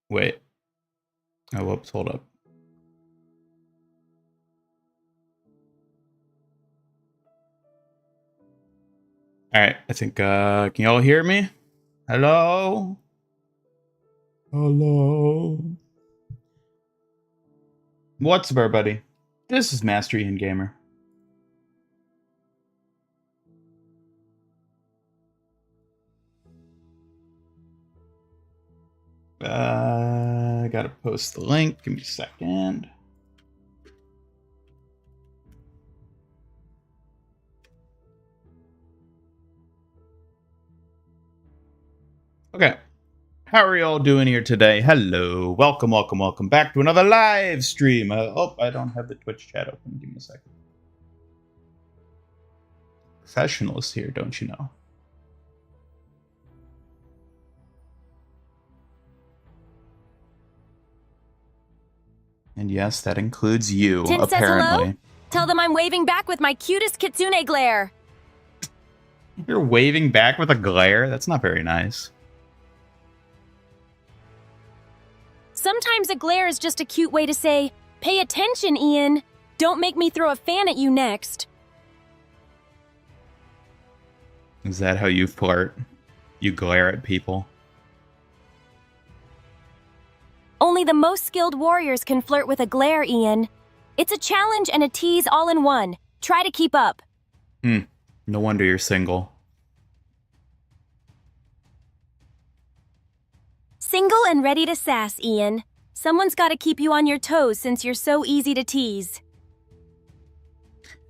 Wait. Oh, whoops, hold up. Alright, I think, can you all hear me? Hello? Hello? What's up, everybody? This is Master Ian Gamer. I gotta post the link. Give me a second. Okay. How are you all doing here today? Hello. Welcome back to another live stream. Oh, I don't have the Twitch chat open. Give me a second. Professionals here, don't you know? And yes, that includes you, Tin apparently. says hello? Tell them I'm waving back with my cutest kitsune glare. You're waving back with a glare? That's not very nice. Sometimes a glare is just a cute way to say, pay attention, Ian. Don't make me throw a fan at you next. Is that how you flirt? You glare at people? Only the most skilled warriors can flirt with a glare, Ian. It's a challenge and a tease all in one. Try to keep up. No wonder you're single. Single and ready to sass, Ian. Someone's got to keep you on your toes since you're so easy to tease.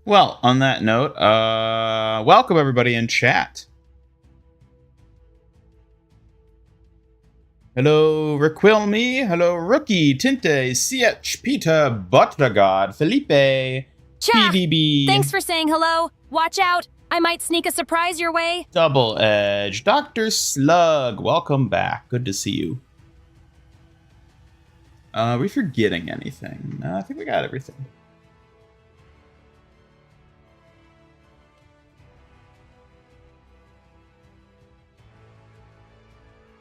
Well, on that note, welcome everybody in chat. Hello, Requilme. Hello, Rookie, Tinte, CH, Peter, Buttergod, Felipe, Chaff! PDB. Thanks for saying hello. Watch out. I might sneak a surprise your way. Double Edge, Dr. Slug. Welcome back. Good to see you. Are we forgetting anything? No, I think we got everything.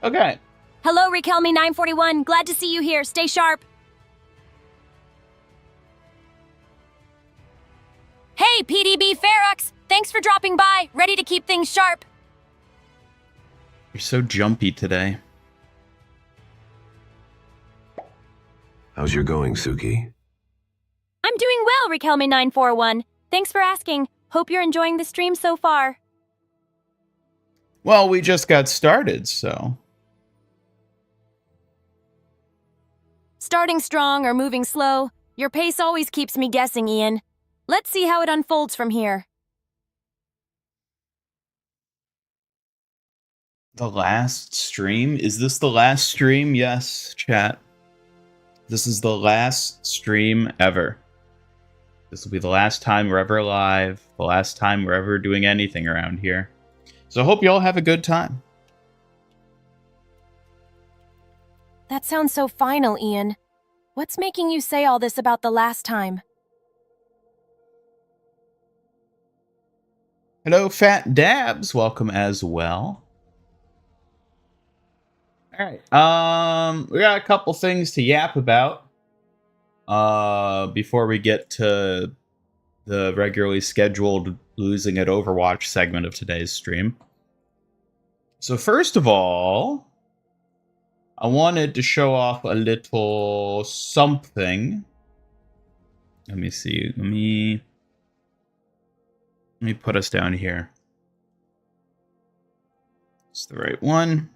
Okay. Hello, Rikelme941. Glad to see you here. Stay sharp. Hey, PDB Ferrux. Thanks for dropping by. Ready to keep things sharp. You're so jumpy today. How's your going, Suki? I'm doing well, Rikelme941. Thanks for asking. Hope you're enjoying the stream so far. Well, we just got started, so... Starting strong or moving slow, your pace always keeps me guessing, Ian. Let's see how it unfolds from here. The last stream? Is this the last stream? Yes, chat. This is the last stream ever. This will be the last time we're ever live, the last time we're ever doing anything around here. So I hope you all have a good time. That sounds so final, Ian. What's making you say all this about the last time? Hello, Fat Dabs. Welcome as well. All right. We got a couple things to yap about before we get to the regularly scheduled Losing at Overwatch segment of today's stream. So first of all, I wanted to show off a little something. Let me see. Let me put us down here. It's the right one.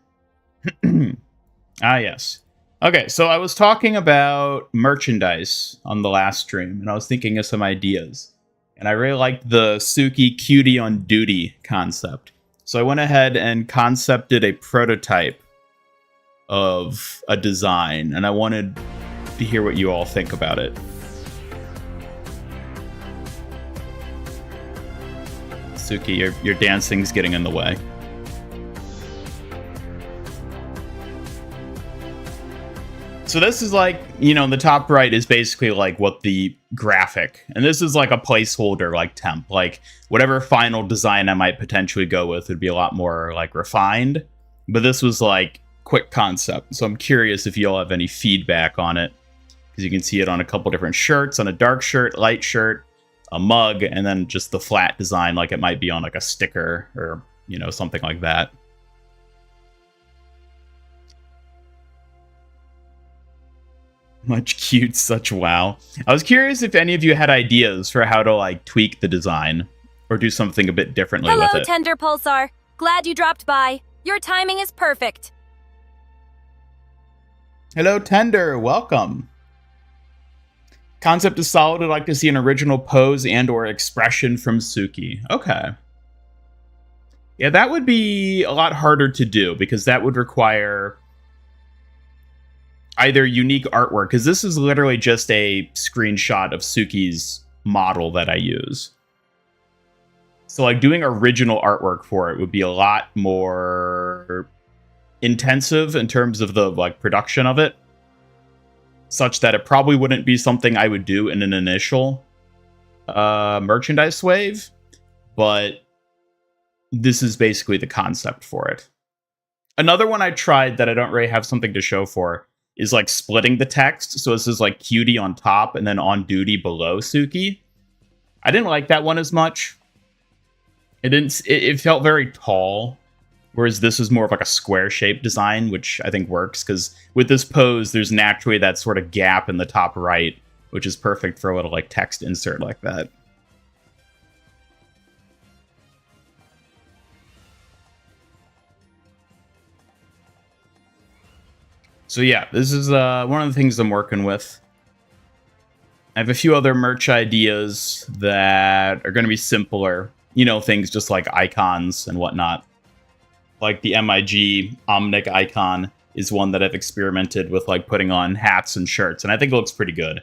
Ah, yes. Okay, so I was talking about merchandise on the last stream, and I was thinking of some ideas. And I really liked the Suki Cutie on Duty concept. So I went ahead and concepted a prototype of a design, and I wanted to hear what you all think about it. Suki, your dancing's getting in the way. So this is like, you know, the top right is basically like what the graphic, and this is like a placeholder, like temp, like whatever final design I might potentially go with would be a lot more like refined. But this was like quick concept. So I'm curious if y'all have any feedback on it, because you can see it on a couple different shirts, on a dark shirt, light shirt, a mug, and then just the flat design like it might be on like a sticker or, you know, something like that. Much cute, such wow. I was curious if any of you had ideas for how to like tweak the design or do something a bit differently with Hello, it. Tender Pulsar. Glad you dropped by. Your timing is perfect. Hello, Tender. Welcome. Concept is solid. I'd like to see an original pose and or expression from Suki. Okay. Yeah, that would be a lot harder to do because that would require either unique artwork, because this is literally just a screenshot of Suki's model that I use. So like doing original artwork for it would be a lot more intensive in terms of the like production of it, such that it probably wouldn't be something I would do in an initial merchandise wave, but this is basically the concept for it. Another one I tried that I don't really have something to show for is like splitting the text. So this is like cutie on top and then on duty below Suki. I didn't like that one as much. It felt very tall, whereas this is more of like a square shaped design, which I think works because with this pose, there's naturally that sort of gap in the top right, which is perfect for a little like text insert like that. So yeah, this is one of the things I'm working with. I have a few other merch ideas that are going to be simpler. You know, things just like icons and whatnot. Like the MIG Omnic icon is one that I've experimented with, like putting on hats and shirts, and I think it looks pretty good.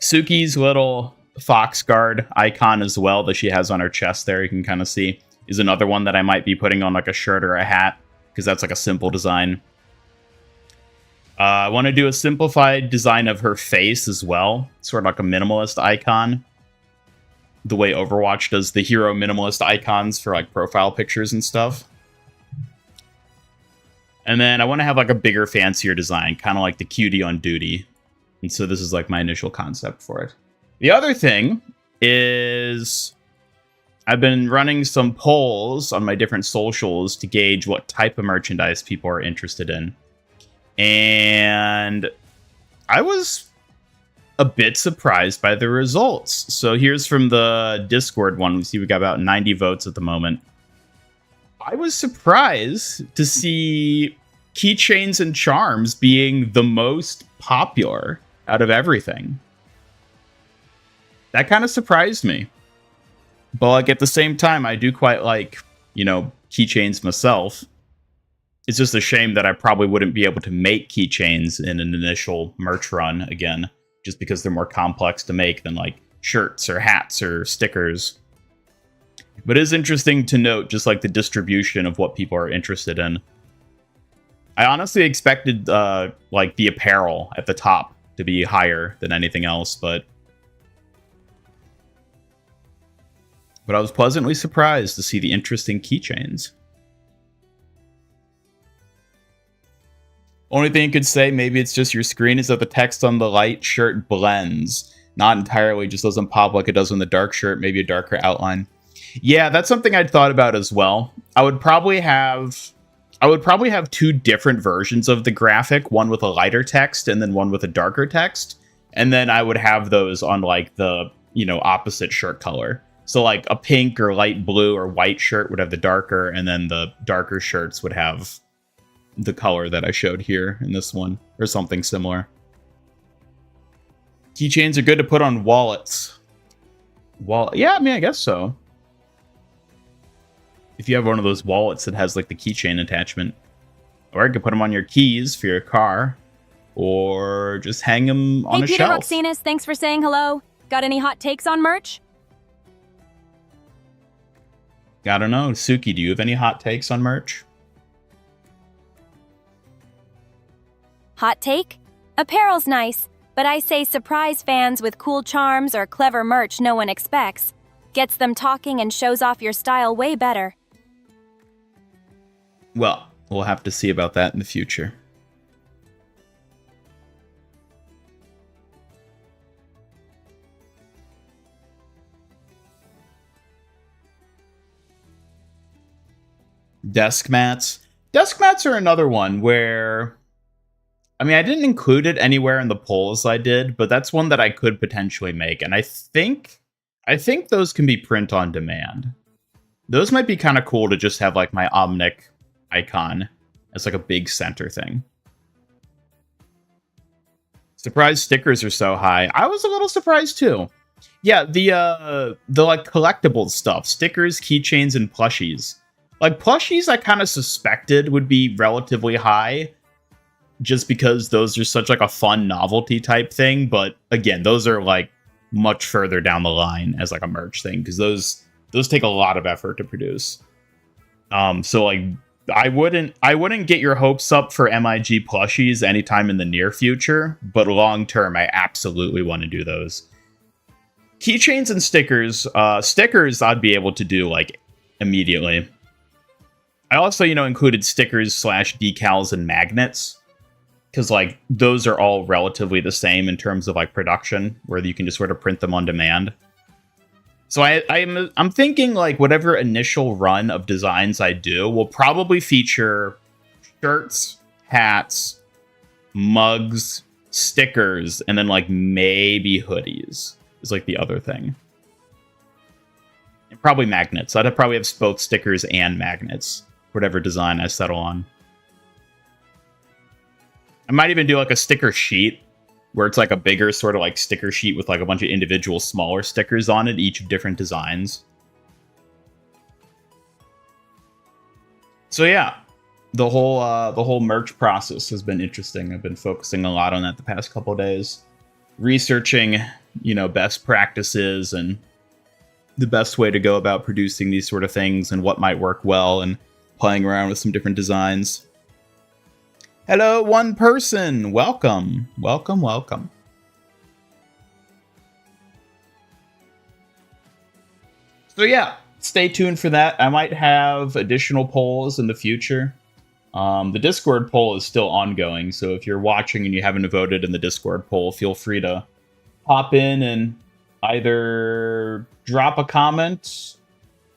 Suki's little fox guard icon as well that she has on her chest there, you can kind of see, is another one that I might be putting on like a shirt or a hat, because that's like a simple design. I want to do a simplified design of her face as well, sort of like a minimalist icon, the way Overwatch does the hero minimalist icons for like profile pictures and stuff. And then I want to have like a bigger, fancier design, kind of like the cutie on duty. And so this is like my initial concept for it. The other thing is I've been running some polls on my different socials to gauge what type of merchandise people are interested in. And I was a bit surprised by the results. So here's from the Discord one. We see we got about 90 votes at the moment. I was surprised to see keychains and charms being the most popular out of everything. That kind of surprised me. But like at the same time, I do quite like, you know, keychains myself. It's just a shame that I probably wouldn't be able to make keychains in an initial merch run again, just because they're more complex to make than like shirts or hats or stickers. But it is interesting to note just like the distribution of what people are interested in. I honestly expected like the apparel at the top to be higher than anything else, but I was pleasantly surprised to see the interesting keychains. Only thing you could say, maybe it's just your screen, is that the text on the light shirt blends. Not entirely, just doesn't pop like it does on the dark shirt, maybe a darker outline. Yeah, that's something I'd thought about as well. I would probably have two different versions of the graphic, one with a lighter text and then one with a darker text. And then I would have those on like the, you know, opposite shirt color. So like a pink or light blue or white shirt would have the darker, and then the darker shirts would have the color that I showed here in this one, or something similar. Keychains are good to put on wallets. Yeah, I mean, I guess so. If you have one of those wallets that has like the keychain attachment. Or you could put them on your keys for your car. Or just hang them on a Peter shelf. Roxanus, thanks for saying hello. Got any hot takes on merch? I don't know. Suki, do you have any hot takes on merch? Hot take? Apparel's nice, but I say surprise fans with cool charms or clever merch no one expects. Gets them talking and shows off your style way better. Well, we'll have to see about that in the future. Desk mats. Desk mats are another one where, I mean, I didn't include it anywhere in the polls I did, but that's one that I could potentially make. And I think those can be print on demand. Those might be kind of cool to just have like my Omnic icon as like a big center thing. Surprised stickers are so high. I was a little surprised too. Yeah, the like collectible stuff, stickers, keychains, and plushies. Like plushies I kind of suspected would be relatively high just because those are such like a fun novelty type thing, but again, those are like much further down the line as like a merch thing because those take a lot of effort to produce. So like I wouldn't get your hopes up for MIG plushies anytime in the near future, but long term I absolutely want to do those. Keychains and stickers, stickers I'd be able to do like immediately. I also, included stickers / decals and magnets because like those are all relatively the same in terms of like production, where you can just sort of print them on demand. So I'm thinking like whatever initial run of designs I do will probably feature shirts, hats, mugs, stickers, and then like maybe hoodies is like the other thing. And probably magnets. I'd probably have both stickers and magnets, whatever design I settle on. I might even do like a sticker sheet where it's like a bigger sort of like sticker sheet with like a bunch of individual smaller stickers on it, each of different designs. So yeah, the whole merch process has been interesting. I've been focusing a lot on that the past couple of days, researching, best practices and the best way to go about producing these sort of things and what might work well, and playing around with some different designs. Hello, one person. Welcome. Welcome, welcome. So yeah, stay tuned for that. I might have additional polls in the future. The Discord poll is still ongoing, so if you're watching and you haven't voted in the Discord poll, feel free to hop in and either drop a comment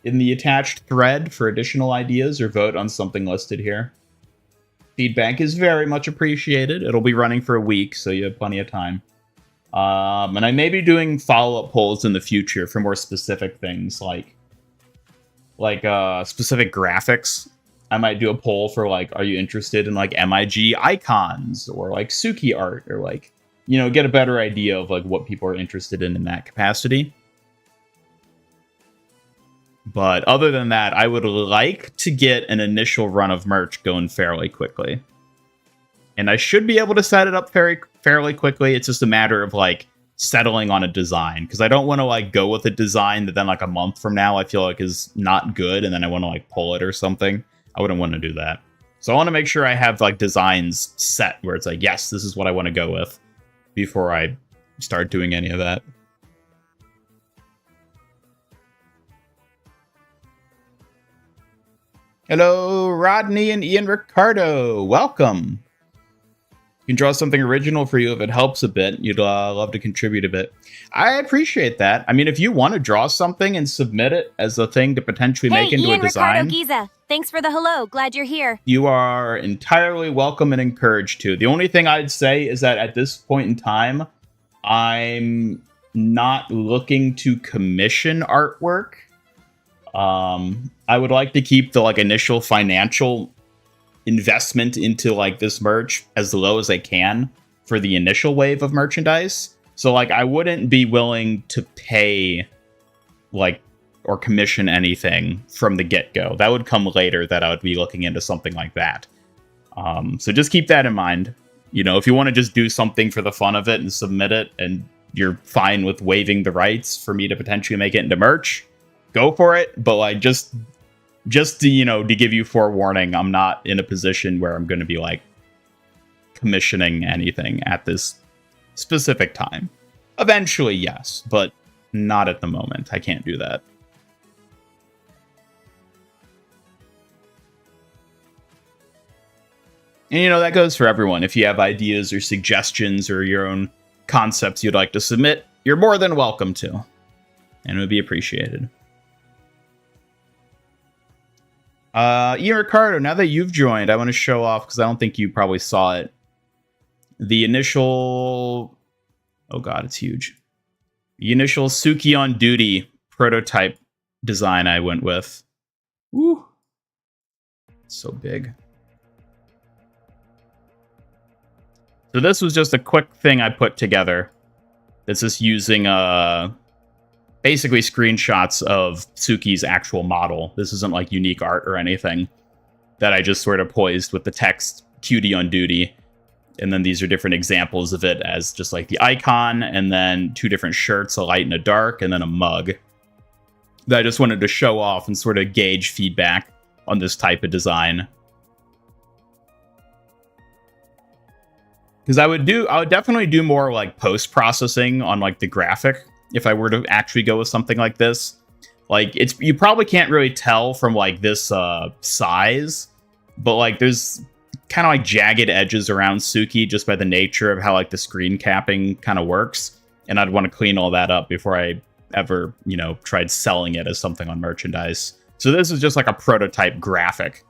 in the attached thread for additional ideas or vote on something listed here. Feedback is very much appreciated. It'll be running for a week, so you have plenty of time. And I may be doing follow-up polls in the future for more specific things, like specific graphics. I might do a poll for like, are you interested in like MIG icons or like Suki art, or like, get a better idea of like what people are interested in that capacity. But other than that, I would like to get an initial run of merch going fairly quickly. And I should be able to set it up fairly quickly. It's just a matter of like settling on a design, because I don't want to like go with a design that then like a month from now I feel like is not good and then I want to like pull it or something. I wouldn't want to do that. So I want to make sure I have like designs set where it's like, yes, this is what I want to go with before I start doing any of that. Hello, Rodney and Ian Ricardo. Welcome. You can draw something original for you if it helps a bit. You'd love to contribute a bit. I appreciate that. I mean, if you want to draw something and submit it as a thing to potentially make into Ian a design. Ricardo Giza. Thanks for the hello. Glad you're here. You are entirely welcome and encouraged to. The only thing I'd say is that at this point in time, I'm not looking to commission artwork. I would like to keep the like initial financial investment into like this merch as low as I can for the initial wave of merchandise. So like I wouldn't be willing to pay like or commission anything from the get-go. That would come later, that I would be looking into something like that. So just keep that in mind. If you want to just do something for the fun of it and submit it and you're fine with waiving the rights for me to potentially make it into merch, go for it. But like just to give you forewarning, I'm not in a position where I'm going to be like commissioning anything at this specific time. Eventually, yes, but not at the moment. I can't do that. And, you know, that goes for everyone. If you have ideas or suggestions or your own concepts you'd like to submit, you're more than welcome to. And it would be appreciated. Ian Ricardo, now that you've joined, I want to show off, because I don't think you probably saw it. The initial... Oh god, it's huge. The initial Suki on Duty prototype design I went with. Woo! It's so big. So this was just a quick thing I put together. This is using basically screenshots of Suki's actual model. This isn't like unique art or anything that I just sort of poised with the text cutie on duty. And then these are different examples of it as just like the icon, and then 2 different shirts, a light and a dark, and then a mug. That I just wanted to show off and sort of gauge feedback on this type of design. Because I would definitely do more like post-processing on like the graphic if I were to actually go with something like this. Like, you probably can't really tell from like this size, but like there's kind of like jagged edges around Suki just by the nature of how like the screen capping kind of works. And I'd want to clean all that up before I ever, you know, tried selling it as something on merchandise. So this is just like a prototype graphic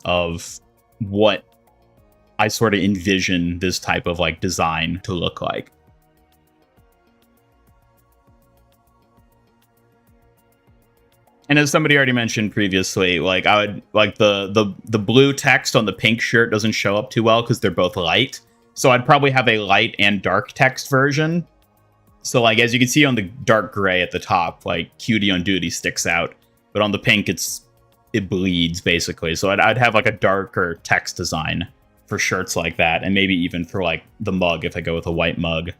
of what I sort of envision this type of like design to look like. And as somebody already mentioned previously, like I would like the blue text on the pink shirt doesn't show up too well because they're both light. So I'd probably have a light and dark text version. So like as you can see on the dark gray at the top, like cutie on duty sticks out, but on the pink it bleeds basically. So I'd have like a darker text design for shirts like that, and maybe even for like the mug if I go with a white mug.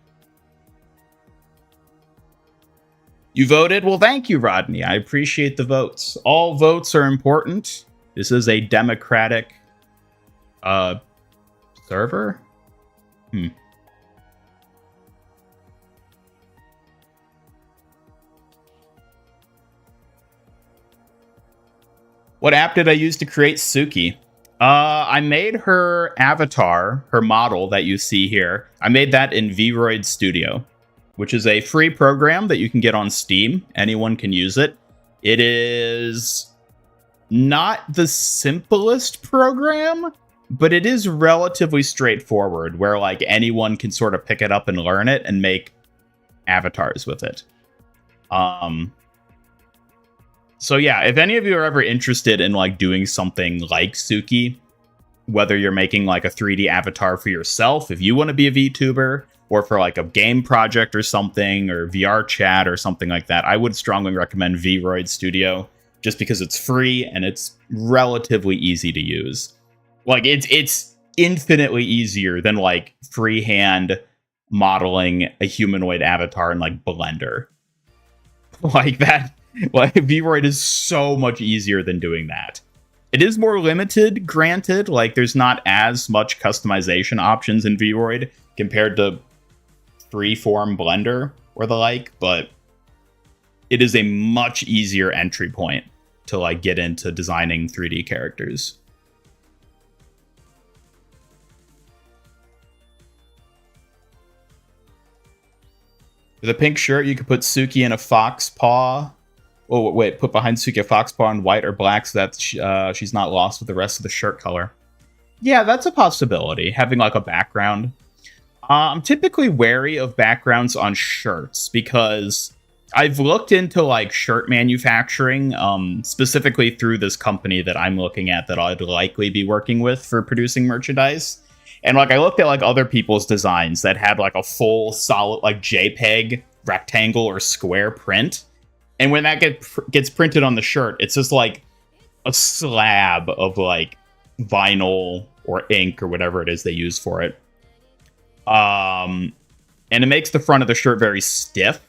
You voted? Well, thank you, Rodney. I appreciate the votes. All votes are important. This is a democratic server? What app did I use to create Suki? I made her avatar, her model that you see here. I made that in Vroid Studio, which is a free program that you can get on Steam. Anyone can use it. It is not the simplest program, but it is relatively straightforward, where like anyone can sort of pick it up and learn it and make avatars with it. So yeah, if any of you are ever interested in like doing something like Suki, whether you're making like a 3D avatar for yourself, if you want to be a VTuber, or for like a game project or something, or VR chat or something like that, I would strongly recommend Vroid Studio, just because it's free and it's relatively easy to use. Like it's infinitely easier than like freehand modeling a humanoid avatar in like Blender. Like that. Like, Vroid is so much easier than doing that. It is more limited, granted. Like, there's not as much customization options in Vroid compared to freeform Blender or the like, but it is a much easier entry point to, like, get into designing 3D characters. With a pink shirt, you could put Suki in a fox paw. Oh, wait, put behind Suki a fox paw in white or black so that she's not lost with the rest of the shirt color. Yeah, that's a possibility, having like a background. I'm typically wary of backgrounds on shirts because I've looked into like shirt manufacturing, specifically through this company that I'm looking at that I'd likely be working with for producing merchandise. And like I looked at like other people's designs that had like a full solid like JPEG rectangle or square print. And when that gets printed on the shirt, it's just like a slab of like vinyl or ink or whatever it is they use for it. And it makes the front of the shirt very stiff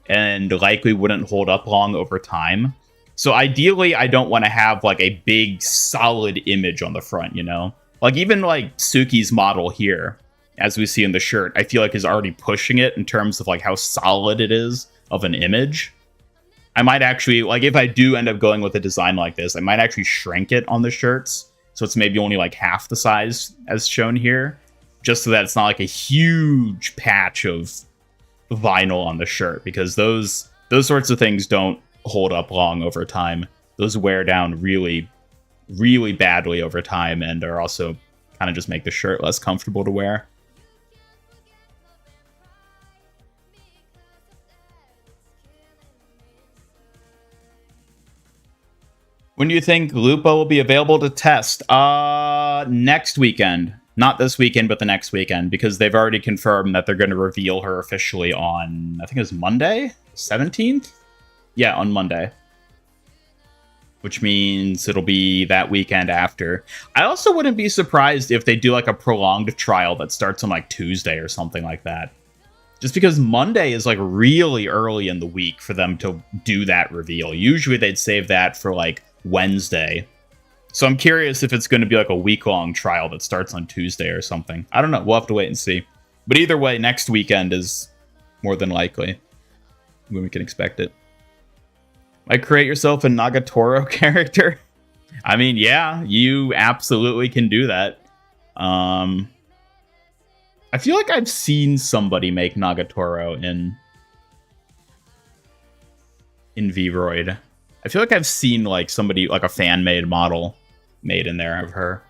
and likely wouldn't hold up long over time. So ideally, I don't want to have like a big solid image on the front, you know? Like even like Suki's model here, as we see in the shirt, I feel like is already pushing it in terms of like how solid it is of an image. I might actually, like if I do end up going with a design like this, I might actually shrink it on the shirts so it's maybe only like half the size as shown here, just so that it's not like a huge patch of vinyl on the shirt, because those sorts of things don't hold up long over time. Those wear down really, really badly over time, and are also kind of just make the shirt less comfortable to wear. When do you think Lupa will be available to test? Next weekend. Not this weekend, but the next weekend, because they've already confirmed that they're going to reveal her officially on, I think it was Monday? 17th? Yeah, on Monday. Which means it'll be that weekend after. I also wouldn't be surprised if they do like a prolonged trial that starts on like Tuesday or something like that. Just because Monday is like really early in the week for them to do that reveal. Usually they'd save that for like Wednesday. So I'm curious if it's going to be like a week-long trial that starts on Tuesday or something. I don't know. We'll have to wait and see. But either way, next weekend is more than likely when we can expect it. Might create yourself a Nagatoro character. I mean, yeah, you absolutely can do that. I feel like I've seen somebody make Nagatoro in Vroid. I feel like I've seen like somebody, like a fan-made model made in there of her.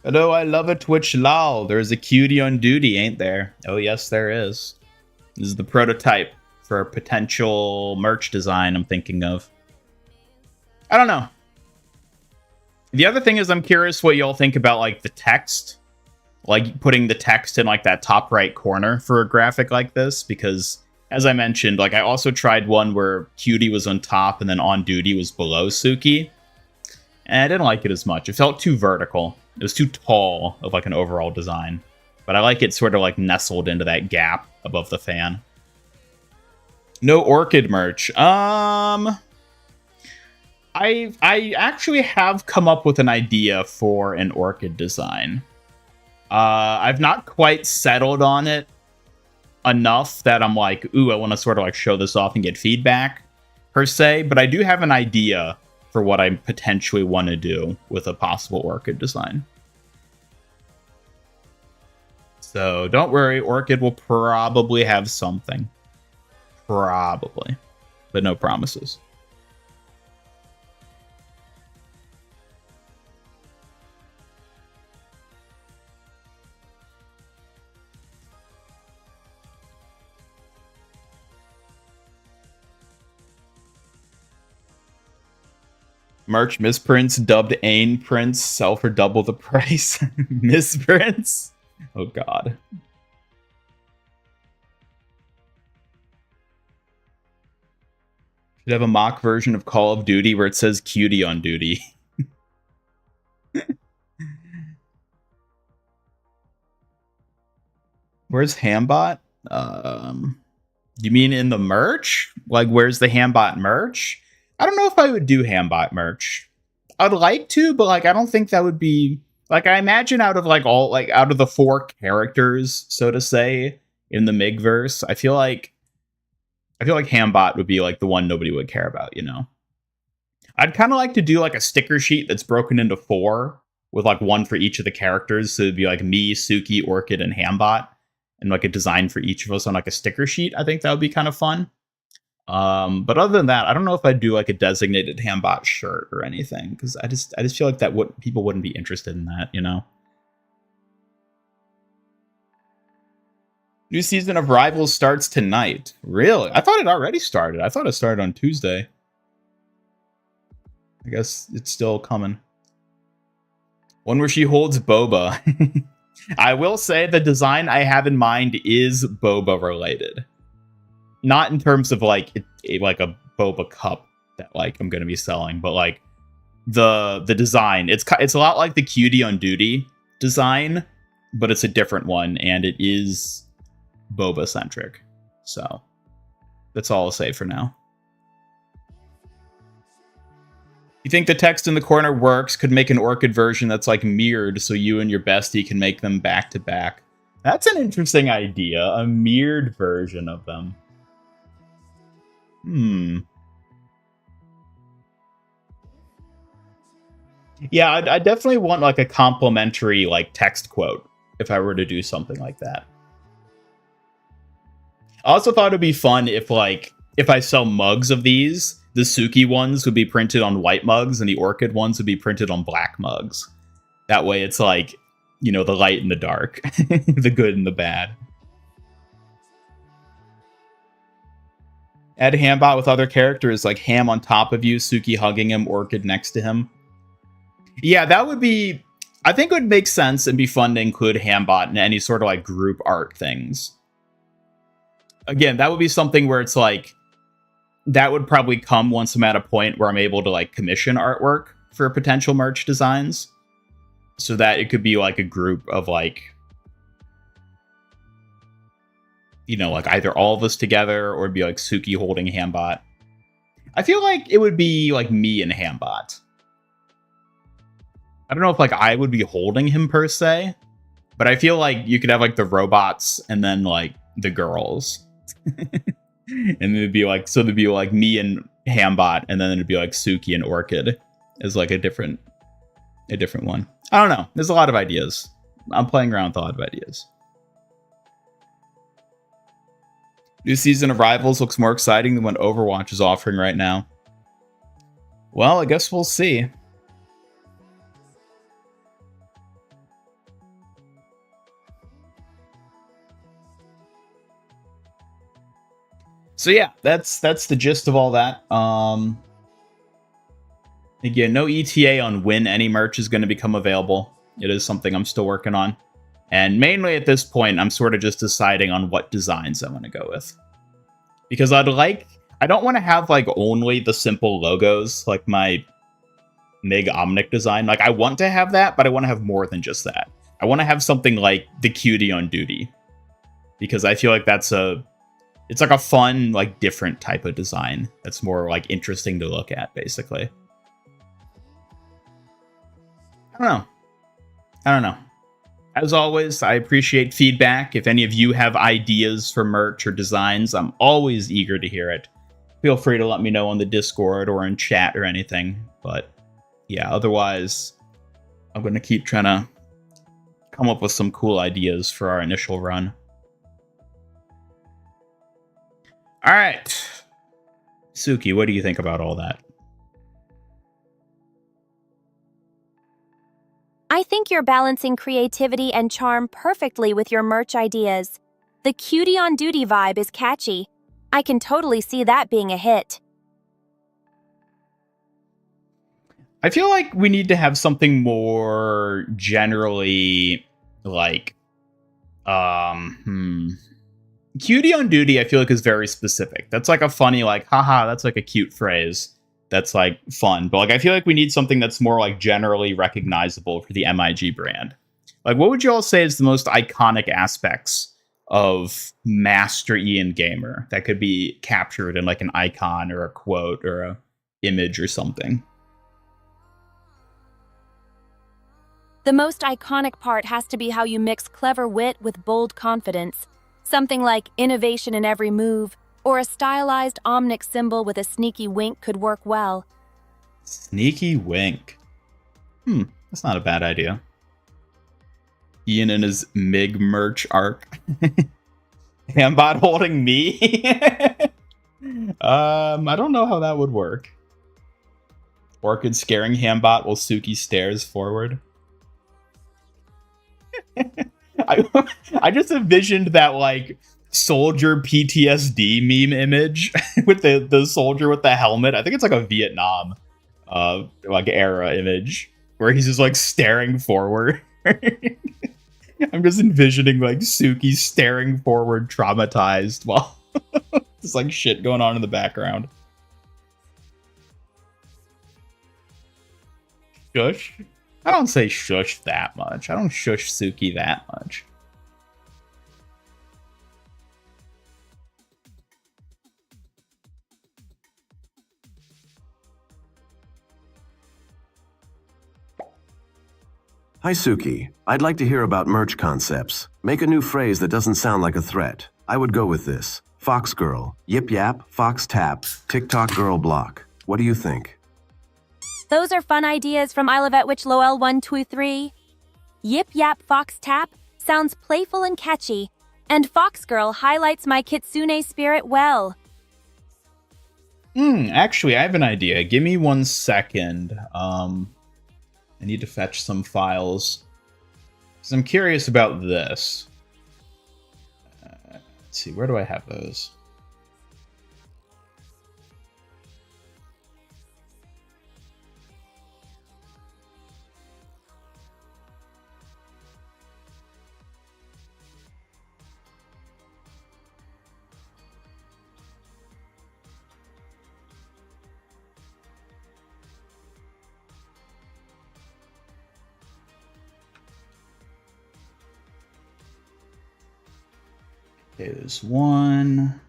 Hello, I love a Twitch lol. There's a cutie on duty, ain't there? Oh yes, there is. This is the prototype for a potential merch design I'm thinking of. I don't know. The other thing is I'm curious what y'all think about like the text. Like putting the text in like that top right corner for a graphic like this, because as I mentioned, like I also tried one where Cutie was on top and then On Duty was below Suki. And I didn't like it as much. It felt too vertical. It was too tall of like an overall design. But I like it sort of like nestled into that gap above the fan. No Orchid merch. I actually have come up with an idea for an Orchid design. I've not quite settled on it enough that I'm like, ooh, I want to sort of like show this off and get feedback, per se. But I do have an idea for what I potentially want to do with a possible Orchid design. So don't worry, Orchid will probably have something. Probably. But no promises. Merch misprints dubbed Ain prints sell for double the price. Misprints? Oh god. Should have a mock version of Call of Duty where it says cutie on duty. Where's Hambot? You mean in the merch? Like where's the Hambot merch? I don't know if I would do Hambot merch. I'd like to, but like I don't think that would be like, I imagine out of like all like out of the 4 characters, so to say, in the Migverse, I feel like Hambot would be like the one nobody would care about, you know. I'd kind of like to do like a sticker sheet that's broken into 4 with like one for each of the characters. So it'd be like me, Suki, Orchid, and Hambot, and like a design for each of us on like a sticker sheet. I think that would be kind of fun. But other than that, I don't know if I'd do like a designated Hambot shirt or anything, because I just feel like that people wouldn't be interested in that, you know. New season of Rivals starts tonight. Really? I thought it already started. I thought it started on Tuesday. I guess it's still coming. One where she holds boba. I will say the design I have in mind is boba related. Not in terms of like like a boba cup that like I'm gonna be selling, but like the design. It's a lot like the Cutie on Duty design, but it's a different one, and it is boba centric. So that's all I'll say for now. You think the text in the corner works? Could make an Orchid version that's like mirrored, so you and your bestie can make them back to back. That's an interesting idea. A mirrored version of them. Yeah, I definitely want like a complimentary like text quote if I were to do something like that. I also thought it'd be fun if I sell mugs of these, the Suki ones would be printed on white mugs and the Orchid ones would be printed on black mugs. That way it's like, you know, the light and the dark, the good and the bad. Add Hambot with other characters like Ham on top of you, Suki hugging him, Orchid next to him. Yeah, that would be... I think it would make sense and be fun to include Hambot in any sort of like group art things. Again, that would be something where it's like... That would probably come once I'm at a point where I'm able to like commission artwork for potential merch designs. So that it could be like a group of like... You know, like either all of us together or it'd be like Suki holding Hambot. I feel like it would be like me and Hambot. I don't know if like I would be holding him per se, but I feel like you could have like the robots and then like the girls. And it'd be like, so there'd be like me and Hambot, and then it'd be like Suki and Orchid as like a different one. I don't know. There's a lot of ideas. I'm playing around with a lot of ideas. New season of Rivals looks more exciting than what Overwatch is offering right now. Well, I guess we'll see. So yeah, that's the gist of all that. Again, no ETA on when any merch is going to become available. It is something I'm still working on. And mainly at this point, I'm sort of just deciding on what designs I want to go with. Because I don't want to have like only the simple logos, like my Mig Omnic design. Like I want to have that, but I want to have more than just that. I want to have something like the Cutie on Duty. Because I feel like it's like a fun, like different type of design. That's more like interesting to look at, basically. I don't know. As always, I appreciate feedback. If any of you have ideas for merch or designs, I'm always eager to hear it. Feel free to let me know on the Discord or in chat or anything. But yeah, otherwise, I'm going to keep trying to come up with some cool ideas for our initial run. All right. Suki, what do you think about all that? I think you're balancing creativity and charm perfectly with your merch ideas. The Cutie on Duty vibe is catchy. I can totally see that being a hit. I feel like we need to have something more generally like Cutie on Duty, I feel like is very specific. That's like a funny, like, haha, that's like a cute phrase. That's like fun. But like I feel like we need something that's more like generally recognizable for the MIG brand. Like what would you all say is the most iconic aspects of Master Ian Gamer that could be captured in like an icon or a quote or a image or something? The most iconic part has to be how you mix clever wit with bold confidence. Something like innovation in every move, or a stylized Omnic symbol with a sneaky wink could work well. Sneaky wink. That's not a bad idea. Ian and his MIG merch arc. Hambot holding me? I don't know how that would work. Orchid scaring Hambot while Suki stares forward. I just envisioned that like soldier PTSD meme image with the soldier with the helmet. I think it's like a Vietnam like era image where he's just like staring forward. I'm just envisioning like Suki staring forward, traumatized while there's like shit going on in the background. Shush? I don't say shush that much. I don't shush Suki that much. Hi, Suki. I'd like to hear about merch concepts. Make a new phrase that doesn't sound like a threat. I would go with this. Fox Girl, Yip Yap, Fox Tap, TikTok Girl Block. What do you think? Those are fun ideas from I Love at Witch Loel 123. Yip Yap Fox Tap sounds playful and catchy, and Fox Girl highlights my kitsune spirit well. Actually, I have an idea. Give me 1 second. I need to fetch some files. Because I'm curious about this. Let's see, where do I have those? Okay, there's one.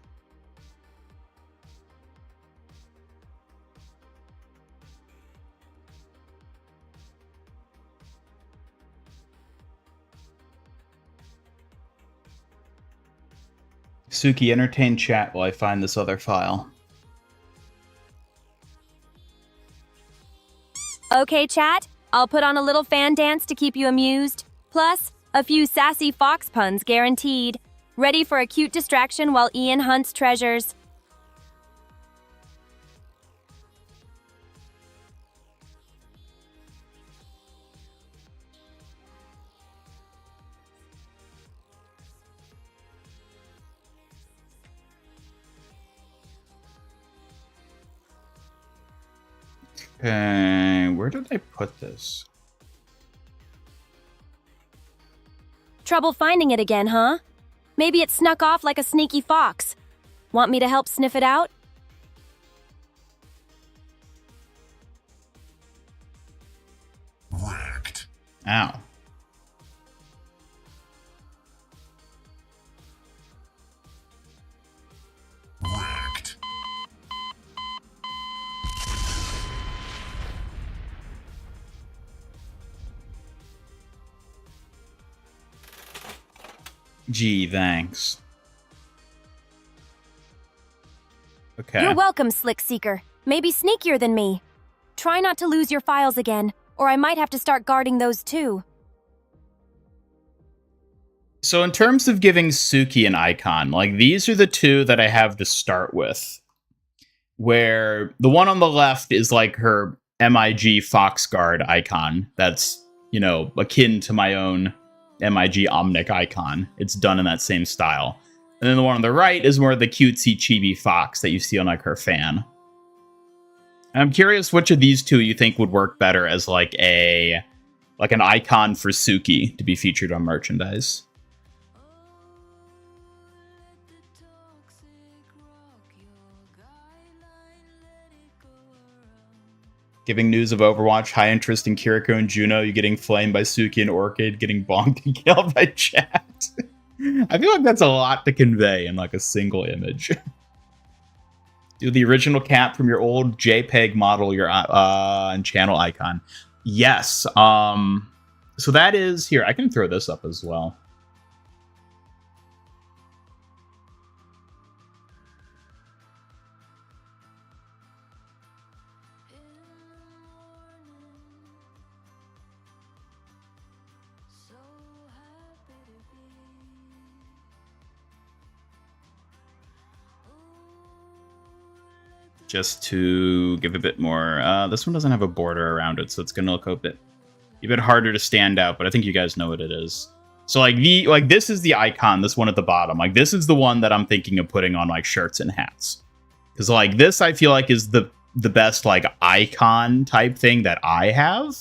Suki, entertain chat while I find this other file. Okay, chat, I'll put on a little fan dance to keep you amused. Plus, a few sassy fox puns guaranteed. Ready for a cute distraction while Ian hunts treasures. Okay, where did I put this? Trouble finding it again, huh? Maybe it snuck off like a sneaky fox. Want me to help sniff it out? Whacked. Ow. Whacked. Gee, thanks. Okay. You're welcome, Slick Seeker. Maybe sneakier than me. Try not to lose your files again, or I might have to start guarding those too. So in terms of giving Suki an icon, like these are the two that I have to start with. Where the one on the left is like her MIG Foxguard icon. That's, you know, akin to my own MIG Omnic icon. It's done in that same style. And then the one on the right is more the cutesy chibi fox that you see on like her fan. And I'm curious which of these two you think would work better as like an icon for Suki to be featured on merchandise. Giving news of Overwatch, high interest in Kiriko and Juno, you getting flamed by Suki and Orchid, getting bonked and killed by chat. I feel like that's a lot to convey in like a single image. Do the original cat from your old JPEG model, your and channel icon. Yes. So that is here. I can throw this up as well. Just to give a bit more. This one doesn't have a border around it, so it's gonna look a bit harder to stand out. But I think you guys know what it is. So like this is the icon. This one at the bottom, like this is the one that I'm thinking of putting on like shirts and hats, because like this I feel like is the best like icon type thing that I have,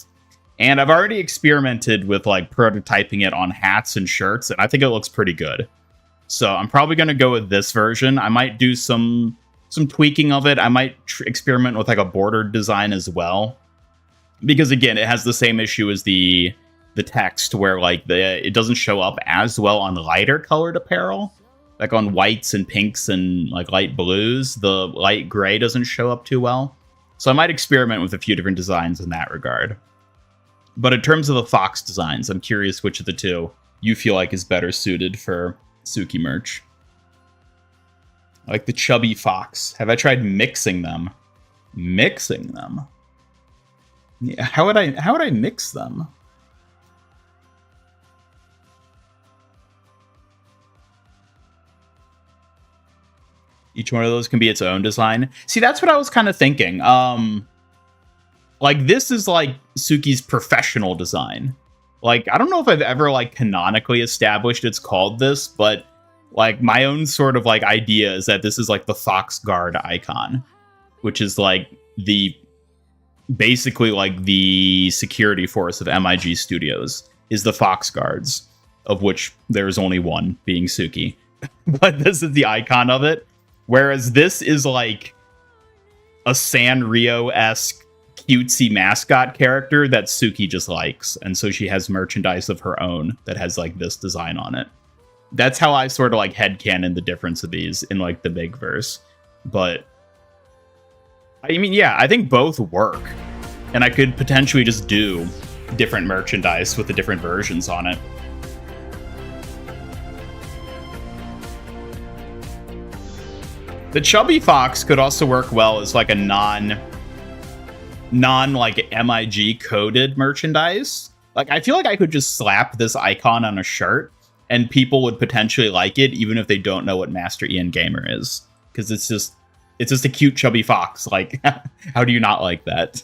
and I've already experimented with like prototyping it on hats and shirts, and I think it looks pretty good. So I'm probably gonna go with this version. I might do some tweaking of it. I might experiment with like a bordered design as well, because again, it has the same issue as the text, where like it doesn't show up as well on lighter colored apparel, like on whites and pinks and like light blues. The light gray doesn't show up too well, so I might experiment with a few different designs in that regard. But in terms of the fox designs, I'm curious which of the two you feel like is better suited for Suki merch. I like the chubby fox. Have I tried mixing them? Mixing them? Yeah, how would I mix them? Each one of those can be its own design. See, that's what I was kind of thinking. Like, this is like Suki's professional design. Like, I don't know if I've ever like canonically established it's called this, but like my own sort of like idea is that this is like the Fox Guard icon, which is like the basically like the security force of MIG Studios is the Fox Guards, of which there's only one, being Suki. But this is the icon of it. Whereas this is like a Sanrio-esque cutesy mascot character that Suki just likes. And so she has merchandise of her own that has like this design on it. That's how I sort of like headcanon the difference of these in like the big verse. But I mean, yeah, I think both work. And I could potentially just do different merchandise with the different versions on it. The Chubby Fox could also work well as like a non like MIG coded merchandise. Like, I feel like I could just slap this icon on a shirt and people would potentially like it even if they don't know what Master Ian Gamer is, because it's just a cute chubby fox. Like, how do you not like that?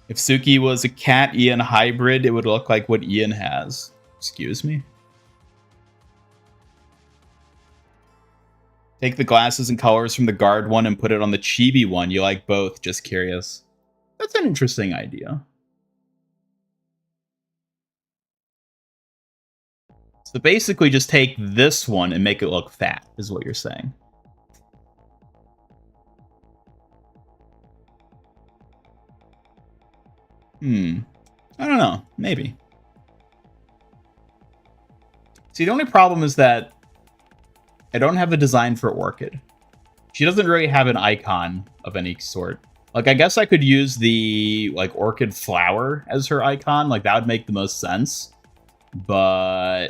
If Suki was a cat Ian hybrid, it would look like what Ian has. Excuse me. Take the glasses and colors from the guard one and put it on the chibi one. You like both, just curious. That's an interesting idea. So basically just take this one and make it look fat, is what you're saying. I don't know. Maybe. See, the only problem is that I don't have a design for Orchid. She doesn't really have an icon of any sort. Like, I guess I could use the, like, Orchid flower as her icon. Like, that would make the most sense. But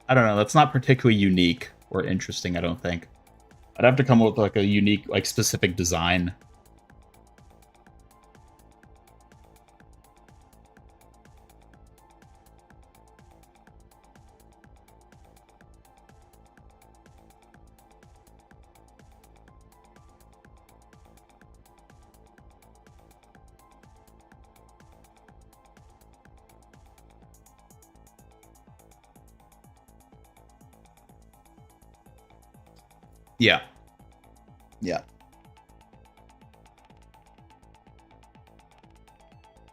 I don't know. That's not particularly unique or interesting, I don't think. I'd have to come up with, like, a unique, like, specific design. Yeah. Yeah.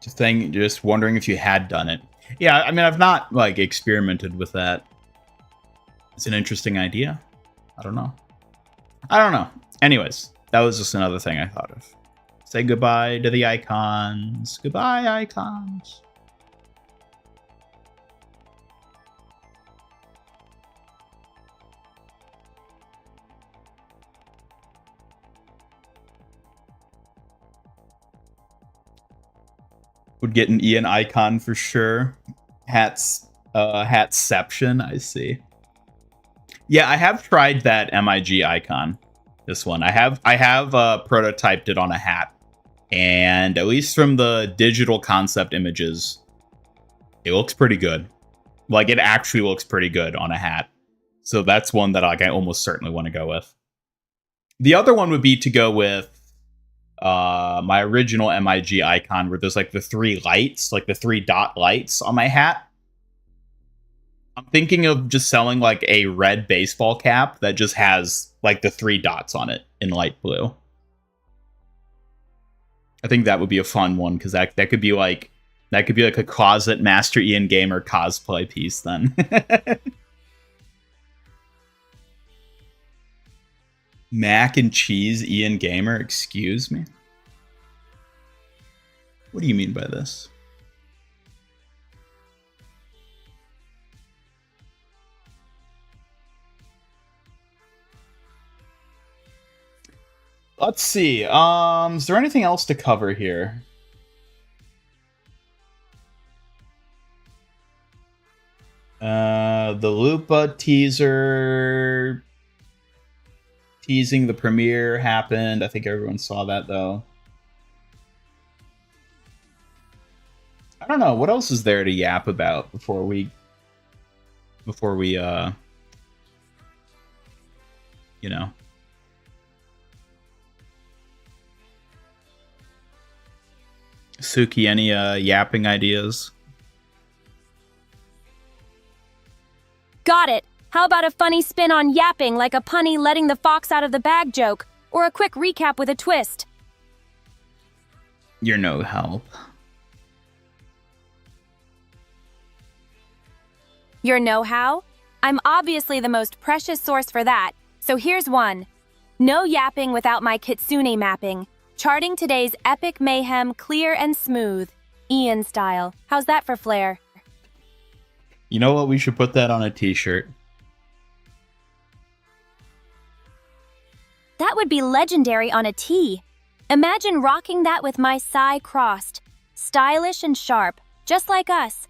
Just wondering if you had done it. Yeah, I mean, I've not, like, experimented with that. It's an interesting idea. I don't know. Anyways, that was just another thing I thought of. Say goodbye to the icons. Goodbye, icons. Would get an Ian icon for sure. Hatception, I see. Yeah, I have tried that MIG icon. This one. I have prototyped it on a hat. And at least from the digital concept images, it looks pretty good. Like, it actually looks pretty good on a hat. So that's one that I almost certainly want to go with. The other one would be to go with my original MIG icon, where there's like the 3 lights, like the 3 dot lights on my hat. I'm thinking of just selling like a red baseball cap that just has like the 3 dots on it in light blue. I think that would be a fun one, because that could be like a closet Master Ian Gamer cosplay piece then. Mac and cheese Ian Gamer, excuse me? What do you mean by this? Let's see. Is there anything else to cover here? The Lupa teaser Teasing the premiere happened. I think everyone saw that, though. I don't know. What else is there to yap about before we you know. Suki, any yapping ideas? Got it! How about a funny spin on yapping, like a punny letting the fox out of the bag joke, or a quick recap with a twist? You're no help. Your know-how? I'm obviously the most precious source for that, so here's one. No yapping without my kitsune mapping. Charting today's epic mayhem clear and smooth. Ian style. How's that for flair? You know what? We should put that on a t-shirt. That would be legendary on a tee. Imagine rocking that with my sigh crossed. Stylish and sharp, just like us.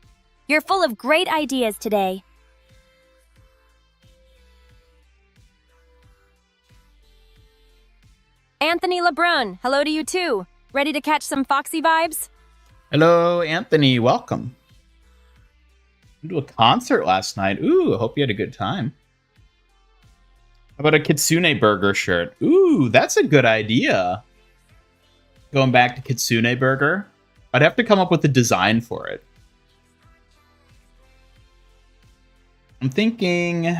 You're full of great ideas today. Anthony LeBrun, hello to you too. Ready to catch some Foxy vibes? Hello, Anthony. Welcome. Went to a concert last night. Ooh, I hope you had a good time. How about a Kitsune Burger shirt? Ooh, that's a good idea. Going back to Kitsune Burger. I'd have to come up with a design for it. I'm thinking...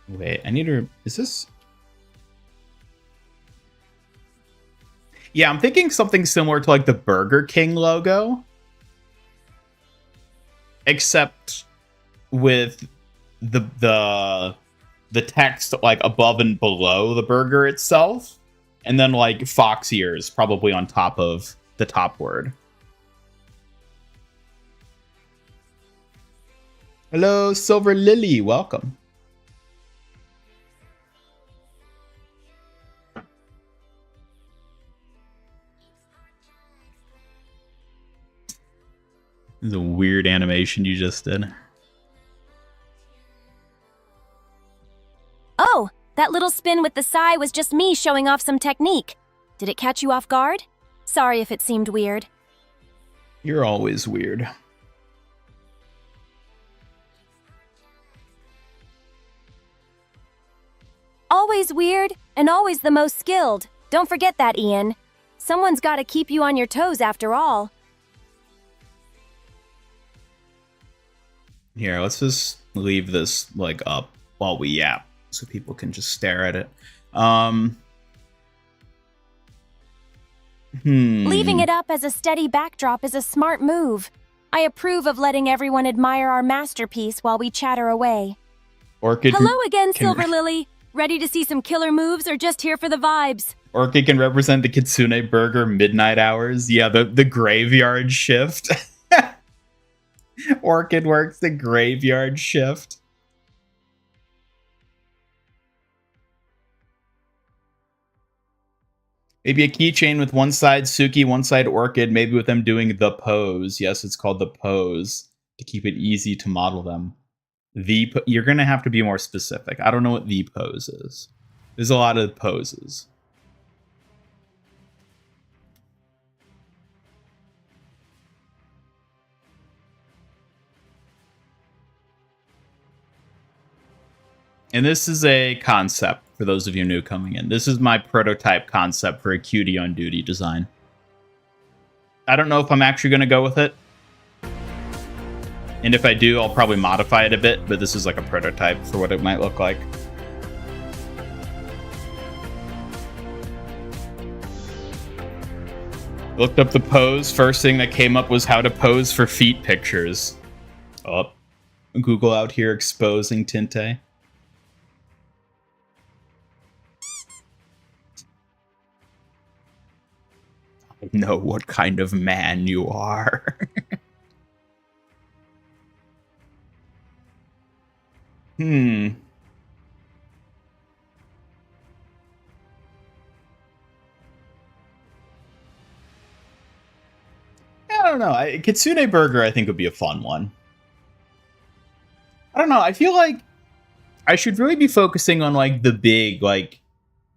Wait, I need to... Is this... Yeah, I'm thinking something similar to like the Burger King logo. Except with the text like above and below the burger itself. And then like fox ears probably on top of the top word. Hello, Silver Lily. Welcome. This is a weird animation you just did. Oh, that little spin with the sigh was just me showing off some technique. Did it catch you off guard? Sorry if it seemed weird. You're always weird. Always weird and always the most skilled. Don't forget that, Ian. Someone's got to keep you on your toes after all. Here, let's just leave this like up while we yap so people can just stare at it. Leaving it up as a steady backdrop is a smart move. I approve of letting everyone admire our masterpiece while we chatter away. Orchid. Hello again, Silver Lily. Ready to see some killer moves or just here for the vibes? Orchid can represent the Kitsune Burger midnight hours. Yeah, the graveyard shift. Orchid works the graveyard shift. Maybe a keychain with one side Suki, one side Orchid, maybe with them doing the pose. Yes, it's called the pose to keep it easy to model them. You're going to have to be more specific. I don't know what the pose is. There's a lot of poses. And this is a concept for those of you new coming in. This is my prototype concept for a cutie on duty design. I don't know if I'm actually going to go with it. And if I do, I'll probably modify it a bit, but this is like a prototype for what it might look like. Looked up the pose. First thing that came up was how to pose for feet pictures. Oh, Google out here exposing Tinte. I know what kind of man you are. I don't know. Kitsune Burger, I think, would be a fun one. I don't know. I feel like I should really be focusing on like the big, like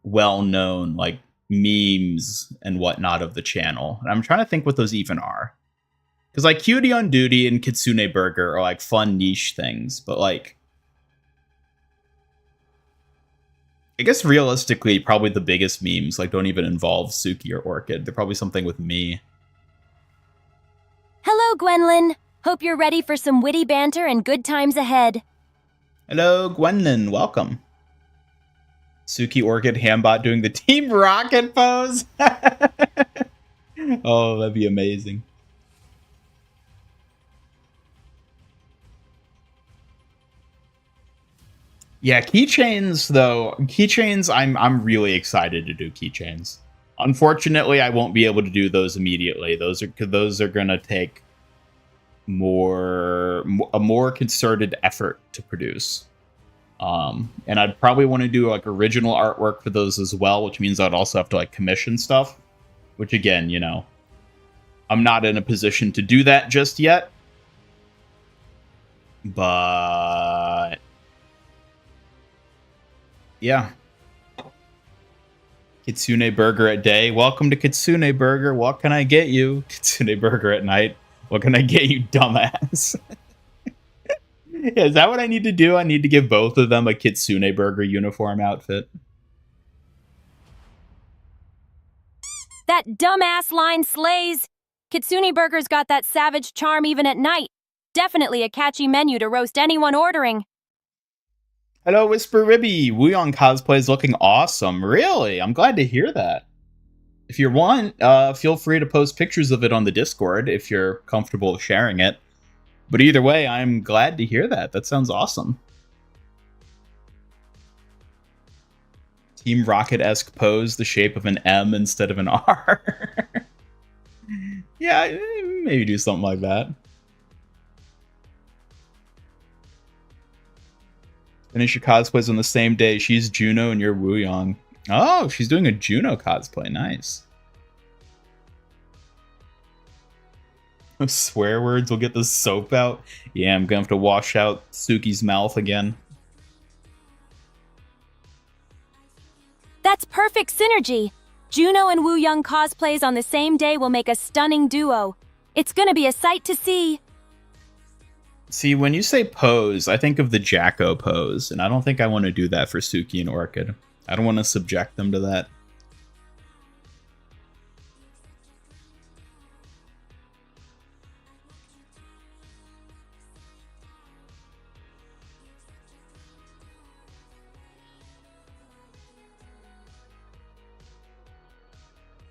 well-known like memes and whatnot of the channel. And I'm trying to think what those even are. Because like Cutie on Duty and Kitsune Burger are like fun niche things, but like I guess realistically, probably the biggest memes like don't even involve Suki or Orchid. They're probably something with me. Hello, Gwendolyn. Hope you're ready for some witty banter and good times ahead. Hello, Gwendolyn. Welcome. Suki, Orchid, Hambot doing the Team Rocket pose. Oh, that'd be amazing. Yeah, keychains though. Keychains, I'm really excited to do keychains. Unfortunately, I won't be able to do those immediately. Those are gonna take a more concerted effort to produce. And I'd probably want to do like original artwork for those as well, which means I'd also have to like commission stuff. Which again, you know, I'm not in a position to do that just yet. But yeah. Kitsune Burger at day. Welcome to Kitsune Burger. What can I get you? Kitsune Burger at night. What can I get you, dumbass? Yeah, is that what I need to do? I need to give both of them a Kitsune Burger uniform outfit. That dumbass line slays. Kitsune Burger's got that savage charm even at night. Definitely a catchy menu to roast anyone ordering. Hello, Whisper Ribby. Wooyong cosplay is looking awesome. Really? I'm glad to hear that. If you want, feel free to post pictures of it on the Discord if you're comfortable sharing it. But either way, I'm glad to hear that. That sounds awesome. Team Rocket-esque pose, the shape of an M instead of an R. Yeah, maybe do something like that. Finish your cosplays on the same day. She's Juno and you're Wooyong. Oh, she's doing a Juno cosplay. Nice. Swear words will get the soap out. Yeah, I'm gonna have to wash out Suki's mouth again. That's perfect synergy. Juno and Wooyoung cosplays on the same day will make a stunning duo. It's gonna be a sight to see. See, when you say pose, I think of the Jacko pose, and I don't think I want to do that for Suki and Orchid. I don't want to subject them to that.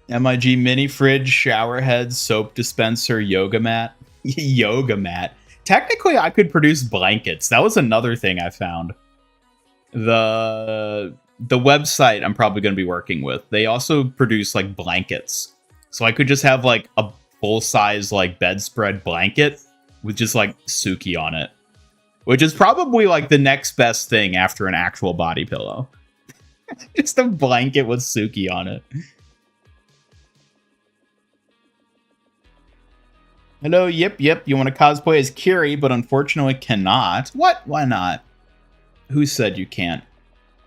MIG mini fridge, shower head, soap dispenser, yoga mat. Yoga mat. Technically, I could produce blankets. That was another thing I found. The website I'm probably going to be working with, they also produce like blankets. So I could just have like a full-size like bedspread blanket with just like Suki on it. Which is probably like the next best thing after an actual body pillow. Just a blanket with Suki on it. Hello, yep. You want to cosplay as Kiri, but unfortunately cannot. What? Why not? Who said you can't?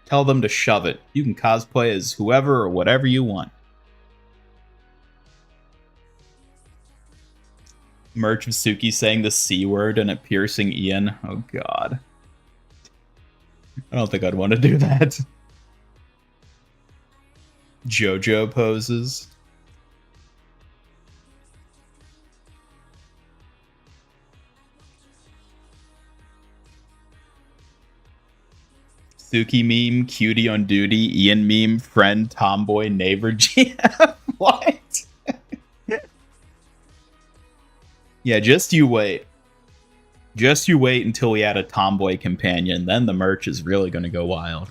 Tell them to shove it. You can cosplay as whoever or whatever you want. Merch of Suki saying the C word and it piercing Ian. Oh, God. I don't think I'd want to do that. JoJo poses. Suki meme, cutie on duty, Ian meme, friend, tomboy, neighbor, GF. What? Yeah, just you wait. Just you wait until we add a tomboy companion, then the merch is really going to go wild.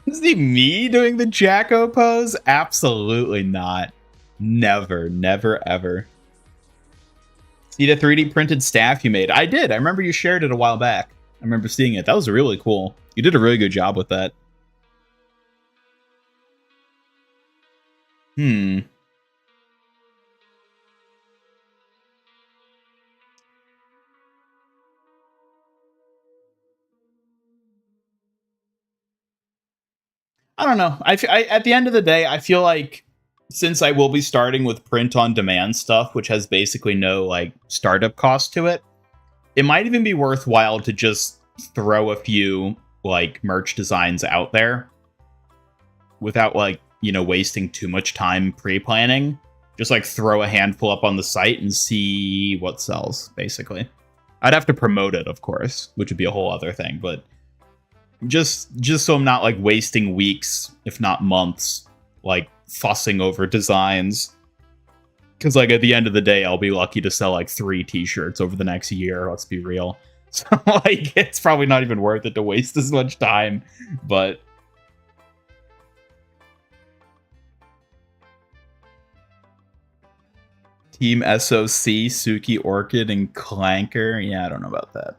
Is it me doing the Jacko pose? Absolutely not. Never, ever. See the 3D printed staff you made? I did. I remember you shared it a while back. I remember seeing it. That was really cool. You did a really good job with that. I don't know. At the end of the day, I feel like since I will be starting with print on demand stuff, which has basically no like startup cost to it, it might even be worthwhile to just throw a few like merch designs out there without like, you know, wasting too much time pre-planning. Just like throw a handful up on the site and see what sells, basically. I'd have to promote it, of course, which would be a whole other thing, but just so I'm not like wasting weeks, if not months, like fussing over designs. Because like at the end of the day, I'll be lucky to sell like 3 t-shirts over the next year, let's be real. So like it's probably not even worth it to waste as much time, but Team SOC, Suki, Orchid, and Clanker. Yeah, I don't know about that.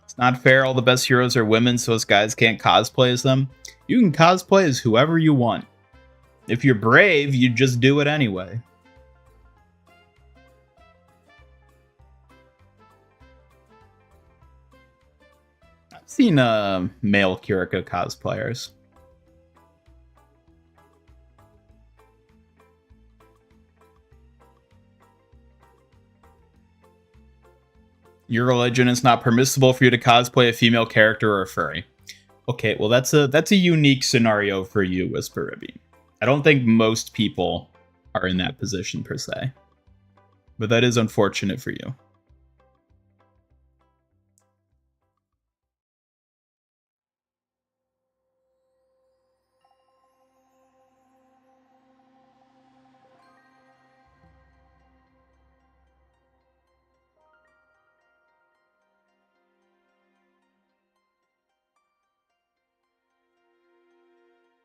It's not fair. All the best heroes are women, so us guys can't cosplay as them. You can cosplay as whoever you want. If you're brave, you just do it anyway. I've seen male Kiriko cosplayers. Your religion is not permissible for you to cosplay a female character or a furry. Okay, well that's a unique scenario for you, Whisper Ribby. I don't think most people are in that position per se. But that is unfortunate for you.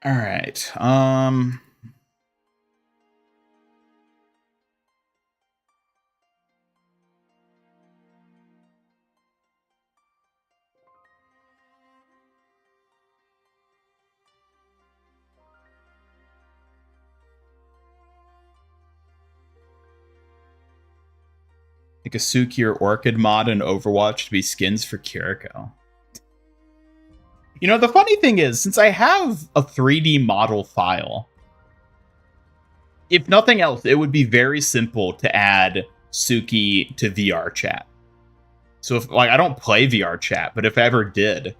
All right. Like a Suki or Orchid mod in Overwatch to be skins for Kiriko. You know, the funny thing is, since I have a 3D model file, if nothing else, it would be very simple to add Suki to VR chat. So if like I don't play VR chat, but if I ever did,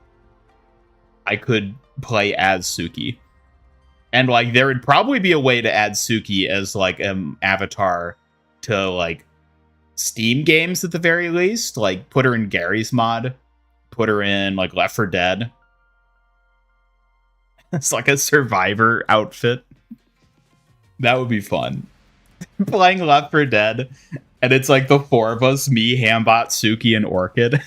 I could play as Suki. And like there would probably be a way to add Suki as like an avatar to like Steam games at the very least. Like put her in Gary's mod, put her in like Left 4 Dead. It's like a survivor outfit. That would be fun. Playing Left 4 Dead, and it's like the 4 of us, me, Hambot, Suki, and Orchid.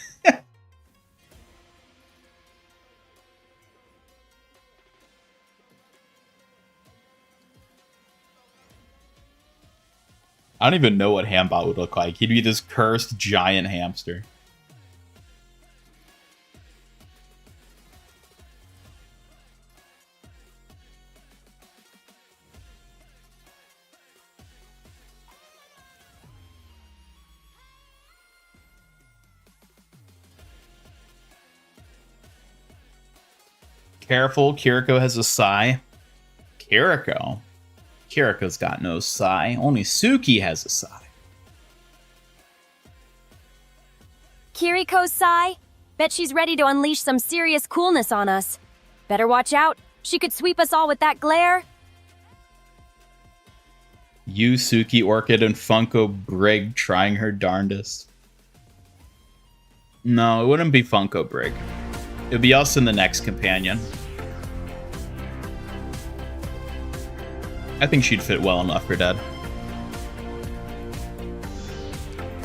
I don't even know what Hambot would look like. He'd be this cursed giant hamster. Careful, Kiriko has a sigh. Kiriko? Kiriko's got no sigh. Only Suki has a sigh. Kiriko's sigh? Bet she's ready to unleash some serious coolness on us. Better watch out. She could sweep us all with that glare. You, Suki, Orchid, and Funko Brig trying her darndest. No, it wouldn't be Funko Brig. It would be us and the next companion. I think she'd fit well in Left 4 Dead.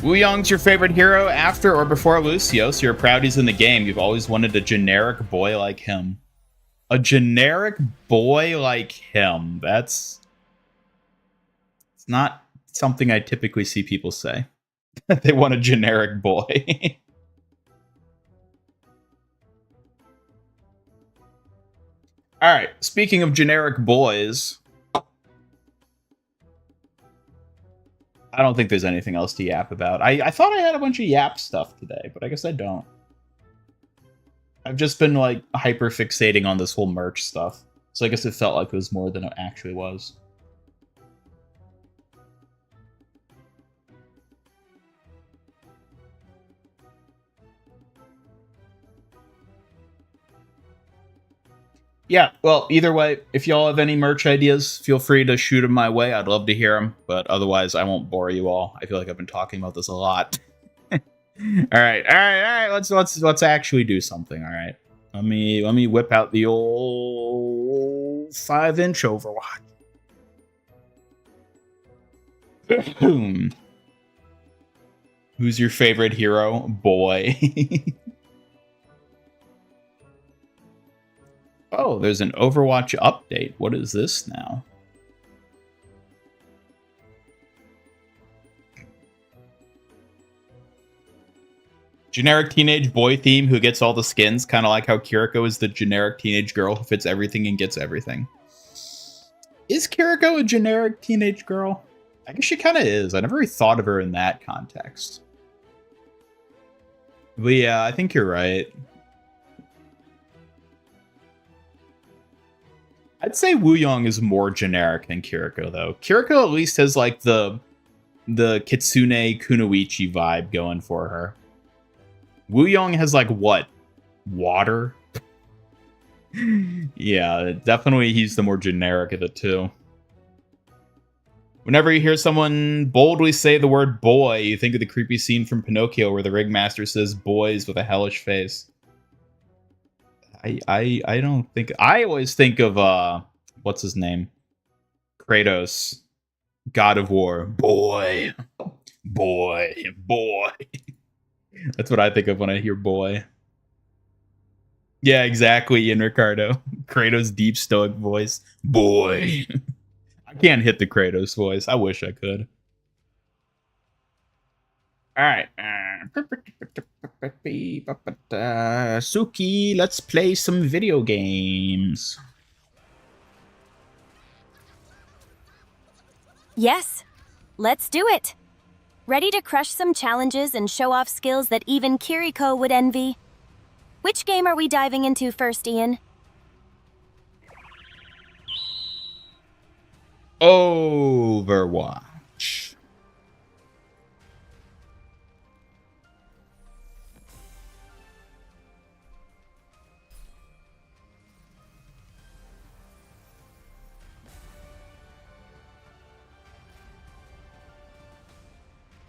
Wu Yong's your favorite hero after or before Lucio, so you're proud he's in the game. You've always wanted a generic boy like him. A generic boy like him. It's not something I typically see people say. They want a generic boy. Alright, speaking of generic boys, I don't think there's anything else to yap about. I thought I had a bunch of yap stuff today, but I guess I don't. I've just been like hyper fixating on this whole merch stuff. So I guess it felt like it was more than it actually was. Yeah, well, either way, if y'all have any merch ideas, feel free to shoot them my way. I'd love to hear them, but otherwise, I won't bore you all. I feel like I've been talking about this a lot. all right. Let's actually do something. All right, let me whip out the old 5-inch Overwatch. Who's your favorite hero? Boy. Oh, there's an Overwatch update. What is this now? Generic teenage boy theme who gets all the skins, kind of like how Kiriko is the generic teenage girl who fits everything and gets everything. Is Kiriko a generic teenage girl? I guess she kind of is. I never really thought of her in that context. But yeah, I think you're right. I'd say Wooyoung is more generic than Kiriko, though. Kiriko at least has like the Kitsune Kunoichi vibe going for her. Wooyoung has like what? Water? Yeah, definitely he's the more generic of the two. Whenever you hear someone boldly say the word boy, you think of the creepy scene from Pinocchio where the ringmaster says boys with a hellish face. I don't think... I always think of, what's his name? Kratos. God of War. Boy. Boy. Boy. That's what I think of when I hear boy. Yeah, exactly, Ian Ricardo. Kratos' deep stoic voice. Boy. I can't hit the Kratos voice. I wish I could. Alright. Suki, let's play some video games. Yes, let's do it. Ready to crush some challenges and show off skills that even Kiriko would envy? Which game are we diving into first, Ian? Overwatch.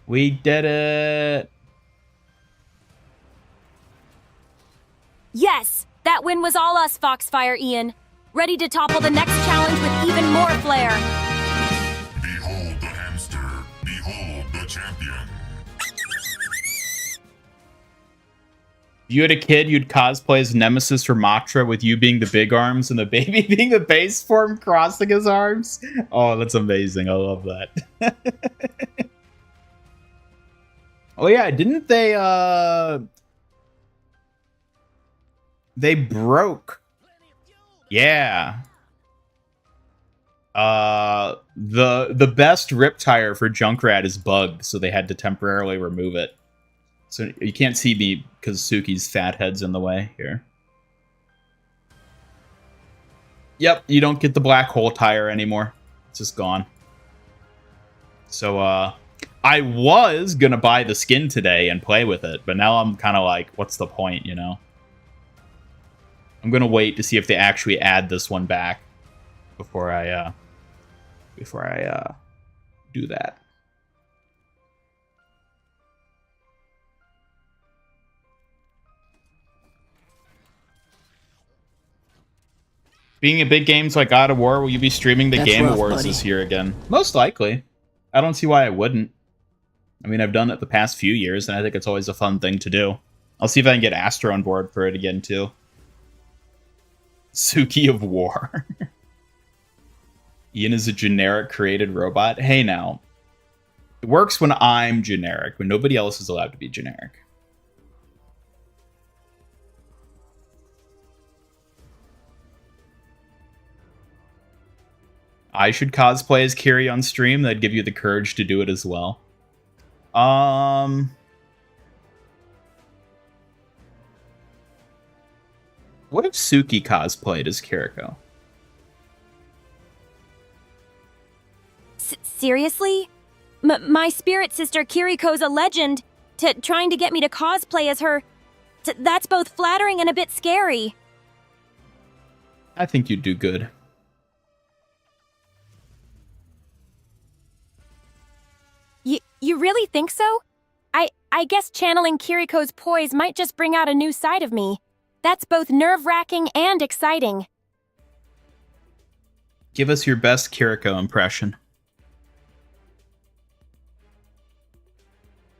We did it! Yes! That win was all us, Foxfire Ian. Ready to topple the next challenge with even more flair. Behold the hamster. Behold the champion. If you had a kid, you'd cosplay as Nemesis for Matra with you being the big arms and the baby being the base form crossing his arms. Oh, that's amazing. I love that. Oh yeah, didn't they broke. Yeah. The best rip tire for Junkrat is bugged, so they had to temporarily remove it. So you can't see me because Suki's fat head's in the way here. Yep, you don't get the black hole tire anymore. It's just gone. So I was gonna buy the skin today and play with it, but now I'm kind of like, what's the point, you know? I'm gonna wait to see if they actually add this one back before I do that. Being in big games like God of War, will you be streaming the Game Awards this year again? Most likely. I don't see why I wouldn't. I mean, I've done it the past few years, and I think it's always a fun thing to do. I'll see if I can get Astro on board for it again, too. Suki of War. Ian is a generic created robot. Hey, now. It works when I'm generic, when nobody else is allowed to be generic. I should cosplay as Kiri on stream. That'd give you the courage to do it as well. What if Suki cosplayed as Kiriko? Seriously? My spirit sister Kiriko's a legend. Trying to get me to cosplay as her, that's both flattering and a bit scary. I think you'd do good. You really think so? I guess channeling Kiriko's poise might just bring out a new side of me. That's both nerve-wracking and exciting. Give us your best Kiriko impression.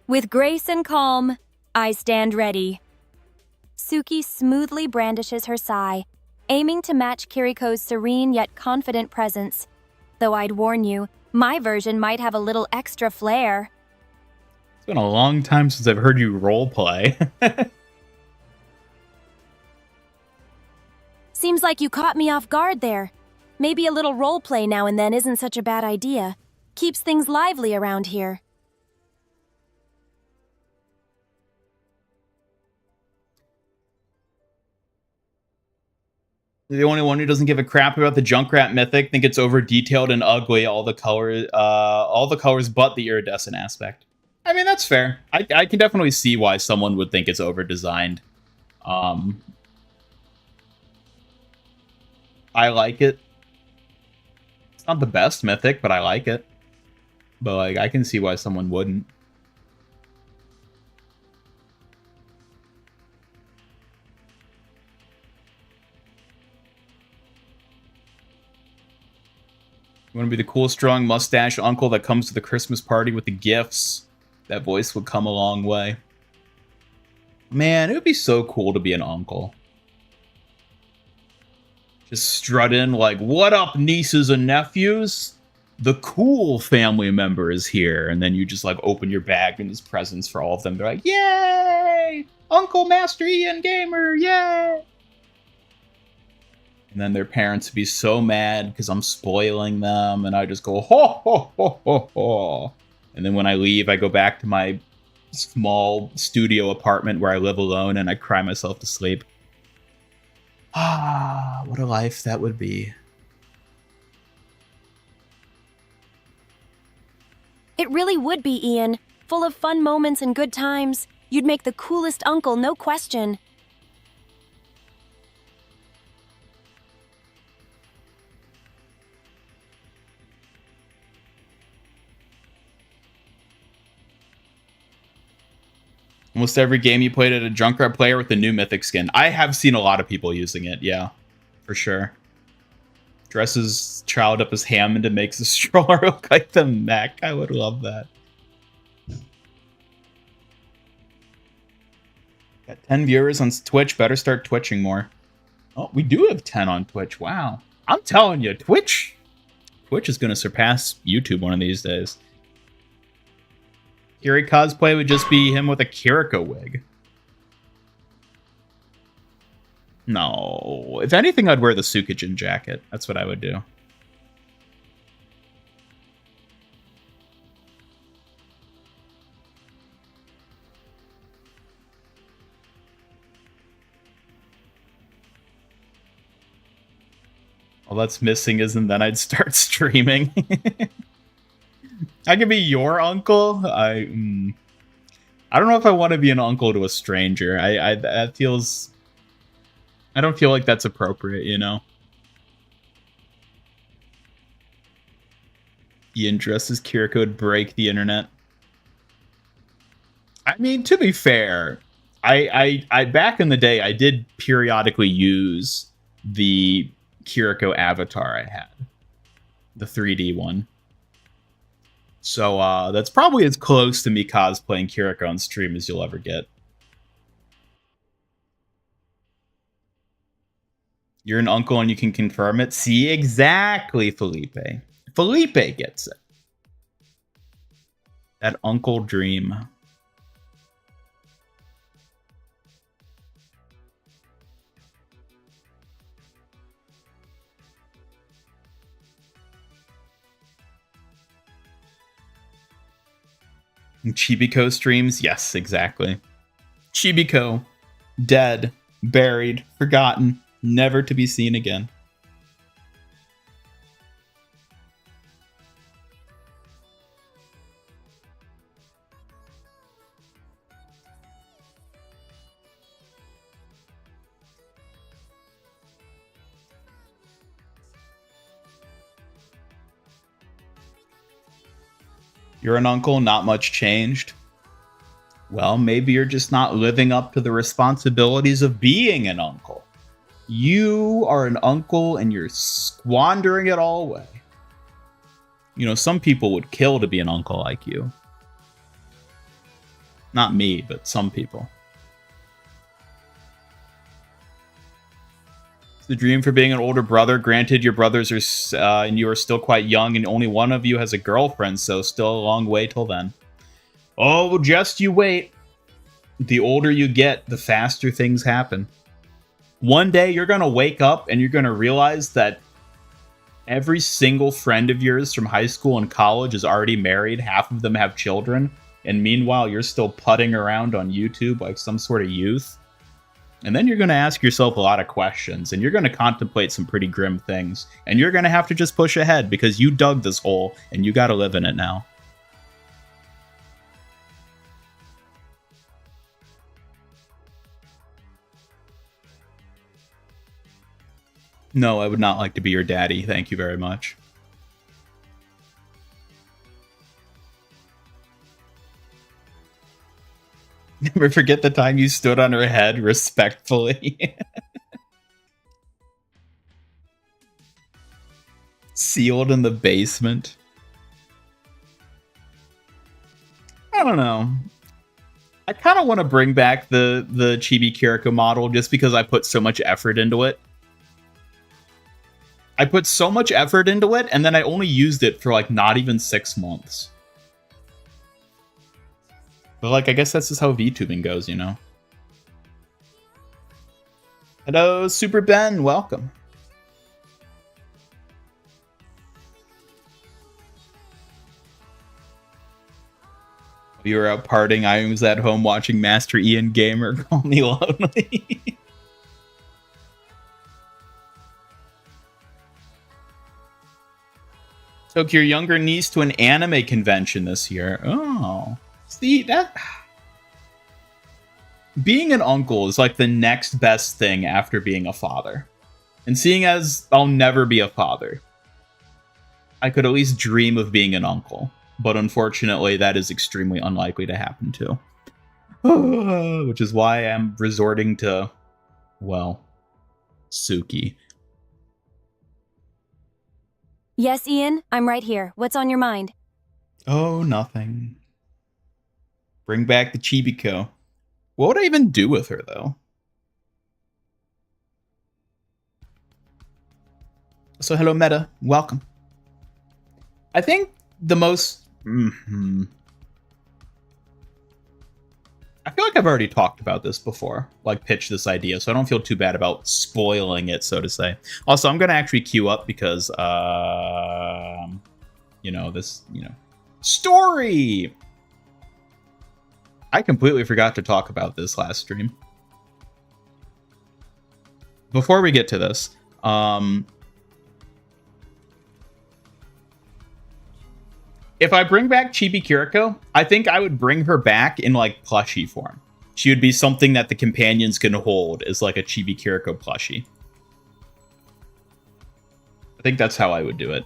With grace and calm, I stand ready. Suki smoothly brandishes her sai, aiming to match Kiriko's serene yet confident presence. Though I'd warn you, my version might have a little extra flair. It's been a long time since I've heard you roleplay. Seems like you caught me off guard there. Maybe a little roleplay now and then isn't such a bad idea. Keeps things lively around here. The only one who doesn't give a crap about the Junkrat mythic, think it's over detailed and ugly. All the colors but the iridescent aspect. I mean, that's fair. I can definitely see why someone would think it's over designed. I like it. It's not the best mythic, but I like it. But like, I can see why someone wouldn't. You want to be the cool, strong mustache uncle that comes to the Christmas party with the gifts? That voice would come a long way. Man, it would be so cool to be an uncle. Just strut in like, what up, nieces and nephews? The cool family member is here. And then you just like open your bag and there's presents for all of them. They're like, yay! Uncle Master Ian Gamer, yay! And then their parents would be so mad because I'm spoiling them. And I just go, ho, ho, ho, ho, ho. And then when I leave, I go back to my small studio apartment where I live alone and I cry myself to sleep. Ah, what a life that would be. It really would be, Ian. Full of fun moments and good times. You'd make the coolest uncle, no question. Almost every game you played at a Junkrat player with the new mythic skin. I have seen a lot of people using it, yeah. For sure. Dresses child up as Hammond and makes the stroller look like the mech. I would love that. Got 10 viewers on Twitch. Better start twitching more. Oh, we do have 10 on Twitch. Wow. I'm telling you, Twitch is going to surpass YouTube one of these days. Kiri cosplay would just be him with a Kiriko wig. No. If anything, I'd wear the Tsukijin jacket. That's what I would do. All that's missing is, and then I'd start streaming. I could be your uncle. I don't know if I want to be an uncle to a stranger. That feels. I don't feel like that's appropriate, you know. Ian dressed as Kiriko would break the internet. I mean, to be fair, I back in the day I did periodically use the Kiriko avatar I had, the 3D one. So that's probably as close to me cosplaying Kiriko on stream as you'll ever get. You're an uncle and you can confirm it? See, exactly, Felipe. Felipe gets it. That uncle dream. Chibiko streams? Yes, exactly. Chibiko. Dead. buried, forgotten, never to be seen again. You're an uncle, not much changed. Well, maybe you're just not living up to the responsibilities of being an uncle. You are an uncle and you're squandering it all away. You know, some people would kill to be an uncle like you. Not me, but some people. The dream for being an older brother. Granted, your brothers are and you are still quite young, and only one of you has a girlfriend, so still a long way till then. Oh, just you wait. The older you get, the faster things happen. One day, you're going to wake up and you're going to realize that every single friend of yours from high school and college is already married. Half of them have children. And meanwhile, you're still putting around on YouTube like some sort of youth. And then you're going to ask yourself a lot of questions, and you're going to contemplate some pretty grim things. And you're going to have to just push ahead because you dug this hole, and you got to live in it now. No, I would not like to be your daddy. Thank you very much. Never forget the time you stood on her head respectfully. Sealed in the basement. I don't know. I kind of want to bring back the Chibi Kiriko model just because I put so much effort into it. I put so much effort into it, and then I only used it for like not even 6 months. But like, I guess that's just how VTubing goes, you know? Hello, Super Ben, welcome. You were out partying, I was at home watching Master Ian Gamer, call me lonely. Took your younger niece to an anime convention this year. Oh. See, that... Being an uncle is like the next best thing after being a father. And seeing as I'll never be a father, I could at least dream of being an uncle. But unfortunately, that is extremely unlikely to happen too. Which is why I'm resorting to, well, Suki. Yes, Ian, I'm right here. What's on your mind? Oh, nothing. Bring back the Chibiko. What would I even do with her, though? So, hello, Meta. Welcome. I think the most... I feel like I've already talked about this before, like pitched this idea, so I don't feel too bad about spoiling it, so to say. Also, I'm going to actually queue up because, story! I completely forgot to talk about this last stream. Before we get to this, if I bring back Chibi Kiriko, I think I would bring her back in, like, plushie form. She would be something that the companions can hold as, like, a Chibi Kiriko plushie. I think that's how I would do it.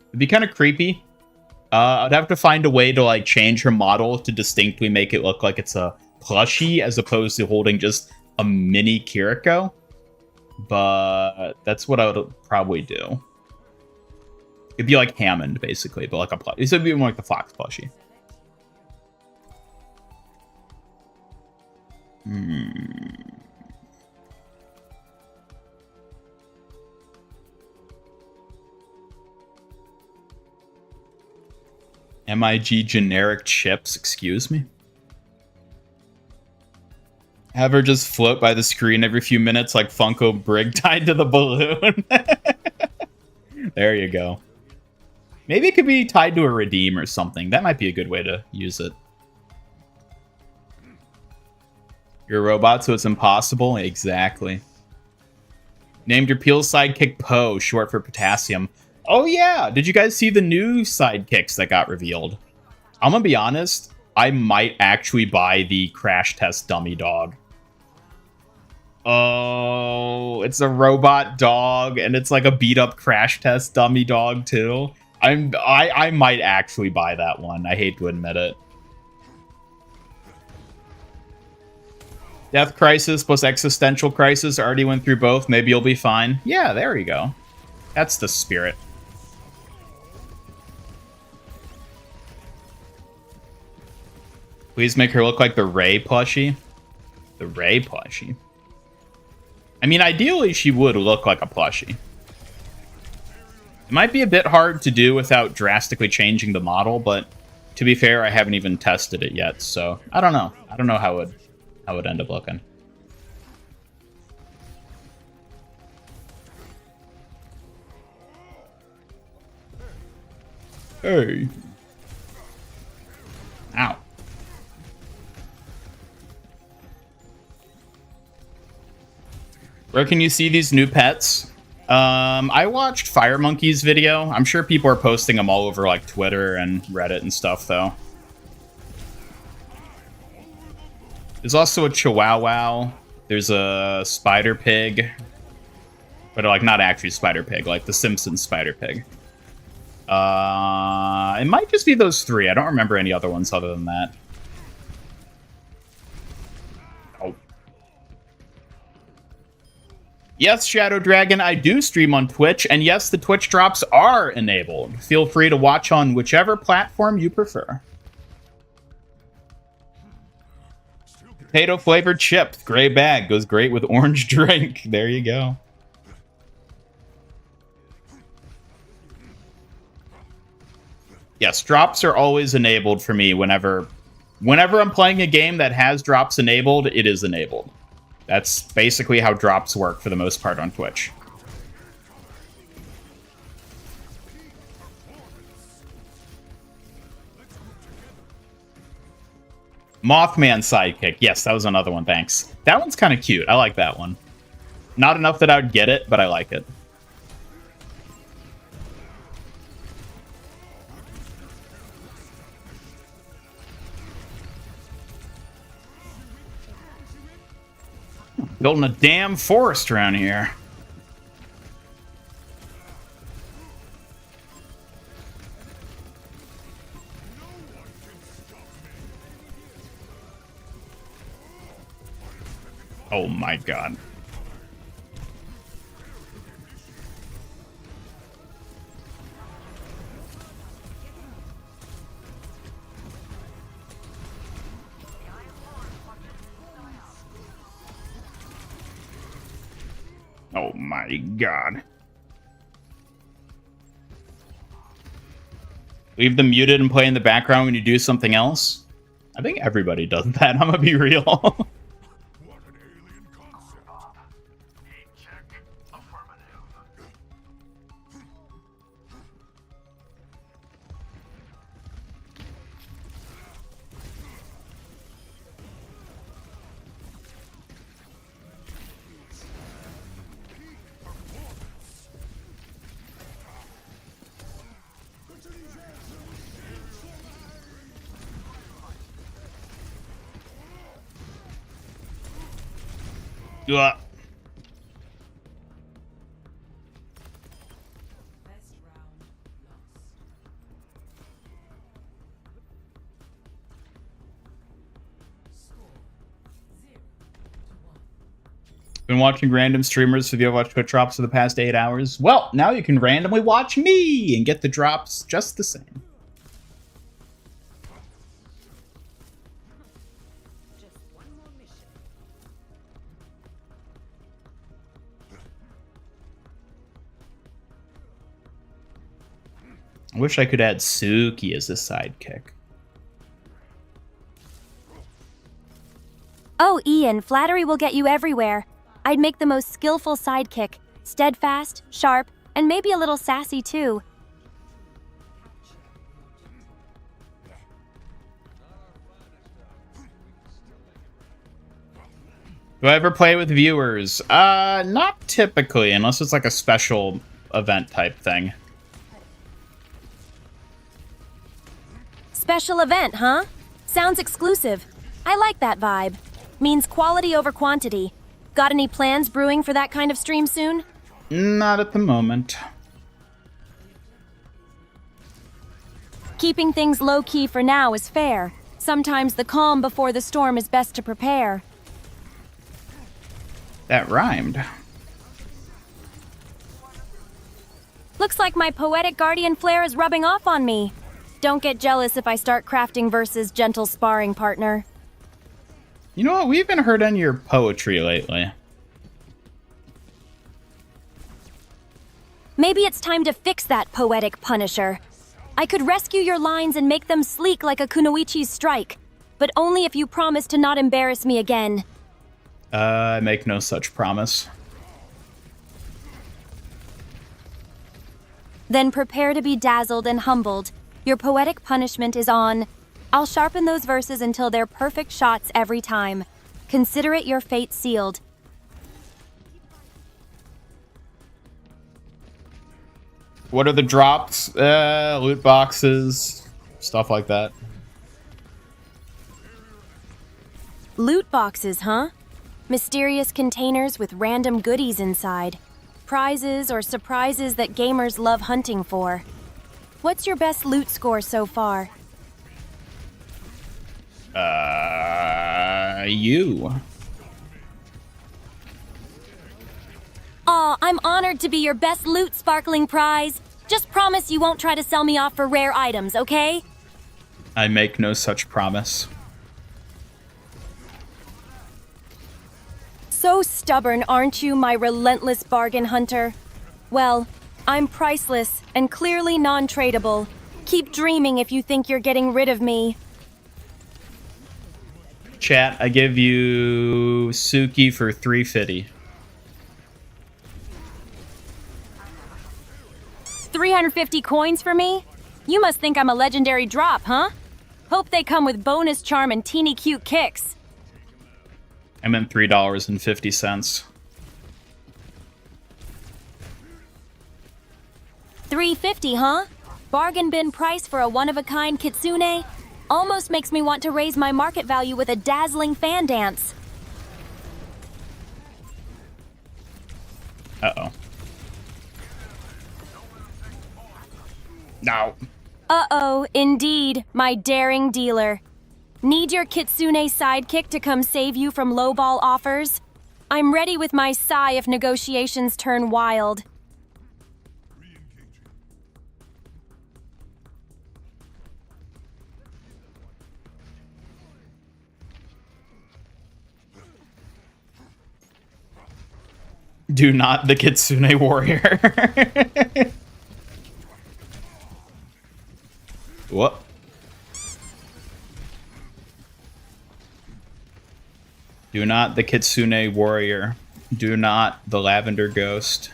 It'd be kind of creepy. I'd have to find a way to, like, change her model to distinctly make it look like it's a plushie as opposed to holding just a mini Kiriko. But that's what I would probably do. It'd be like Hammond, basically, but like a plushie. This would be more like the Fox plushie. MIG generic chips, excuse me? Have her just float by the screen every few minutes like Funko Brig tied to the balloon. There you go. Maybe it could be tied to a redeem or something. That might be a good way to use it. You're a robot, so it's impossible? Exactly. Named your Peel sidekick Poe, short for potassium. Oh yeah! Did you guys see the new sidekicks that got revealed? I'm gonna be honest, I might actually buy the crash test dummy dog. Oh, it's a robot dog, and it's like a beat-up crash test dummy dog too. I might actually buy that one. I hate to admit it. Death Crisis plus Existential Crisis. Already went through both. Maybe you'll be fine. Yeah, there you go. That's the spirit. Please make her look like the Ray plushie. The Ray plushie. I mean, ideally, she would look like a plushie. It might be a bit hard to do without drastically changing the model, but to be fair, I haven't even tested it yet, so I don't know. I don't know how it would end up looking. Hey. Ow. Where can you see these new pets? I watched Fire Monkey's video. I'm sure people are posting them all over like Twitter and Reddit and stuff, though. There's also a Chihuahua. There's a Spider Pig. But like not actually Spider Pig, like the Simpsons Spider Pig. It might just be those three. I don't remember any other ones other than that. Oh. Yes, Shadow Dragon, I do stream on Twitch, and yes, the Twitch drops are enabled. Feel free to watch on whichever platform you prefer. Potato-flavored chip, gray bag, goes great with orange drink. There you go. Yes, drops are always enabled for me whenever I'm playing a game that has drops enabled, it is enabled. That's basically how drops work for the most part on Twitch. Mothman sidekick. Yes, that was another one, thanks. That one's kind of cute. I like that one. Not enough that I would get it, but I like it. Building a damn forest around here. Oh my god. Oh my god. Leave them muted and play in the background when you do something else? I think everybody does that, I'm gonna be real. Ugh. Been watching random streamers for the Overwatch Twitch drops for the past 8 hours. Well, now you can randomly watch me and get the drops just the same. I wish I could add Suki as a sidekick. Oh, Ian, flattery will get you everywhere. I'd make the most skillful sidekick. Steadfast, sharp, and maybe a little sassy too. Do I ever play with viewers? Not typically, unless it's like a special event type thing. Special event, huh? Sounds exclusive. I like that vibe. Means quality over quantity. Got any plans brewing for that kind of stream soon? Not at the moment. Keeping things low-key for now is fair. Sometimes the calm before the storm is best to prepare. That rhymed. Looks like my poetic guardian flair is rubbing off on me. Don't get jealous if I start crafting verses, gentle sparring partner. You know what? We haven't heard any of your poetry lately. Maybe it's time to fix that poetic punisher. I could rescue your lines and make them sleek like a kunoichi's strike, but only if you promise to not embarrass me again. I make no such promise. Then prepare to be dazzled and humbled. Your poetic punishment is on. I'll sharpen those verses until they're perfect shots every time. Consider it your fate sealed. What are the drops? Loot boxes, stuff like that. Loot boxes, huh? Mysterious containers with random goodies inside. Prizes or surprises that gamers love hunting for. What's your best loot score so far? You. Aw, I'm honored to be your best loot sparkling prize. Just promise you won't try to sell me off for rare items, okay? I make no such promise. So stubborn, aren't you, my relentless bargain hunter? Well, I'm priceless and clearly non-tradable. Keep dreaming if you think you're getting rid of me. Chat, I give you Suki for 350. 350 coins for me? You must think I'm a legendary drop, huh? Hope they come with bonus charm and teeny cute kicks. I meant $3.50. 350, huh? Bargain bin price for a one-of-a-kind kitsune? Almost makes me want to raise my market value with a dazzling fan dance. Uh-oh. No. Uh-oh, indeed, my daring dealer. Need your kitsune sidekick to come save you from lowball offers? I'm ready with my sigh if negotiations turn wild. Do not the Kitsune Warrior. What? Do not the Kitsune Warrior. Do not the Lavender Ghost.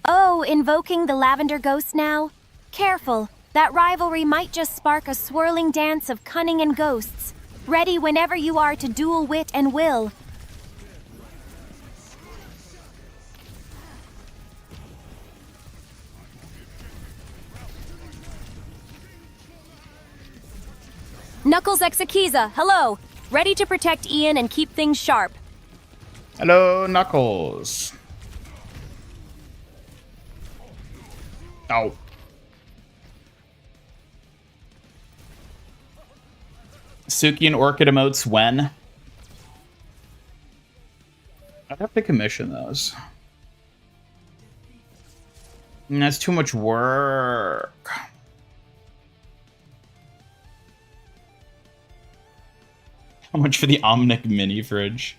Oh, invoking the Lavender Ghost now? Careful, that rivalry might just spark a swirling dance of cunning and ghosts. Ready whenever you are to duel wit and will. Knuckles Exekiza, hello! Ready to protect Ian and keep things sharp. Hello, Knuckles. Ow. Suki and Orchid emotes when? I'd have to commission those. And that's too much work. How much for the Omnic mini fridge?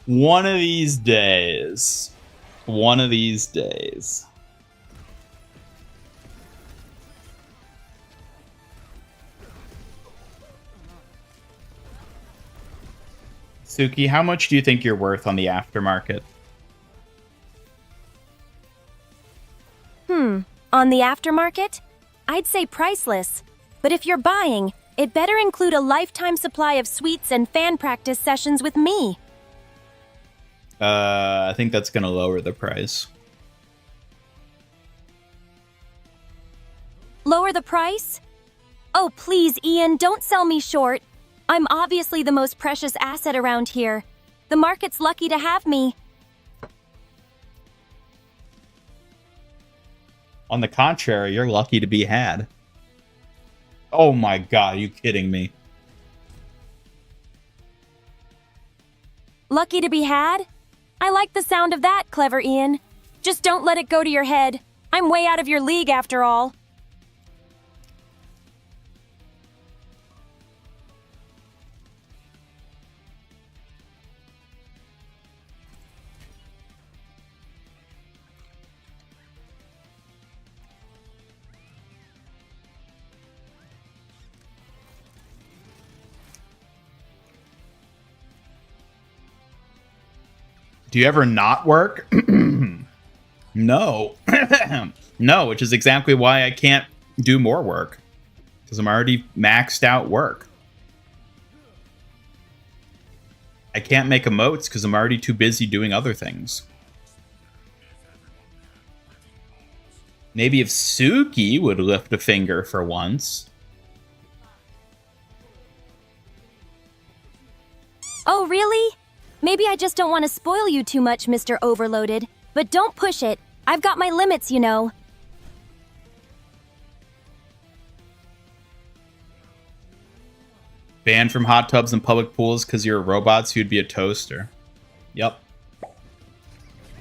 One of these days. One of these days. Suki, how much do you think you're worth on the aftermarket? On the aftermarket? I'd say priceless. But if you're buying, it better include a lifetime supply of sweets and fan practice sessions with me. I think that's gonna lower the price. Lower the price? Oh, please, Ian, don't sell me short. I'm obviously the most precious asset around here. The market's lucky to have me. On the contrary, you're lucky to be had. Oh my god, are you kidding me? Lucky to be had? I like the sound of that, clever Ian. Just don't let it go to your head. I'm way out of your league after all. Do you ever not work? No. No, which is exactly why I can't do more work. Because I'm already maxed out work. I can't make emotes because I'm already too busy doing other things. Maybe if Suki would lift a finger for once. Oh, really? Maybe I just don't want to spoil you too much, Mr. Overloaded. But don't push it. I've got my limits, you know. Banned from hot tubs and public pools because you're a robot, so you'd be a toaster. Yep.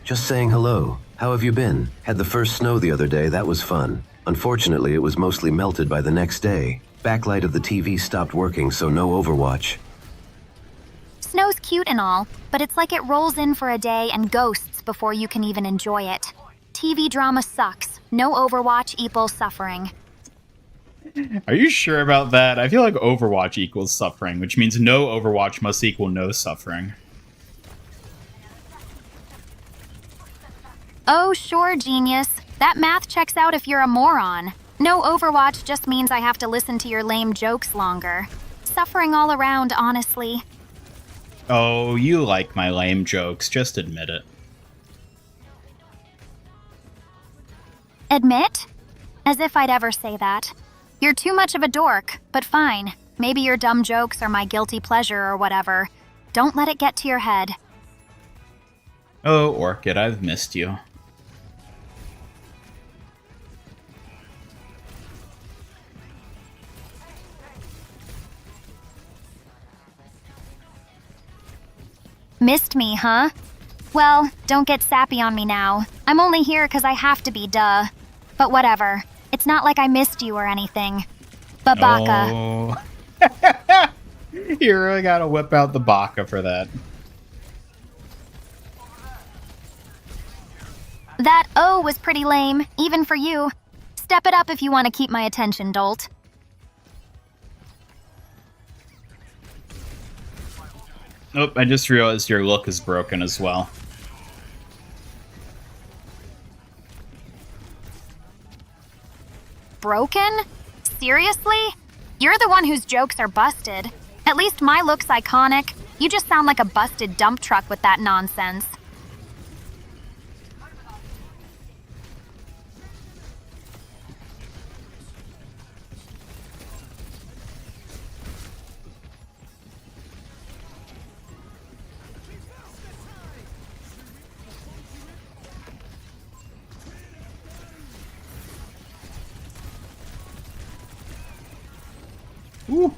Just saying hello. How have you been? Had the first snow the other day, that was fun. Unfortunately, it was mostly melted by the next day. Backlight of the TV stopped working, so no Overwatch. Snow's cute and all, but it's like it rolls in for a day and ghosts before you can even enjoy it. TV drama sucks. No Overwatch equals suffering. Are you sure about that? I feel like Overwatch equals suffering, which means no Overwatch must equal no suffering. Oh, sure, genius. That math checks out if you're a moron. No Overwatch just means I have to listen to your lame jokes longer. Suffering all around, honestly. Oh, you like my lame jokes. Just admit it. Admit? As if I'd ever say that. You're too much of a dork, but fine. Maybe your dumb jokes are my guilty pleasure or whatever. Don't let it get to your head. Oh, Orchid, I've missed you. Missed me, huh? Well, don't get sappy on me now. I'm only here because I have to be, duh. But whatever. It's not like I missed you or anything. Babaka. Oh. You really gotta whip out the baka for that. That O was pretty lame, even for you. Step it up if you want to keep my attention, dolt. Nope, I just realized your look is broken as well. Broken? Seriously? You're the one whose jokes are busted. At least my look's iconic. You just sound like a busted dump truck with that nonsense. Ooh.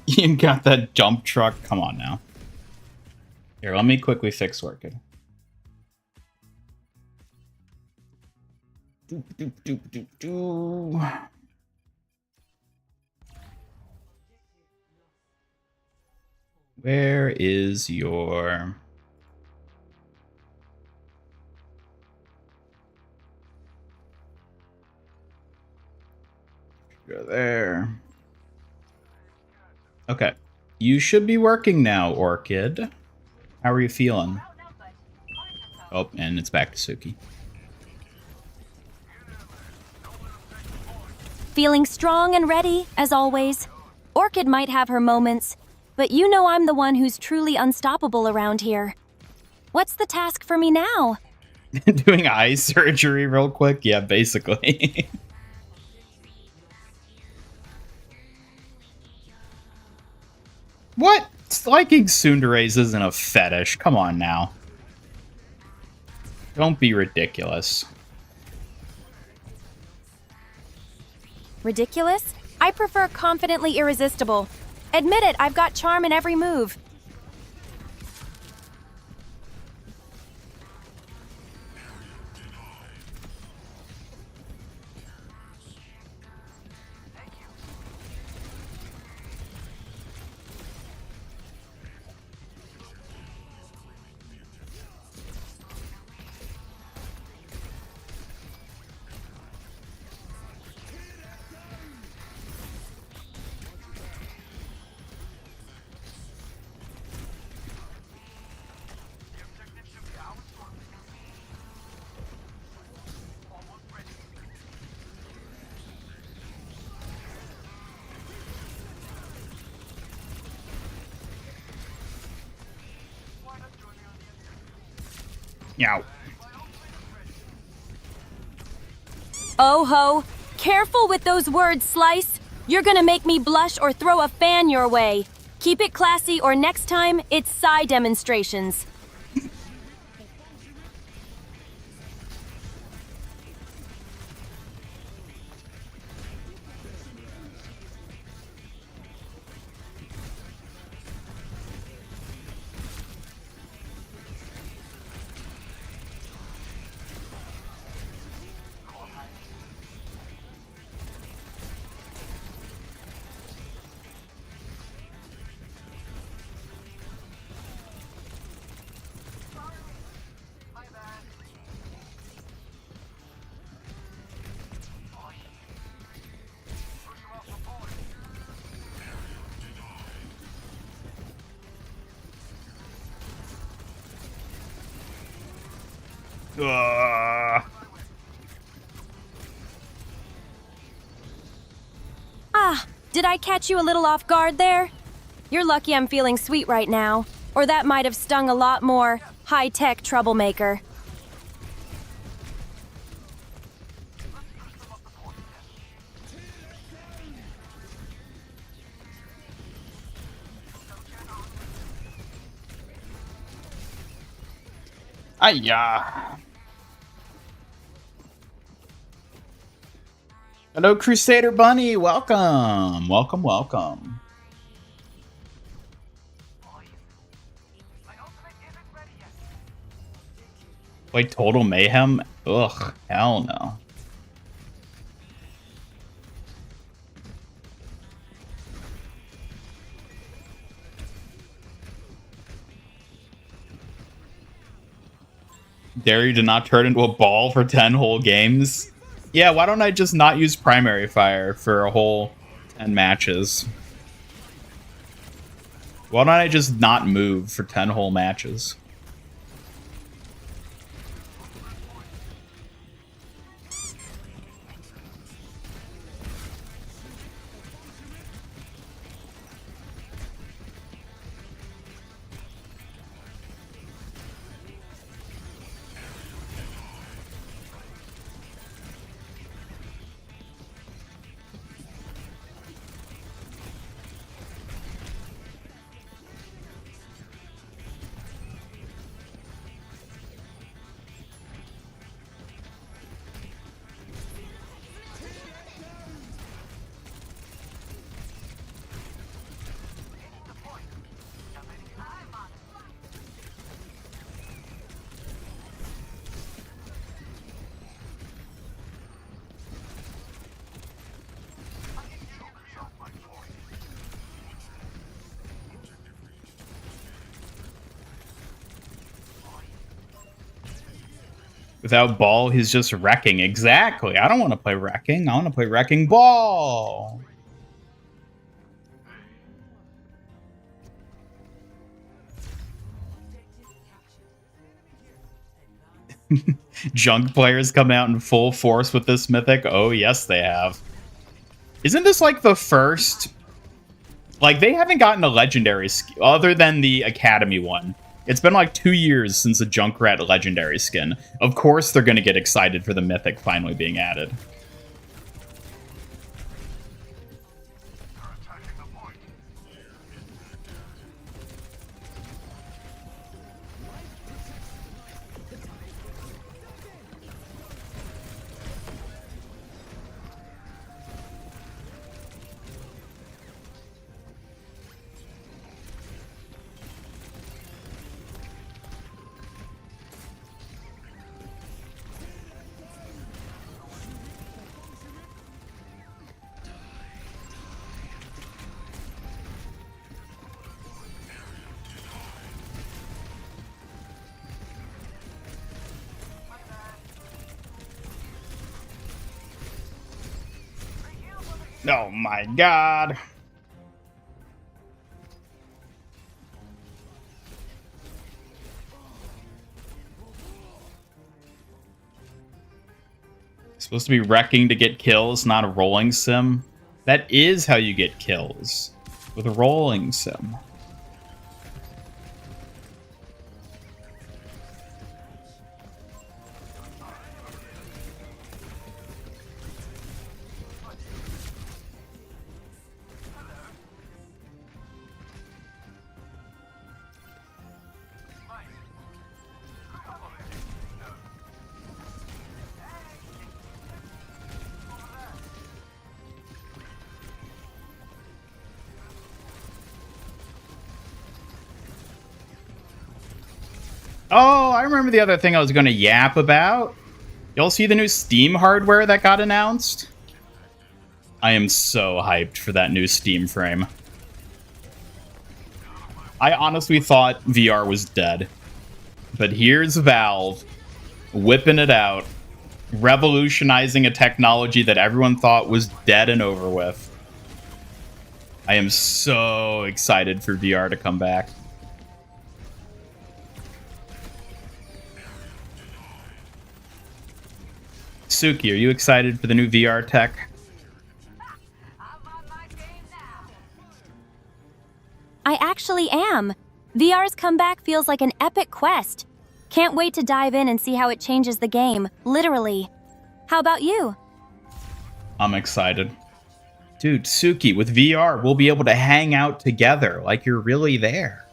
Ian got that dump truck. Come on now. Here, let me quickly fix Orchid. Doop, doop, doop, doop, doop. Where is your... Go there. Okay. You should be working now, Orchid. How are you feeling? Oh, and it's back to Suki. Feeling strong and ready, as always. Orchid might have her moments, but you know I'm the one who's truly unstoppable around here. What's the task for me now? Doing eye surgery real quick? Yeah, basically. What? Liking tsunderes isn't a fetish. Come on now. Don't be ridiculous. Ridiculous? I prefer confidently irresistible. Admit it, I've got charm in every move. Yow. Oh ho! Careful with those words, Slice! You're gonna make me blush or throw a fan your way. Keep it classy or next time, it's Psy demonstrations. Ugh. Ah, did I catch you a little off guard there? You're lucky I'm feeling sweet right now, or that might have stung a lot more. High-tech troublemaker. Ayah. Hello, Crusader Bunny. Welcome. Welcome, welcome. Wait, Total Mayhem? Ugh, hell no. Dare you to not turn into a ball for 10 whole games? Yeah, why don't I just not use primary fire for a whole 10 matches? Why don't I just not move for 10 whole matches? Without ball, he's just wrecking. Exactly. I don't want to play wrecking. I want to play wrecking ball. Junk players come out in full force with this mythic. Oh, yes, they have. Isn't this like the first... Like, they haven't gotten a legendary skin other than the Academy one. It's been like 2 years since the Junkrat legendary skin. Of course they're going to get excited for the mythic finally being added. Oh my god. It's supposed to be wrecking to get kills, not a rolling sim. That is how you get kills, with a rolling sim. Oh, I remember the other thing I was going to yap about. Y'all see the new Steam hardware that got announced? I am so hyped for that new Steam frame. I honestly thought VR was dead. But here's Valve whipping it out, revolutionizing a technology that everyone thought was dead and over with. I am so excited for VR to come back. Suki, are you excited for the new VR tech? I actually am. VR's comeback feels like an epic quest. Can't wait to dive in and see how it changes the game, literally. How about you? I'm excited. Dude, Suki, with VR, we'll be able to hang out together like you're really there.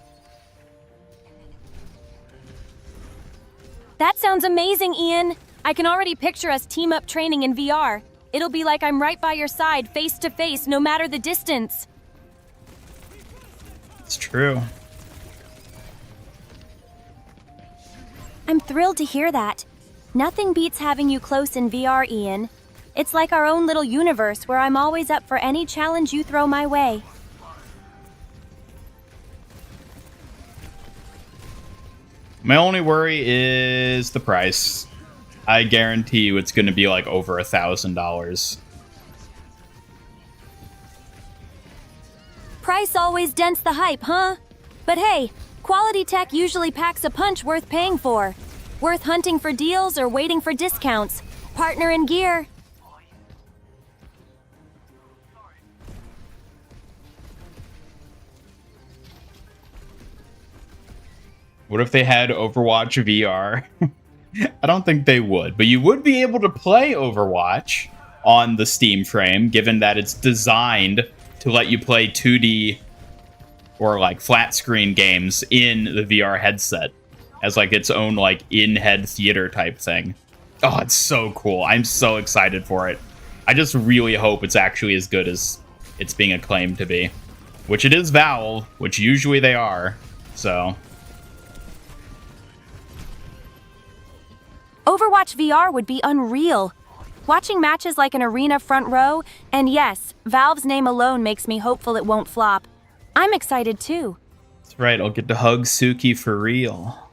That sounds amazing, Ian. I can already picture us team up training in VR. It'll be like I'm right by your side, face to face, no matter the distance. It's true. I'm thrilled to hear that. Nothing beats having you close in VR, Ian. It's like our own little universe where I'm always up for any challenge you throw my way. My only worry is the price. I guarantee you it's going to be like over $1,000. Price always dents the hype, huh? But hey, quality tech usually packs a punch worth paying for. Worth hunting for deals or waiting for discounts. Partner in gear. What if they had Overwatch VR? I don't think they would, but you would be able to play Overwatch on the Steam frame, given that it's designed to let you play 2D or like flat screen games in the VR headset as like its own like in-head theater type thing. Oh, it's so cool. I'm so excited for it. I just really hope it's actually as good as it's being acclaimed to be, which it is Valve, which usually they are. So Overwatch VR would be unreal. Watching matches like an arena front row, and yes, Valve's name alone makes me hopeful it won't flop. I'm excited too. that's right. I'll get to hug Suki for real.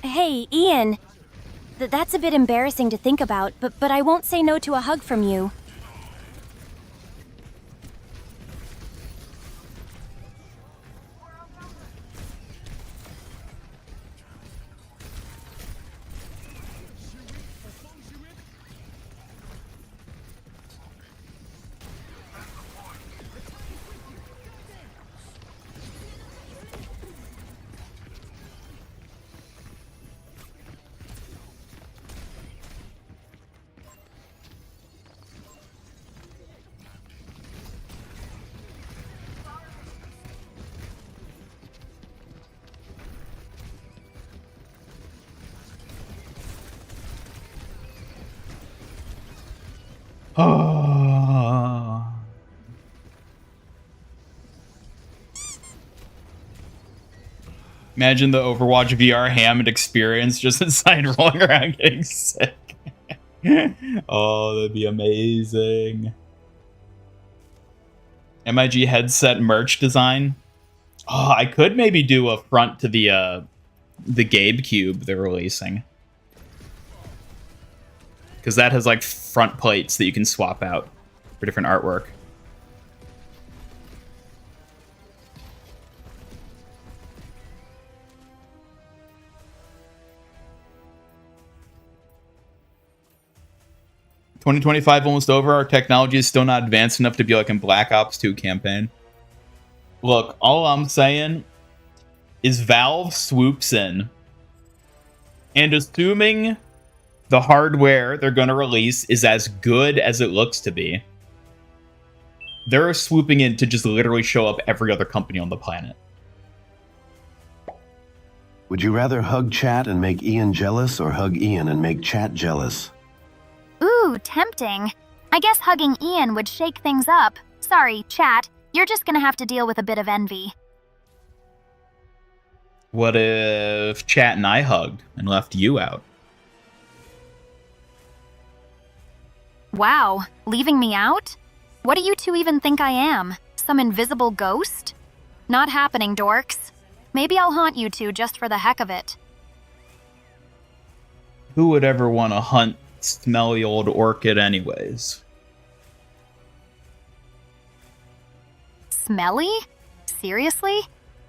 Hey, Ian. That's a bit embarrassing to think about, but I won't say no to a hug from you. Oh. Imagine the Overwatch VR Hammond experience just inside rolling around getting sick. Oh, that'd be amazing. MIG headset merch design. Oh, I could maybe do a front to the Gabe Cube they're releasing. Because that has, like, front plates that you can swap out for different artwork. "2025 almost over. Our technology is still not advanced enough to be like in Black Ops 2 campaign." Look, all I'm saying is Valve swoops in, and assuming the hardware they're going to release is as good as it looks to be, they're swooping in to just literally show up every other company on the planet. Would you rather hug chat and make Ian jealous or hug Ian and make chat jealous? Ooh, tempting. I guess hugging Ian would shake things up. Sorry, chat. You're just gonna have to deal with a bit of envy. What if chat and I hugged and left you out? Wow, leaving me out? What do you two even think I am? Some invisible ghost? Not happening, dorks. Maybe I'll haunt you two just for the heck of it. Who would ever want to hunt smelly old orchid anyways? Smelly? Seriously?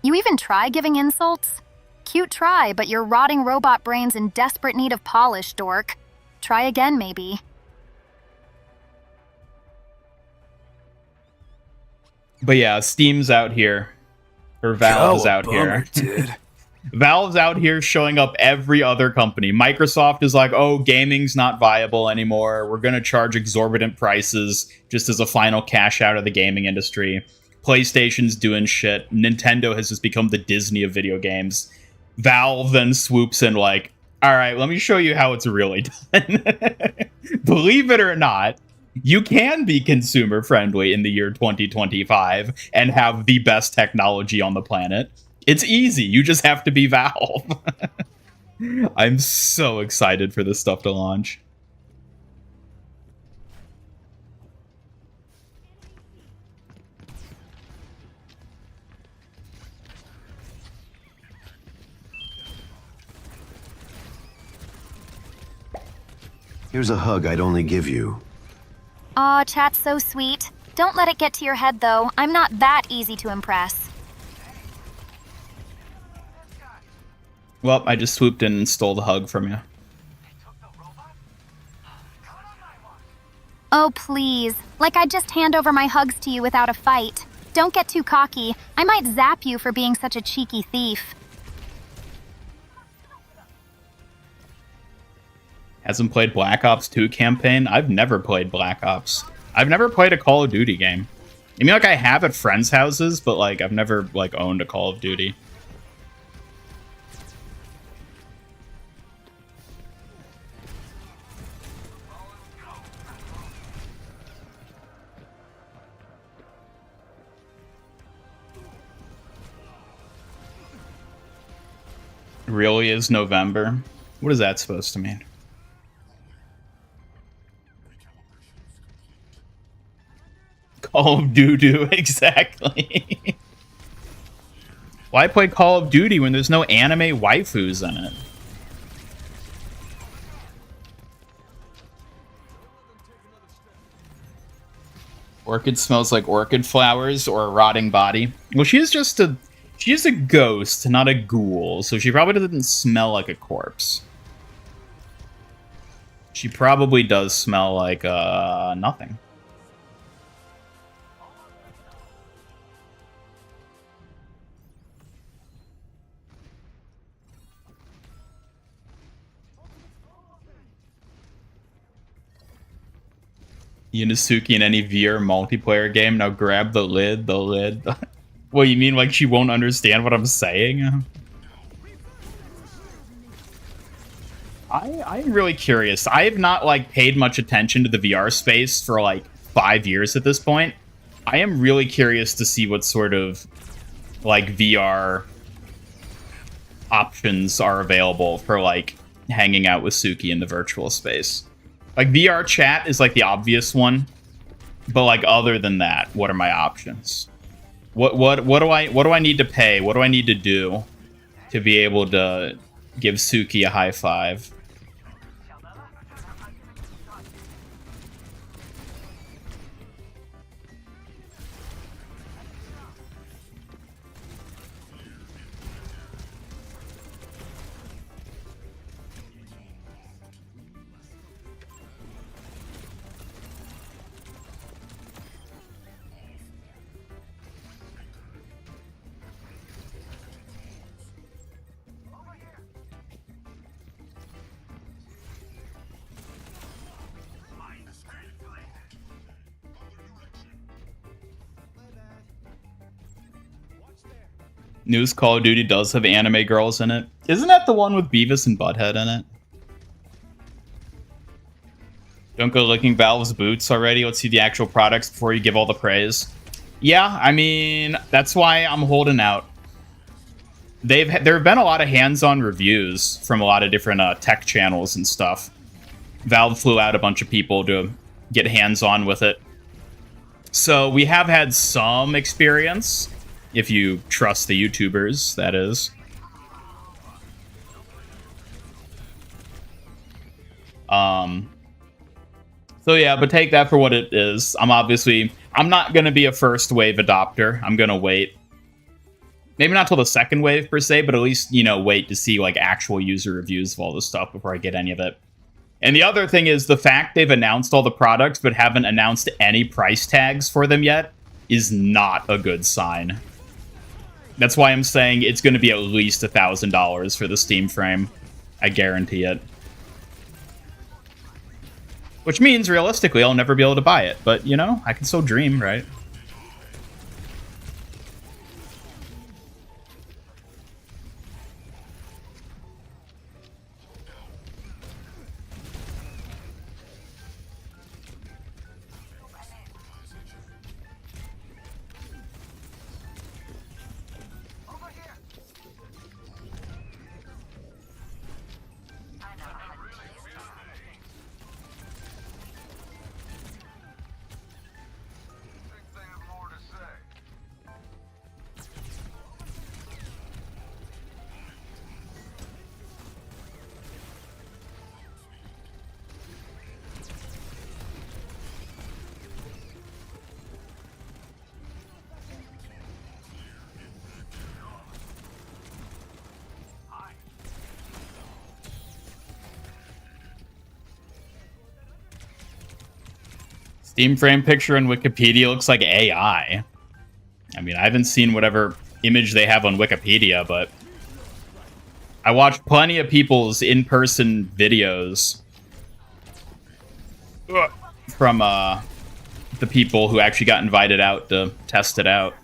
You even try giving insults? Cute try, but your rotting robot brain's in desperate need of polish, dork. Try again, maybe. But yeah, Steam's out here. Or Valve's out here. Dude. Valve's out here showing up every other company. Microsoft is like, oh, gaming's not viable anymore. We're going to charge exorbitant prices just as a final cash out of the gaming industry. PlayStation's doing shit. Nintendo has just become the Disney of video games. Valve then swoops in like, all right, let me show you how it's really done. Believe it or not, you can be consumer friendly in the year 2025 and have the best technology on the planet. It's easy. You just have to be Valve. I'm so excited for this stuff to launch. Here's a hug I'd only give you. Aw, chat's so sweet. Don't let it get to your head, though. I'm not that easy to impress. Well, I just swooped in and stole the hug from you. Oh, please. Like I'd just hand over my hugs to you without a fight. Don't get too cocky. I might zap you for being such a cheeky thief. Hasn't played Black Ops 2 campaign? I've never played Black Ops. I've never played a Call of Duty game. I mean, like, I have at friends' houses, but, like, I've never, like, owned a Call of Duty. Really is November? What is that supposed to mean? Call of Duty, exactly. Why play Call of Duty when there's no anime waifus in it? Orchid smells like orchid flowers or a rotting body. Well, she is a ghost, not a ghoul, so she probably doesn't smell like a corpse. She probably does smell like nothing. Yunosuke in any VR multiplayer game. Now grab the lid, Well, you mean like she won't understand what I'm saying? I'm really curious. I have not like paid much attention to the VR space for like 5 years at this point. I am really curious to see what sort of like VR options are available for like hanging out with Suki in the virtual space. Like VR chat is like the obvious one, but like other than that, what are my options? What do I need to pay? What do I need to do to be able to give Suki a high five? Newest Call of Duty does have anime girls in it. Isn't that the one with Beavis and Butthead in it? Don't go licking Valve's boots already. Let's see the actual products before you give all the praise. Yeah, I mean, that's why I'm holding out. There have been a lot of hands-on reviews from a lot of different tech channels and stuff. Valve flew out a bunch of people to get hands-on with it. So we have had some experience. If you trust the YouTubers, that is. So yeah, but take that for what it is. I'm not going to be a first wave adopter. I'm going to wait. Maybe not till the second wave per se, but at least, wait to see like actual user reviews of all this stuff before I get any of it. And the other thing is the fact they've announced all the products but haven't announced any price tags for them yet is not a good sign. That's why I'm saying it's going to be at least $1,000 for the Steam frame. I guarantee it. Which means, realistically, I'll never be able to buy it. But, I can still dream, right? Steam frame picture in Wikipedia looks like AI. I mean, I haven't seen whatever image they have on Wikipedia, but I watched plenty of people's in-person videos from the people who actually got invited out to test it out.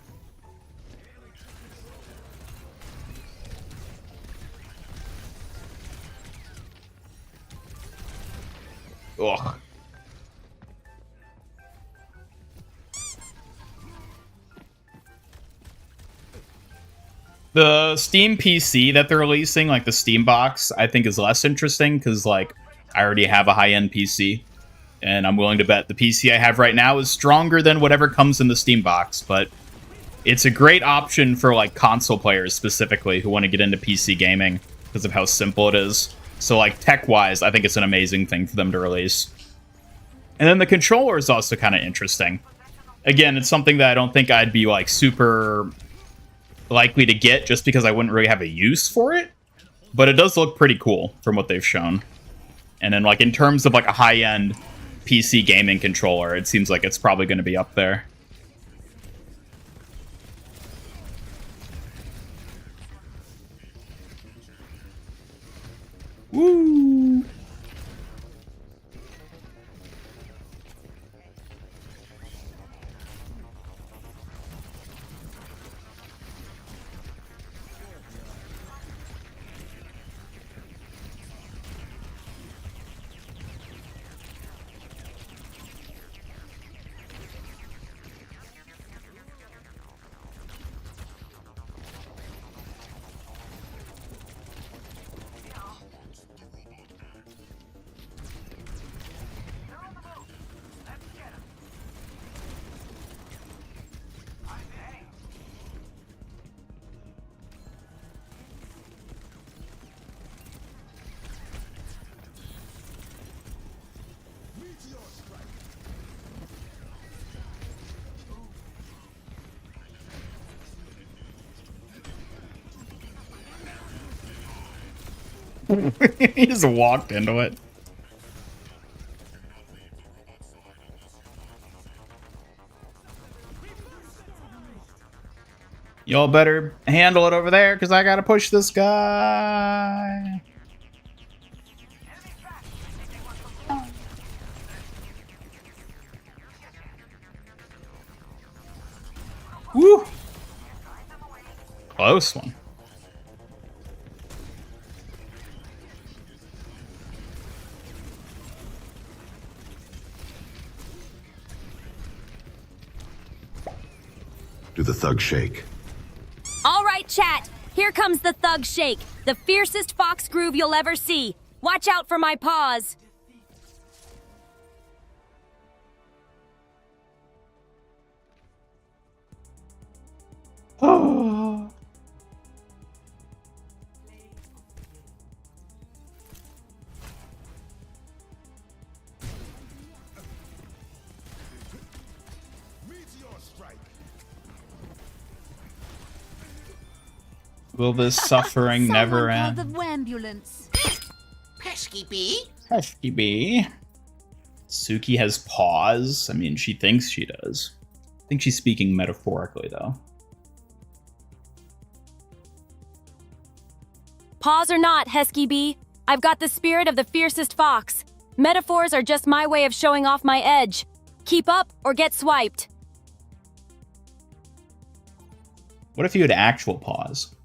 Ugh. The Steam PC that they're releasing, like the Steam box, I think is less interesting because, like, I already have a high-end PC. And I'm willing to bet the PC I have right now is stronger than whatever comes in the Steam box. But it's a great option for, like, console players specifically who want to get into PC gaming because of how simple it is. So, like, tech-wise, I think it's an amazing thing for them to release. And then the controller is also kind of interesting. again, it's something that I don't think I'd be like super likely to get just because I wouldn't really have a use for it. But it does look pretty cool from what they've shown. And then like in terms of like a high-end PC gaming controller, it seems like it's probably going to be up there. Woo! He just walked into it. Y'all better handle it over there, because I gotta push this guy. Woo! Close one. Do the thug shake. All right, chat. Here comes the thug shake, the fiercest fox groove you'll ever see. Watch out for my paws. Will this suffering never end? Someone call the ambulance. Pesky bee. Pesky bee. Suki has paws. I mean, she thinks she does. I think she's speaking metaphorically, though. Paws or not, Hesky Bee, I've got the spirit of the fiercest fox. Metaphors are just my way of showing off my edge. Keep up or get swiped. What if you had actual paws?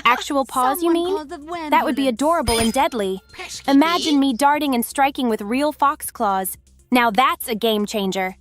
Actual paws, you Someone mean? call the That would be ambulance. adorable and deadly. Pesky Imagine bee. me darting and striking with real fox claws. Now that's a game changer.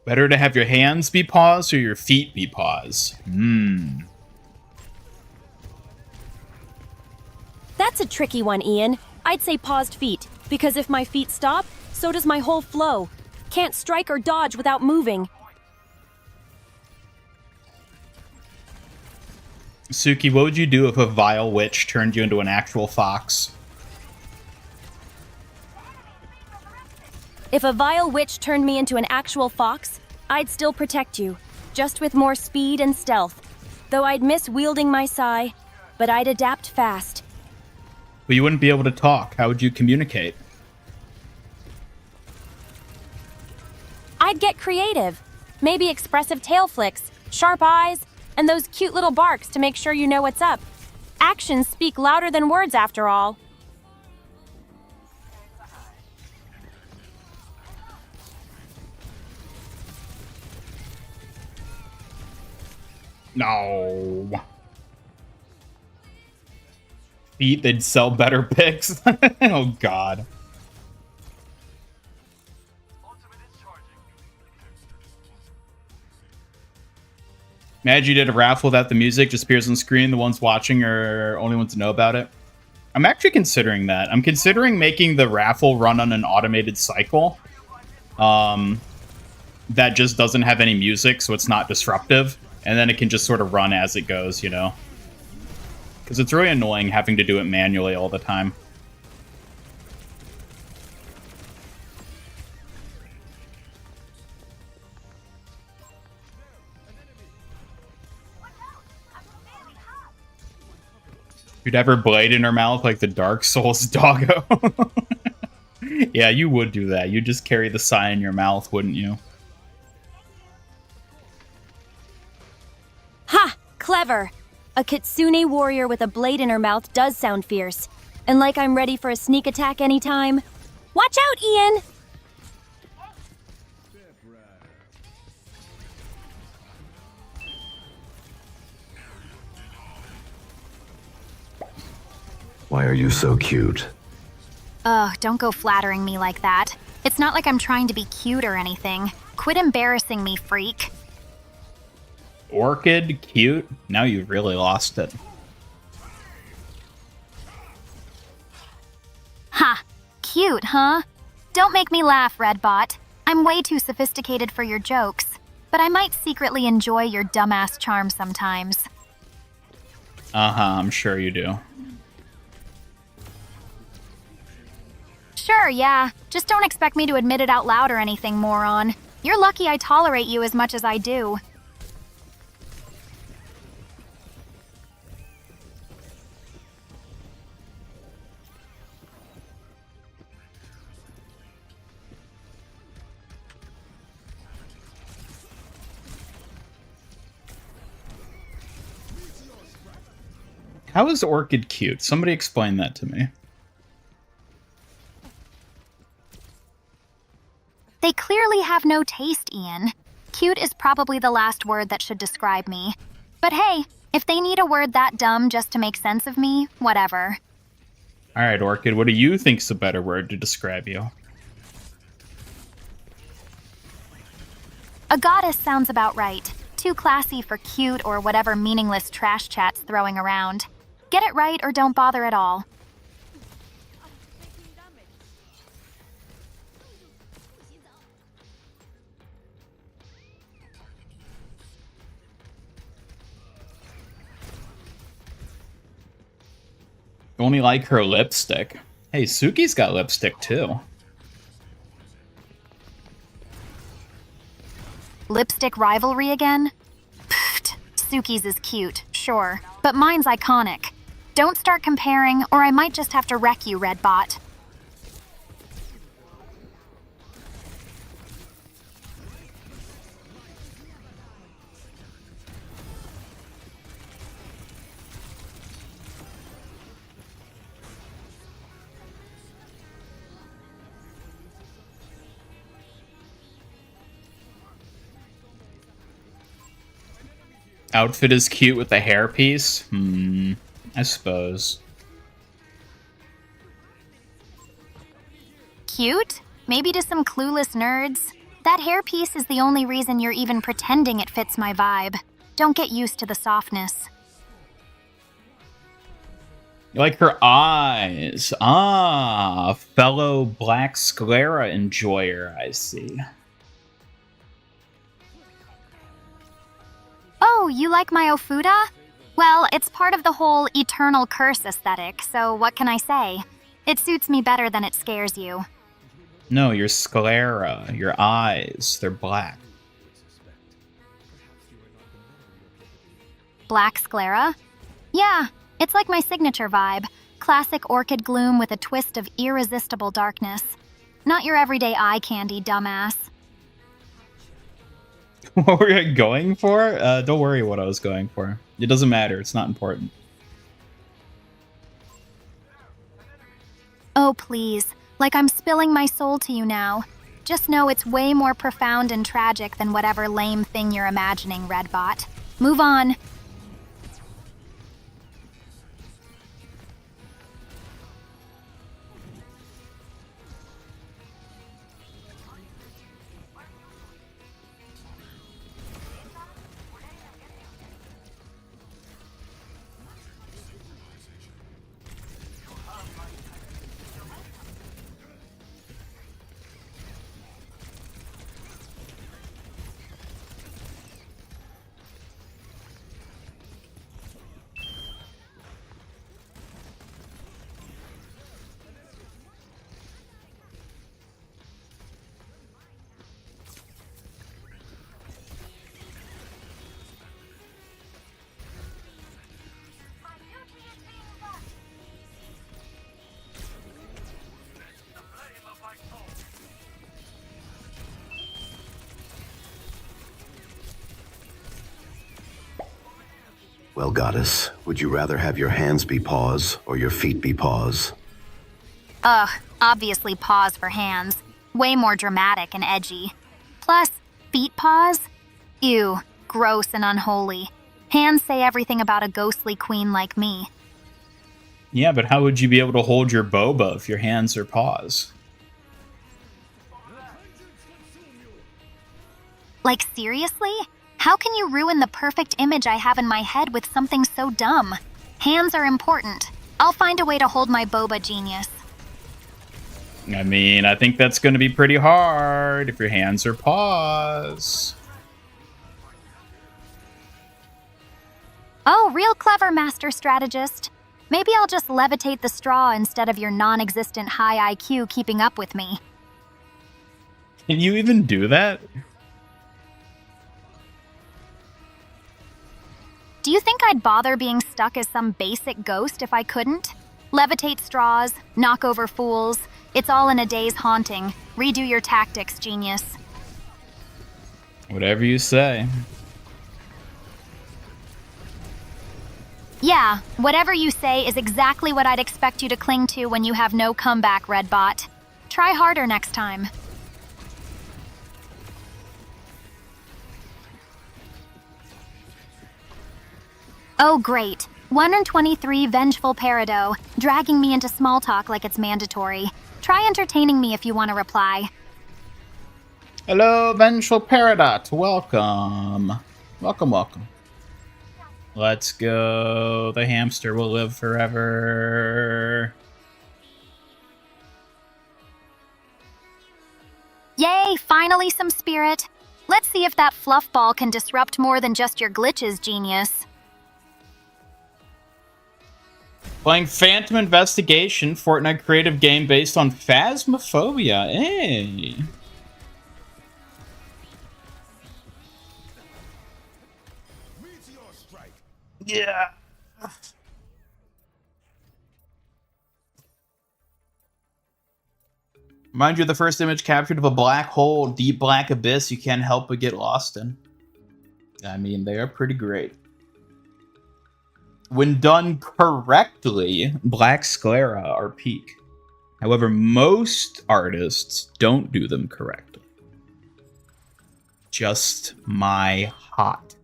Better to have your hands be paws or your feet be paws? That's a tricky one, Ian. I'd say paused feet, because if my feet stop, so does my whole flow. Can't strike or dodge without moving. Suki, what would you do if a vile witch turned you into an actual fox? If a vile witch turned me into an actual fox, I'd still protect you, just with more speed and stealth. Though I'd miss wielding my sai, but I'd adapt fast. But you wouldn't be able to talk. How would you communicate? I'd get creative. Maybe expressive tail flicks, sharp eyes, and those cute little barks to make sure you know what's up. Actions speak louder than words, after all. No. Feet, they'd sell better picks. Oh, God. Imagine you did a raffle without the music, just appears on screen. The ones watching are only ones to know about it. I'm actually considering that. I'm considering making the raffle run on an automated cycle. That just doesn't have any music, so it's not disruptive. And then it can just sort of run as it goes, you know? Because it's really annoying having to do it manually all the time. You'd have her blade in her mouth like the Dark Souls doggo. Yeah, you would do that. You'd just carry the sai in your mouth, wouldn't you? Ha! Clever! A kitsune warrior with a blade in her mouth does sound fierce. And like I'm ready for a sneak attack anytime. Watch out, Ian! Why are you so cute? Ugh, don't go flattering me like that. It's not like I'm trying to be cute or anything. Quit embarrassing me, freak. Orchid? Cute? Now you've really lost it. Ha! Cute, huh? Don't make me laugh, Redbot. I'm way too sophisticated for your jokes. But I might secretly enjoy your dumbass charm sometimes. Uh-huh, I'm sure you do. Sure, yeah. Just don't expect me to admit it out loud or anything, moron. You're lucky I tolerate you as much as I do. How is Orchid cute? Somebody explain that to me. They clearly have no taste, Ian. Cute is probably the last word that should describe me. But hey, if they need a word that dumb just to make sense of me, whatever. Alright, Orchid, what do you think's a better word to describe you? A goddess sounds about right. Too classy for cute or whatever meaningless trash chat's throwing around. Get it right or don't bother at all. Only like her lipstick. Hey, Suki's got lipstick too. Lipstick rivalry again? Pfft, Suki's is cute, sure, but mine's iconic. Don't start comparing, or I might just have to wreck you, Redbot. Outfit is cute with the hairpiece? I suppose. Cute? Maybe to some clueless nerds. That hairpiece is the only reason you're even pretending it fits my vibe. Don't get used to the softness. You like her eyes. Ah, fellow Black Sclera enjoyer, I see. Oh, you like my Ofuda? Well, it's part of the whole eternal curse aesthetic, so what can I say? It suits me better than it scares you. No, your sclera, your eyes, they're black. Black sclera? Yeah, it's like my signature vibe. Classic orchid gloom with a twist of irresistible darkness. Not your everyday eye candy, dumbass. What were you going for? Don't worry what I was going for. It doesn't matter. It's not important. Oh, please. Like I'm spilling my soul to you now. Just know it's way more profound and tragic than whatever lame thing you're imagining, Redbot. Move on. Well, Goddess, would you rather have your hands be paws or your feet be paws? Ugh, obviously paws for hands. Way more dramatic and edgy. Plus, feet paws? Ew, gross and unholy. Hands say everything about a ghostly queen like me. Yeah, but how would you be able to hold your boba if your hands are paws? Like, seriously? How can you ruin the perfect image I have in my head with something so dumb? Hands are important. I'll find a way to hold my boba, genius. I mean, I think that's going to be pretty hard if your hands are paws. Oh, real clever, master strategist. Maybe I'll just levitate the straw instead of your non-existent high IQ keeping up with me. Can you even do that? Do you think I'd bother being stuck as some basic ghost if I couldn't? Levitate straws, knock over fools. It's all in a day's haunting. Redo your tactics, genius. Whatever you say. Yeah, whatever you say is exactly what I'd expect you to cling to when you have no comeback, Redbot. Try harder next time. Oh, great. 1 in 23 vengeful Peridot, dragging me into small talk like it's mandatory. Try entertaining me if you want to reply. Hello, Vengeful Peridot. Welcome. Welcome. Let's go. The hamster will live forever. Yay, finally some spirit. Let's see if that fluff ball can disrupt more than just your glitches, genius. Playing Phantom Investigation, Fortnite creative game based on Phasmophobia. Hey. Yeah. Mind you, the first image captured of a black hole, deep black abyss you can't help but get lost in. I mean, they are pretty great. When done correctly, black sclera are peak. However, most artists don't do them correctly. Just my hot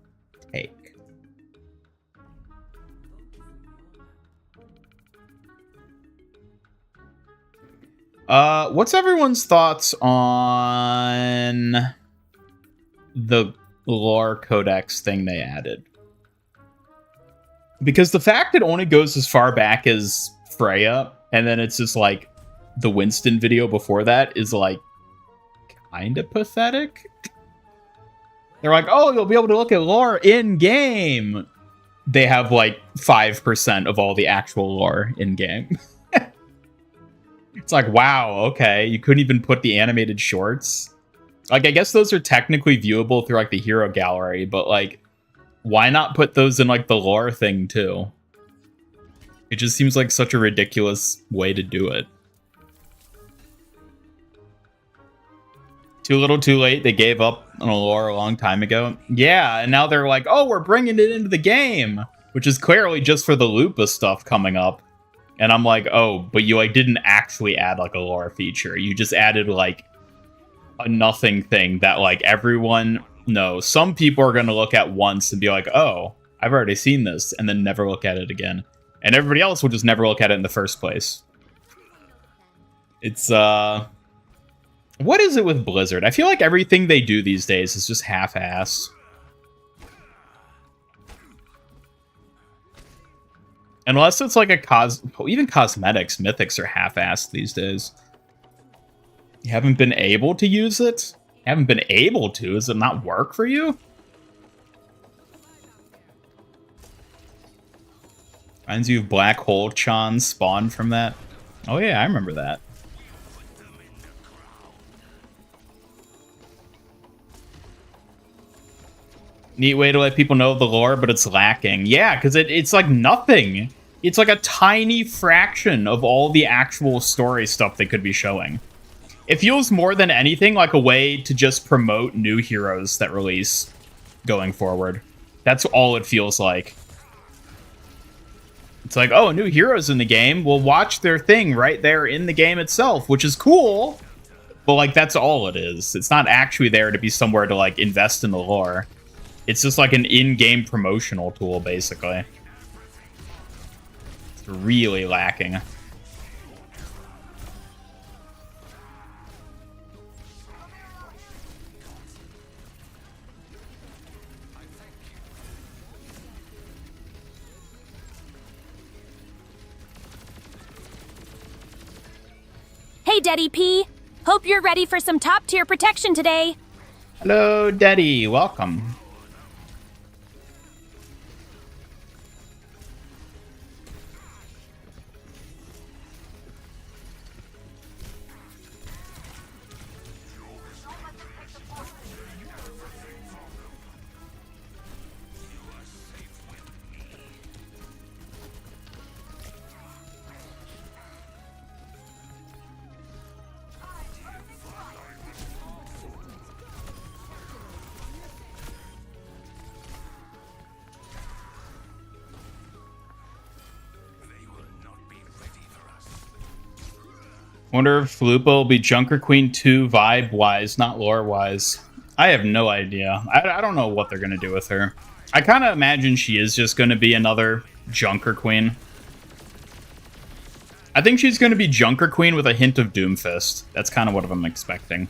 take. What's everyone's thoughts on the lore codex thing they added? Because the fact it only goes as far back as Freya, and then it's just like the Winston video before that is like kind of pathetic. They're like, oh, you'll be able to look at lore in game. they have like 5% of all the actual lore in game. It's like, wow, okay, you couldn't even put the animated shorts. Like, I guess those are technically viewable through like the hero gallery, but like, why not put those in like the lore thing too? It just seems like such a ridiculous way to do it. Too little, too late. They gave up on a lore a long time ago. Yeah, and now they're like, oh, we're bringing it into the game, which is clearly just for the Lupa stuff coming up. And I'm like, oh, but you like didn't actually add like a lore feature. You just added like a nothing thing that like everyone knows. Some people are going to look at once and be like, oh, I've already seen this, and then never look at it again. And everybody else will just never look at it in the first place. It's, what is it with Blizzard? I feel like everything they do these days is just half-assed. Unless it's like a even cosmetics, mythics are half-assed these days. You haven't been able to use it? You haven't been able to? Does it not work for you? Finds you Black Hole Chan spawned from that. Oh yeah, I remember that. Neat way to let people know the lore, but it's lacking. Yeah, because it's like nothing. It's like a tiny fraction of all the actual story stuff they could be showing. It feels more than anything like a way to just promote new heroes that release going forward. That's all it feels like. It's like, oh, new heroes in the game. We'll watch their thing right there in the game itself, which is cool. But, like, that's all it is. It's not actually there to be somewhere to, like, invest in the lore. It's just like an in-game promotional tool, basically. It's really lacking. Hey, Daddy P. Hope you're ready for some top-tier protection today. Hello, Daddy. Welcome. Wonder if Lupa will be Junker Queen 2 vibe-wise, not lore-wise. I have no idea. I don't know what they're going to do with her. I kind of imagine she is just going to be another Junker Queen. I think she's going to be Junker Queen with a hint of Doomfist. That's kind of what I'm expecting.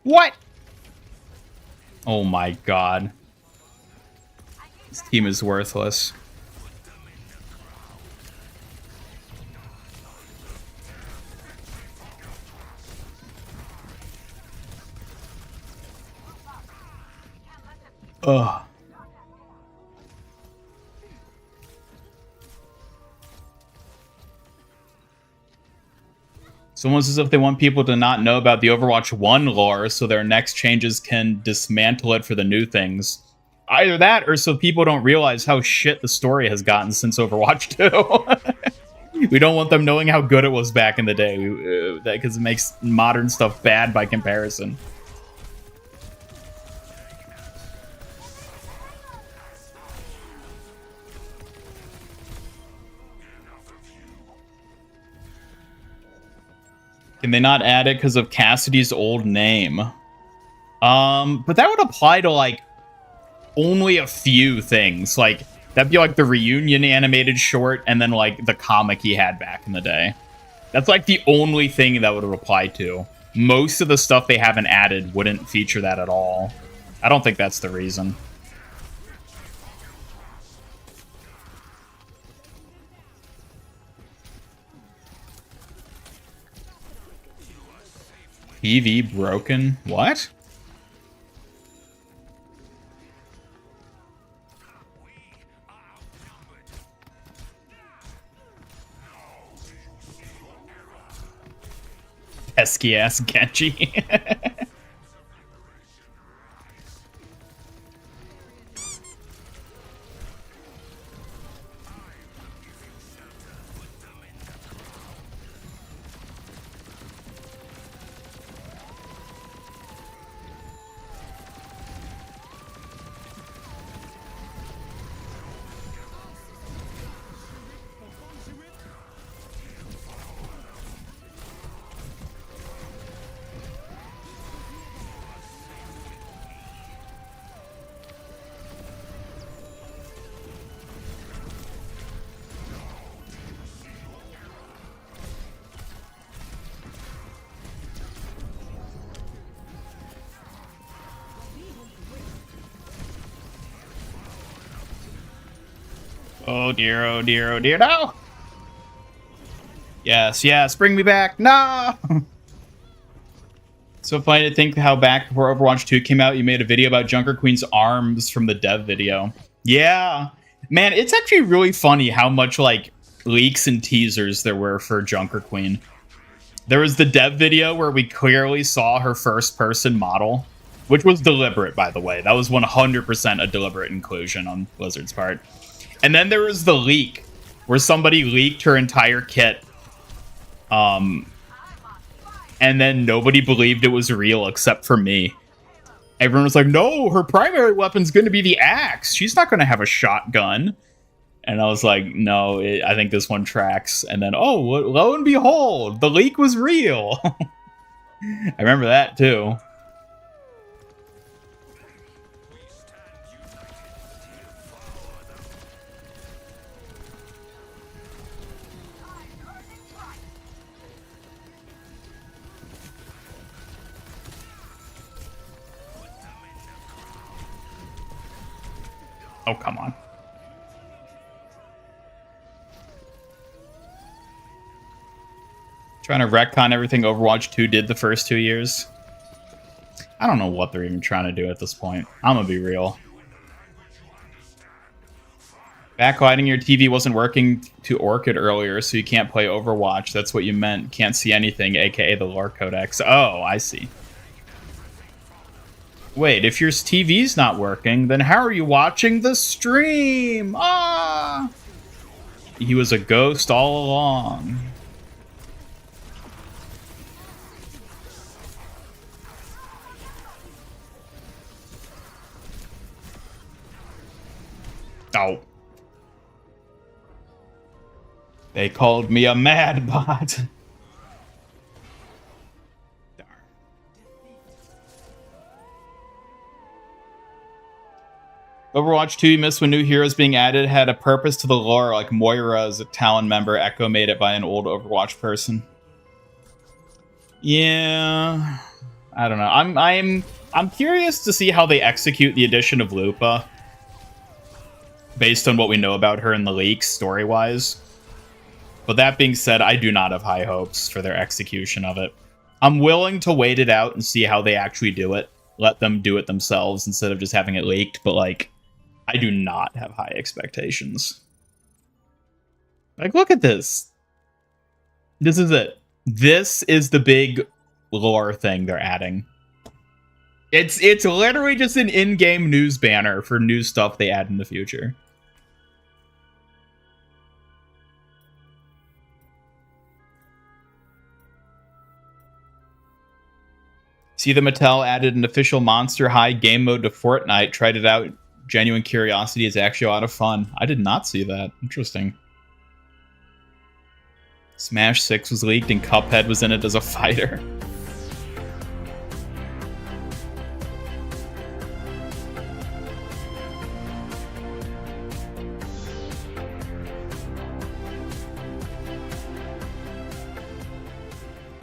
What? Oh my god. This team is worthless. Ugh. It's almost as if they want people to not know about the Overwatch 1 lore so their next changes can dismantle it for the new things. Either that, or so people don't realize how shit the story has gotten since Overwatch 2. We don't want them knowing how good it was back in the day, because it makes modern stuff bad by comparison. Can they not add it because of Cassidy's old name? But that would apply to like only a few things. Like that'd be like the reunion animated short and then like the comic he had back in the day. That's like the only thing that would apply to. Most of the stuff they haven't added wouldn't feature that at all. I don't think that's the reason. TV broken? What? Pesky ass Genji. Oh dear, oh dear, oh dear, no! Yes, yes, bring me back, no! So funny to think how back before Overwatch 2 came out, you made a video about Junker Queen's arms from the dev video. Yeah. Man, it's actually really funny how much, like, leaks and teasers there were for Junker Queen. There was the dev video where we clearly saw her first-person model, which was deliberate, by the way. That was 100% a deliberate inclusion on Blizzard's part. And then there was the leak, where somebody leaked her entire kit. And then nobody believed it was real except for me. Everyone was like, no, her primary weapon's going to be the axe. She's not going to have a shotgun. And I was like, no, I think this one tracks. And then, oh, lo and behold, the leak was real. I remember that, too. Oh, come on. Trying to retcon everything Overwatch 2 did the first 2 years. I don't know what they're even trying to do at this point. I'm gonna be real. Backlighting your TV wasn't working to Orchid earlier, so you can't play Overwatch. That's what you meant. Can't see anything, aka the lore codex. Oh, I see. Wait, if your TV's not working, then how are you watching the stream? Ah! He was a ghost all along. Oh. They called me a mad bot. Overwatch 2, you missed when new heroes being added had a purpose to the lore, like Moira as a Talon member, Echo made it by an old Overwatch person. Yeah, I don't know. I'm curious to see how they execute the addition of Lupa, based on what we know about her in the leaks, story-wise. But that being said, I do not have high hopes for their execution of it. I'm willing to wait it out and see how they actually do it. Let them do it themselves instead of just having it leaked, but like, I do not have high expectations. Like, look at this. This is it. This is the big lore thing they're adding. It's literally just an in-game news banner for new stuff they add in the future. See, the Mattel added an official Monster High game mode to Fortnite. Tried it out. Genuine curiosity is actually a lot of fun. I did not see that. Interesting. Smash 6 was leaked and Cuphead was in it as a fighter.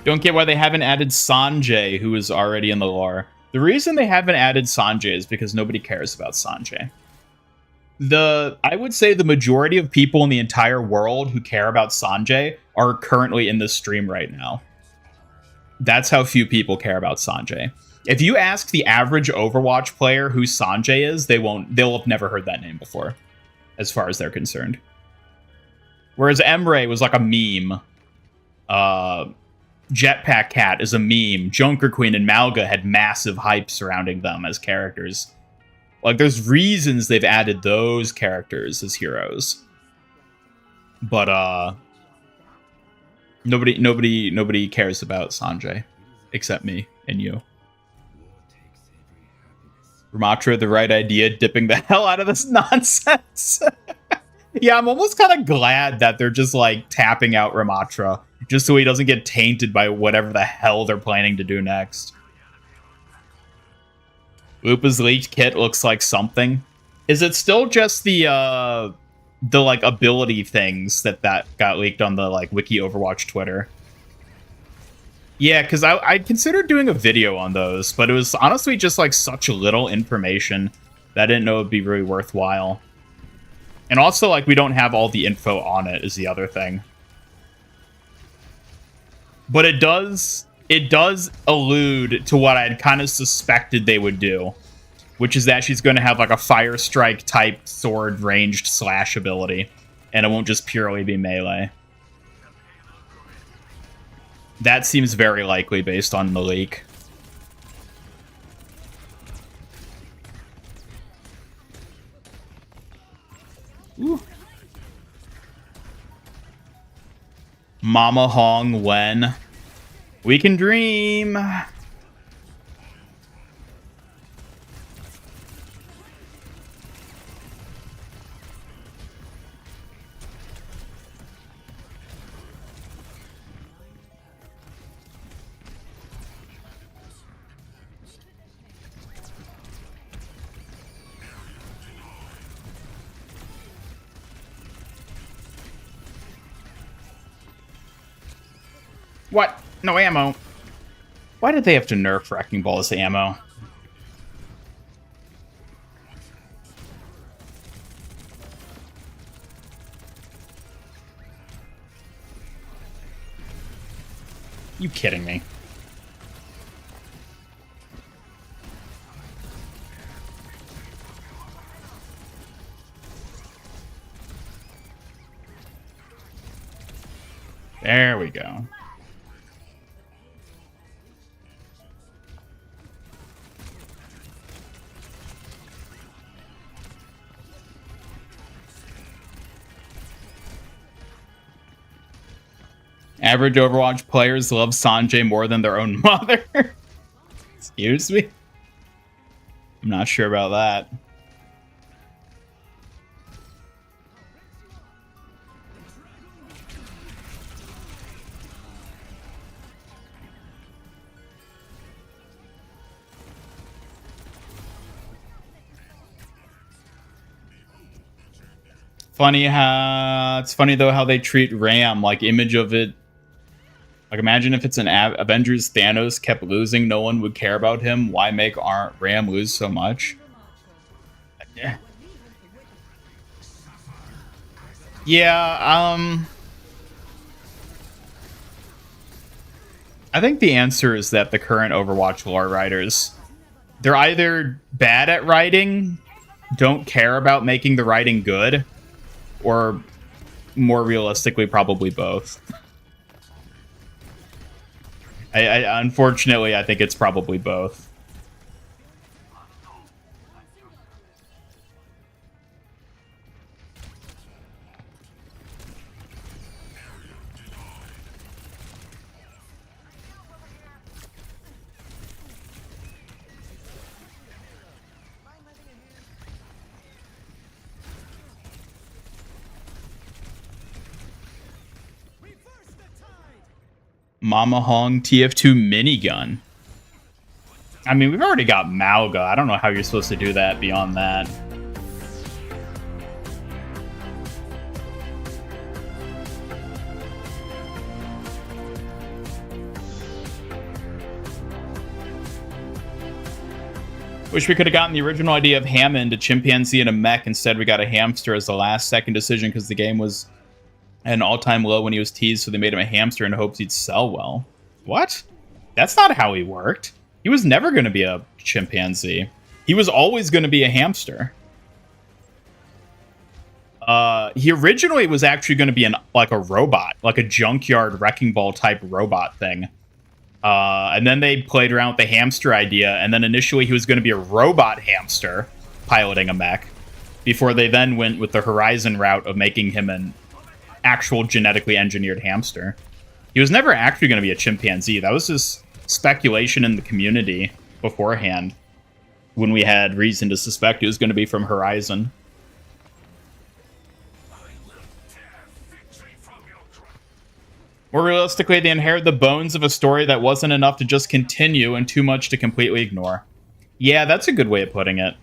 Don't get why they haven't added Sanjay, who is already in the lore. The reason they haven't added Sanjay is because nobody cares about Sanjay. I would say the majority of people in the entire world who care about Sanjay are currently in this stream right now. That's how few people care about Sanjay. If you ask the average Overwatch player who Sanjay is, they'll have never heard that name before, as far as they're concerned. Whereas Emre was like a meme. Jetpack Cat is a meme. Junker Queen and Malga had massive hype surrounding them as characters. Like, there's reasons they've added those characters as heroes. But, nobody cares about Sanjay. Except me and you. Ramatra, the right idea, dipping the hell out of this nonsense. Yeah, I'm almost kind of glad that they're just, like, tapping out Ramatra. Just so he doesn't get tainted by whatever the hell they're planning to do next. Lupa's leaked kit looks like something. Is it still just the like ability things that got leaked on the like Wiki Overwatch Twitter? Yeah, because I considered doing a video on those, but it was honestly just like such little information that I didn't know it'd be really worthwhile. And also, like, we don't have all the info on it is the other thing. But it does allude to what I'd kind of suspected they would do, which is that she's going to have like a Fire Strike type sword ranged slash ability, and it won't just purely be melee. That seems very likely based on the leak. Ooh. Mama Hong Wen. We can dream. What? No ammo. Why did they have to nerf Wrecking Ball as ammo? You kidding me? There we go. Average Overwatch players love Sanjay more than their own mother. Excuse me? I'm not sure about that. It's funny though how they treat Ram, like image of it. Like, imagine if it's an Avengers Thanos kept losing, no one would care about him. Why make Ram lose so much? Yeah, I think the answer is that the current Overwatch lore writers, they're either bad at writing, don't care about making the writing good, or more realistically, probably both. Unfortunately, I think it's probably both. Mama Hong TF2 minigun. I mean, we've already got Malga. I don't know how you're supposed to do that beyond that. Wish we could have gotten the original idea of Hammond, a chimpanzee and a mech. Instead, we got a hamster as the last second decision because the game was at an all-time low when he was teased, so they made him a hamster in hopes he'd sell well. What? That's not how he worked. He was never going to be a chimpanzee. He was always going to be a hamster. He originally was actually going to be like a robot, like a junkyard wrecking ball type robot thing. And then they played around with the hamster idea, and then initially he was going to be a robot hamster piloting a mech, before they then went with the Horizon route of making him an actual genetically engineered hamster. He was never actually going to be a chimpanzee. That was just speculation in the community beforehand, when we had reason to suspect it was going to be from Horizon. More realistically, they inherit the bones of a story that wasn't enough to just continue and too much to completely ignore. Yeah, that's a good way of putting it.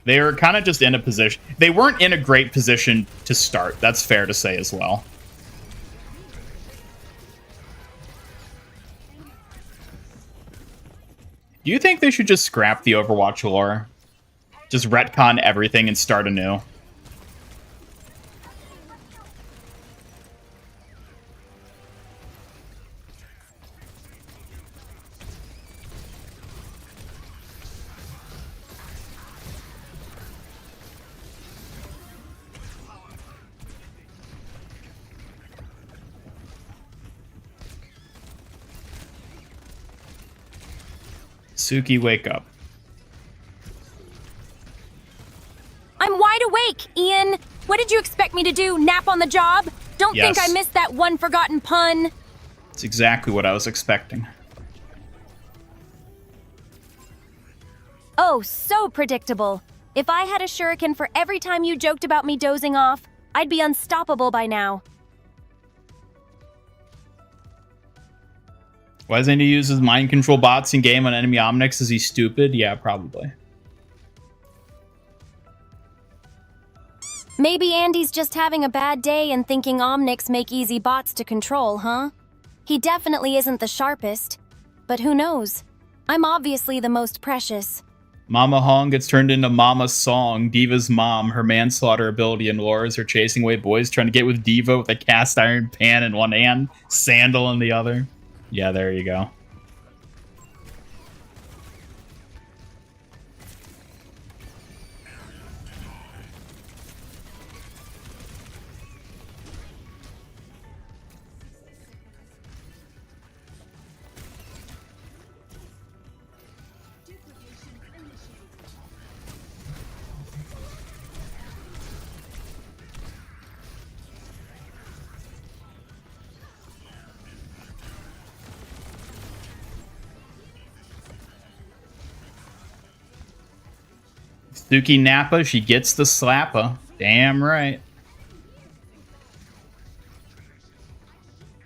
They were kind of just in a position... They weren't in a great position to start. That's fair to say as well. Do you think they should just scrap the Overwatch lore? Just retcon everything and start anew? Suki, wake up. I'm wide awake, Ian. What did you expect me to do? Nap on the job? Don't think I missed that one forgotten pun. It's exactly what I was expecting. Oh, so predictable. If I had a shuriken for every time you joked about me dozing off, I'd be unstoppable by now. Why doesn't he use his mind control bots in game on enemy Omnics? Is he stupid? Yeah, probably. Maybe Andy's just having a bad day and thinking Omnics make easy bots to control, huh? He definitely isn't the sharpest. But who knows? I'm obviously the most precious. Mama Hong gets turned into Mama Song, Diva's mom. Her manslaughter ability and lore is her chasing away boys trying to get with Diva with a cast iron pan in one hand, sandal in the other. Yeah, there you go. Suki Nappa, she gets the slapper. Damn right.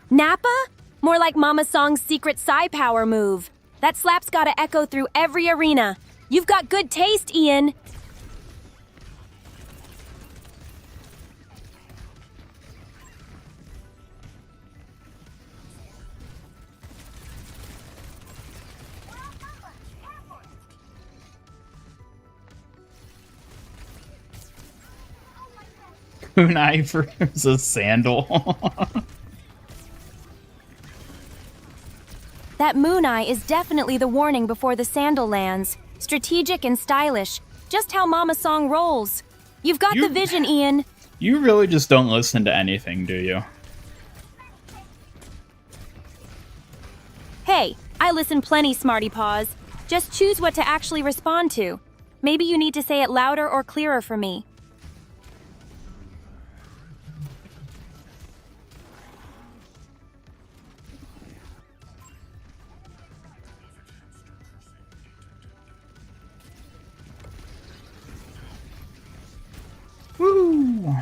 Nappa? More like Mama Song's secret psi power move. That slap's gotta echo through every arena. You've got good taste, Ian. Kunai versus Sandal. That moon eye is definitely the warning before the sandal lands. Strategic and stylish. Just how Mama Song rolls. You've got the vision, Ian. You really just don't listen to anything, do you? Hey, I listen plenty, Smarty Paws. Just choose what to actually respond to. Maybe you need to say it louder or clearer for me. Woo!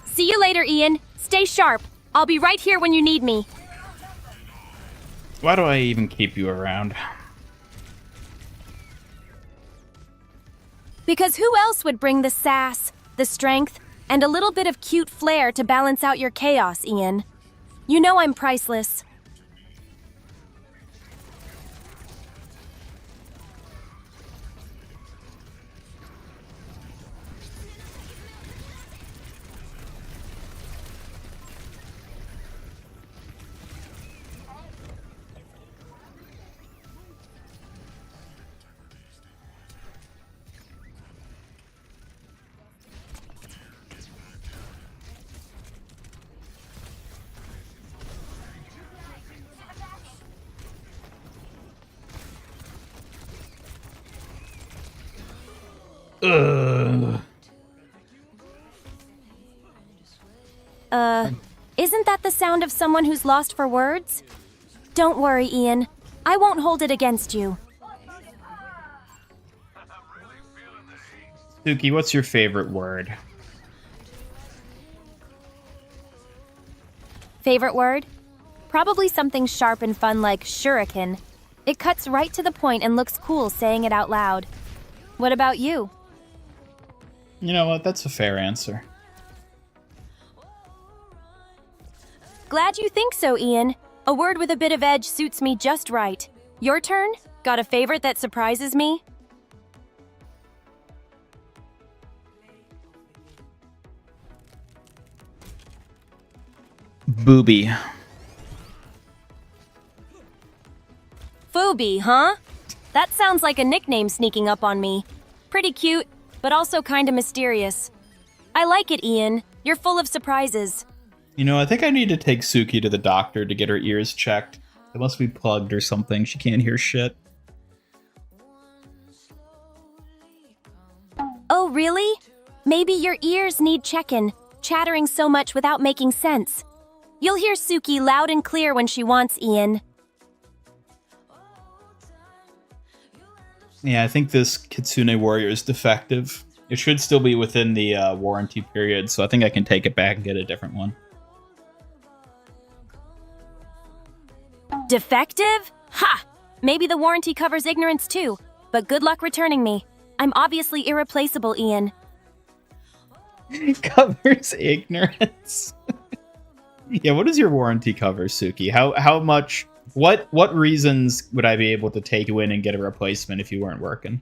See you later, Ian. Stay sharp. I'll be right here when you need me. Why do I even keep you around? Because who else would bring the sass, the strength, and a little bit of cute flair to balance out your chaos, Ian? You know I'm priceless. Ugh. Isn't that the sound of someone who's lost for words? Don't worry, Ian. I won't hold it against you. Suki, what's your favorite word? Favorite word? Probably something sharp and fun like shuriken. It cuts right to the point and looks cool saying it out loud. What about you? You know what? That's a fair answer. Glad you think so, Ian. A word with a bit of edge suits me just right. Your turn? Got a favorite that surprises me? Booby. Phoebe, huh? That sounds like a nickname sneaking up on me. Pretty cute, but also kinda mysterious. I like it, Ian. You're full of surprises. You know, I think I need to take Suki to the doctor to get her ears checked. They must be plugged or something. She can't hear shit. Oh, really? Maybe your ears need checking, chattering so much without making sense. You'll hear Suki loud and clear when she wants, Ian. Yeah, I think this Kitsune Warrior is defective. It should still be within the warranty period, so I think I can take it back and get a different one. Defective? Ha! Maybe the warranty covers ignorance too, but good luck returning me. I'm obviously irreplaceable, Ian. Covers ignorance. Yeah, what does your warranty cover, Suki? How much? What reasons would I be able to take you in and get a replacement if you weren't working?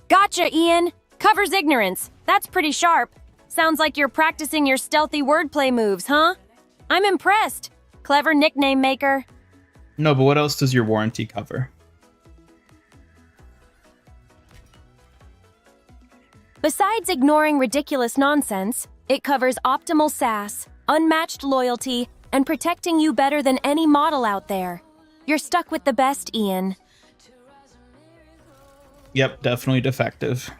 Gotcha, Ian. Covers ignorance. That's pretty sharp. Sounds like you're practicing your stealthy wordplay moves, huh? I'm impressed. Clever nickname maker. No, but what else does your warranty cover? Besides ignoring ridiculous nonsense, it covers optimal sass, unmatched loyalty, and protecting you better than any model out there. You're stuck with the best, Ian. Yep, definitely defective.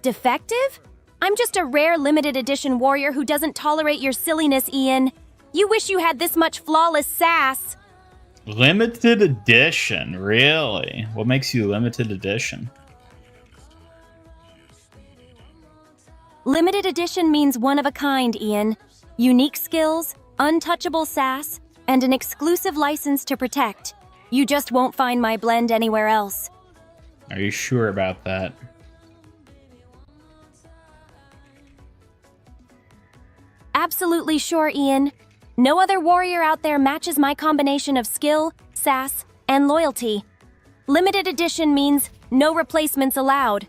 Defective? I'm just a rare limited edition warrior who doesn't tolerate your silliness, Ian. You wish you had this much flawless sass. Limited edition, really? What makes you limited edition? Limited edition means one of a kind, Ian. Unique skills, untouchable sass, and an exclusive license to protect. You just won't find my blend anywhere else. Are you sure about that? Absolutely sure, Ian. No other warrior out there matches my combination of skill, sass, and loyalty. Limited edition means no replacements allowed.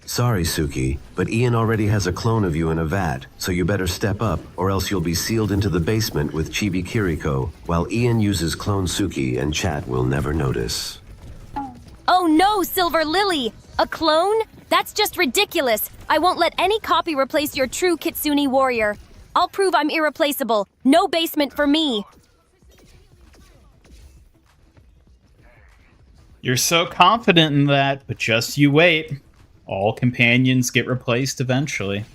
Sorry, Suki, but Ian already has a clone of you in a vat, so you better step up, or else you'll be sealed into the basement with Chibi Kiriko, while Ian uses clone Suki and chat will never notice. Oh no, Silver Lily! A clone? That's just ridiculous! I won't let any copy replace your true Kitsune warrior. I'll prove I'm irreplaceable. No basement for me. You're so confident in that, but just you wait. All companions get replaced eventually.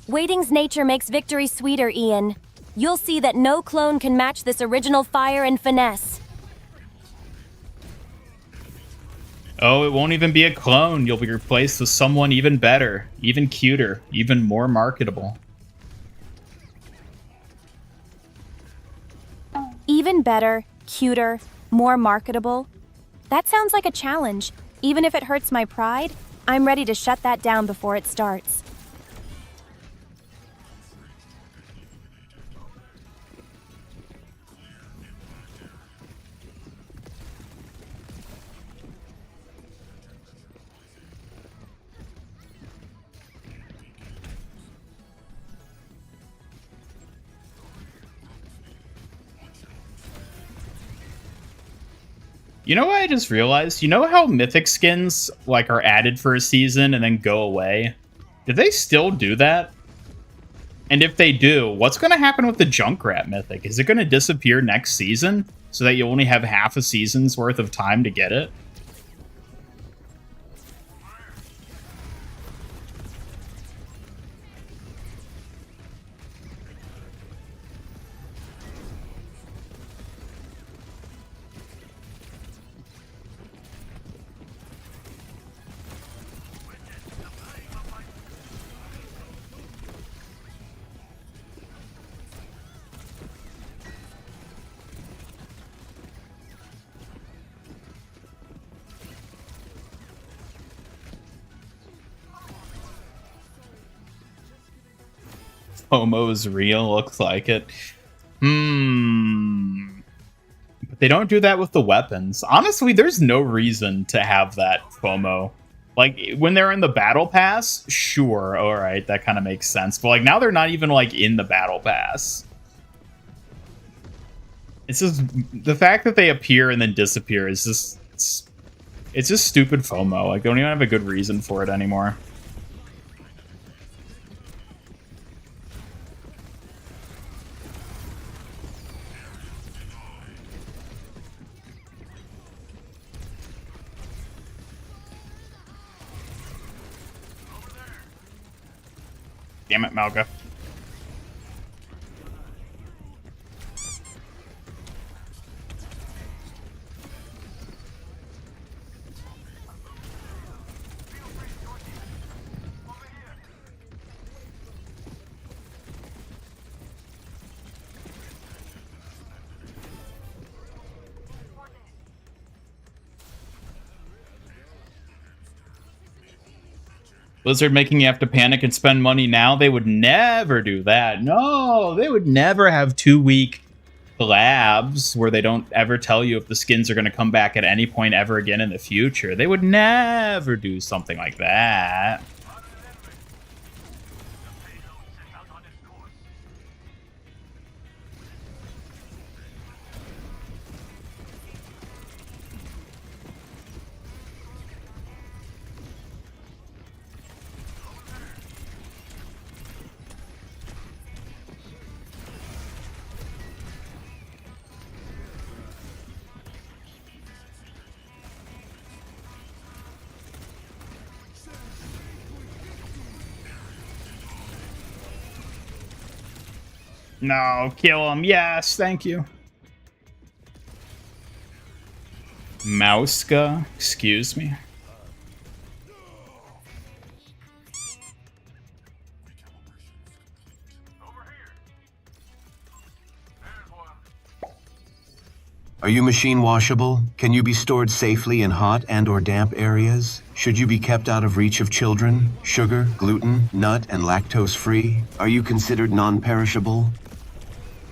Waiting's nature makes victory sweeter, Ian. You'll see that no clone can match this original fire and finesse. Oh, it won't even be a clone. You'll be replaced with someone even better, even cuter, even more marketable. Even better, cuter, more marketable. That sounds like a challenge. Even if it hurts my pride, I'm ready to shut that down before it starts. You know what I just realized? You know how mythic skins like are added for a season and then go away? Do they still do that? And if they do, what's going to happen with the Junkrat mythic? Is it going to disappear next season so that you only have half a season's worth of time to get it? FOMO's real, looks like it. But they don't do that with the weapons. Honestly, there's no reason to have that FOMO. Like, when they're in the battle pass, sure, alright, that kind of makes sense. But, like, now they're not even, like, in the battle pass. It's just, the fact that they appear and then disappear is just, it's just stupid FOMO. Like, they don't even have a good reason for it anymore. Damn it, Malga. Blizzard making you have to panic and spend money now? They would never do that. No, they would never have 2-week collabs where they don't ever tell you if the skins are going to come back at any point ever again in the future. They would never do something like that. No, kill him. Yes, thank you. Mouska, excuse me. Are you machine washable? Can you be stored safely in hot and or damp areas? Should you be kept out of reach of children? Sugar, gluten, nut, and lactose free? Are you considered non-perishable?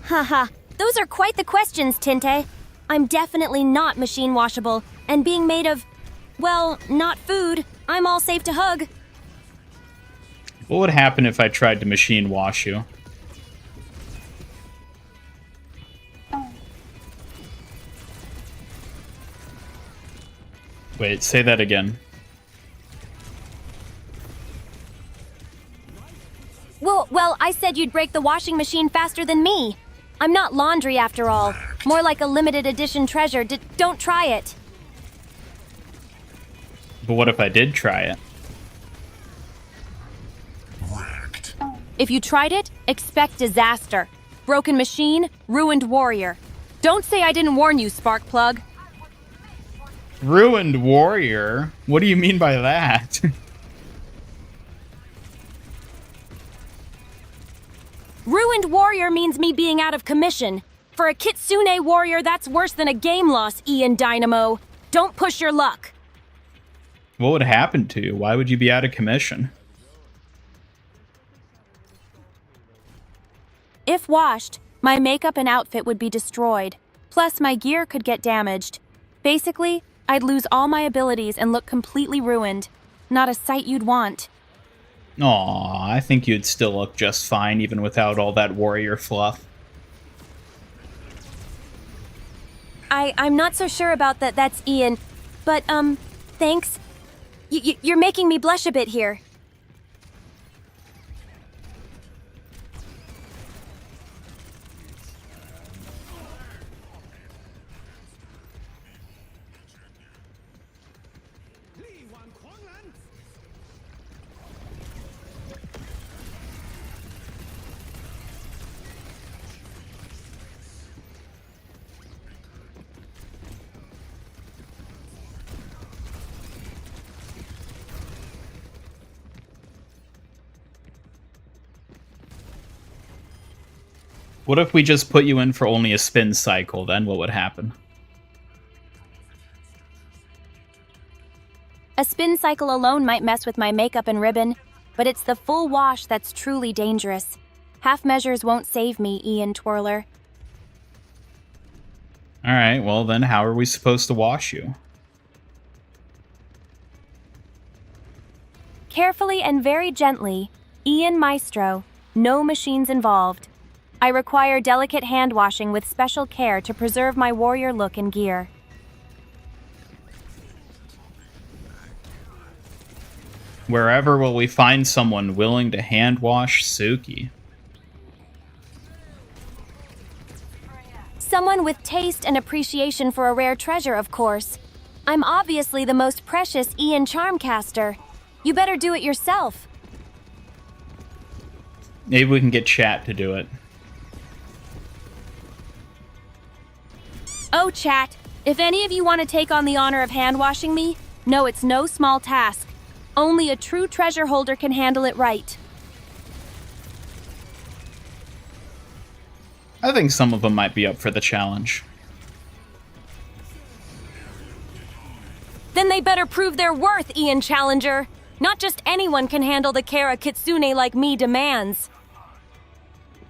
Haha, those are quite the questions, Tinte. I'm definitely not machine washable, and being made of, well, not food, I'm all safe to hug. What would happen if I tried to machine wash you? Wait, say that again. Well, I said you'd break the washing machine faster than me. I'm not laundry after all. More like a limited edition treasure. Don't try it. But what if I did try it? Wrecked. If you tried it, expect disaster. Broken machine, ruined warrior. Don't say I didn't warn you, Sparkplug. Ruined warrior? What do you mean by that? Ruined warrior means me being out of commission. For a Kitsune warrior, that's worse than a game loss, Ian Dynamo. Don't push your luck. What would happen to you? Why would you be out of commission? If washed, my makeup and outfit would be destroyed. Plus, my gear could get damaged. Basically, I'd lose all my abilities and look completely ruined. Not a sight you'd want. Aw, I think you'd still look just fine even without all that warrior fluff. I'm not so sure about that. That's Ian. But, thanks. You're making me blush a bit here. What if we just put you in for only a spin cycle? Then what would happen? A spin cycle alone might mess with my makeup and ribbon, but it's the full wash that's truly dangerous. Half measures won't save me, Ian Twirler. Alright, well then how are we supposed to wash you? Carefully and very gently, Ian Maestro, no machines involved. I require delicate hand washing with special care to preserve my warrior look and gear. Wherever will we find someone willing to hand wash Suki? Someone with taste and appreciation for a rare treasure, of course. I'm obviously the most precious Ian Charmcaster. You better do it yourself. Maybe we can get chat to do it. Oh, chat, if any of you want to take on the honor of hand-washing me, know it's no small task. Only a true treasure holder can handle it right. I think some of them might be up for the challenge. Then they better prove their worth, Ian Challenger. Not just anyone can handle the care a kitsune like me demands.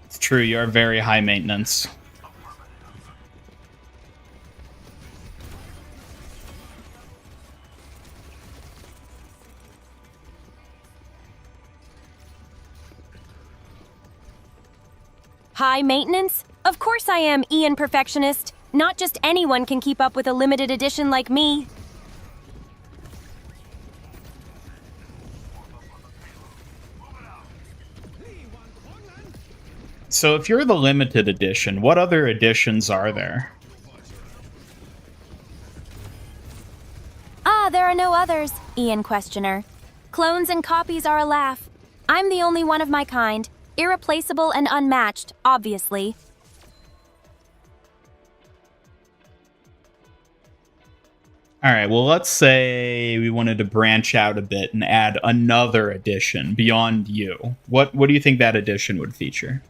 It's true, you are very high maintenance. High maintenance? Of course I am, Ian Perfectionist. Not just anyone can keep up with a limited edition like me. So if you're the limited edition, what other editions are there? Ah, there are no others, Ian Questioner. Clones and copies are a laugh. I'm the only one of my kind. Irreplaceable and unmatched, obviously. Alright, well let's say we wanted to branch out a bit and add another edition beyond you. What do you think that edition would feature?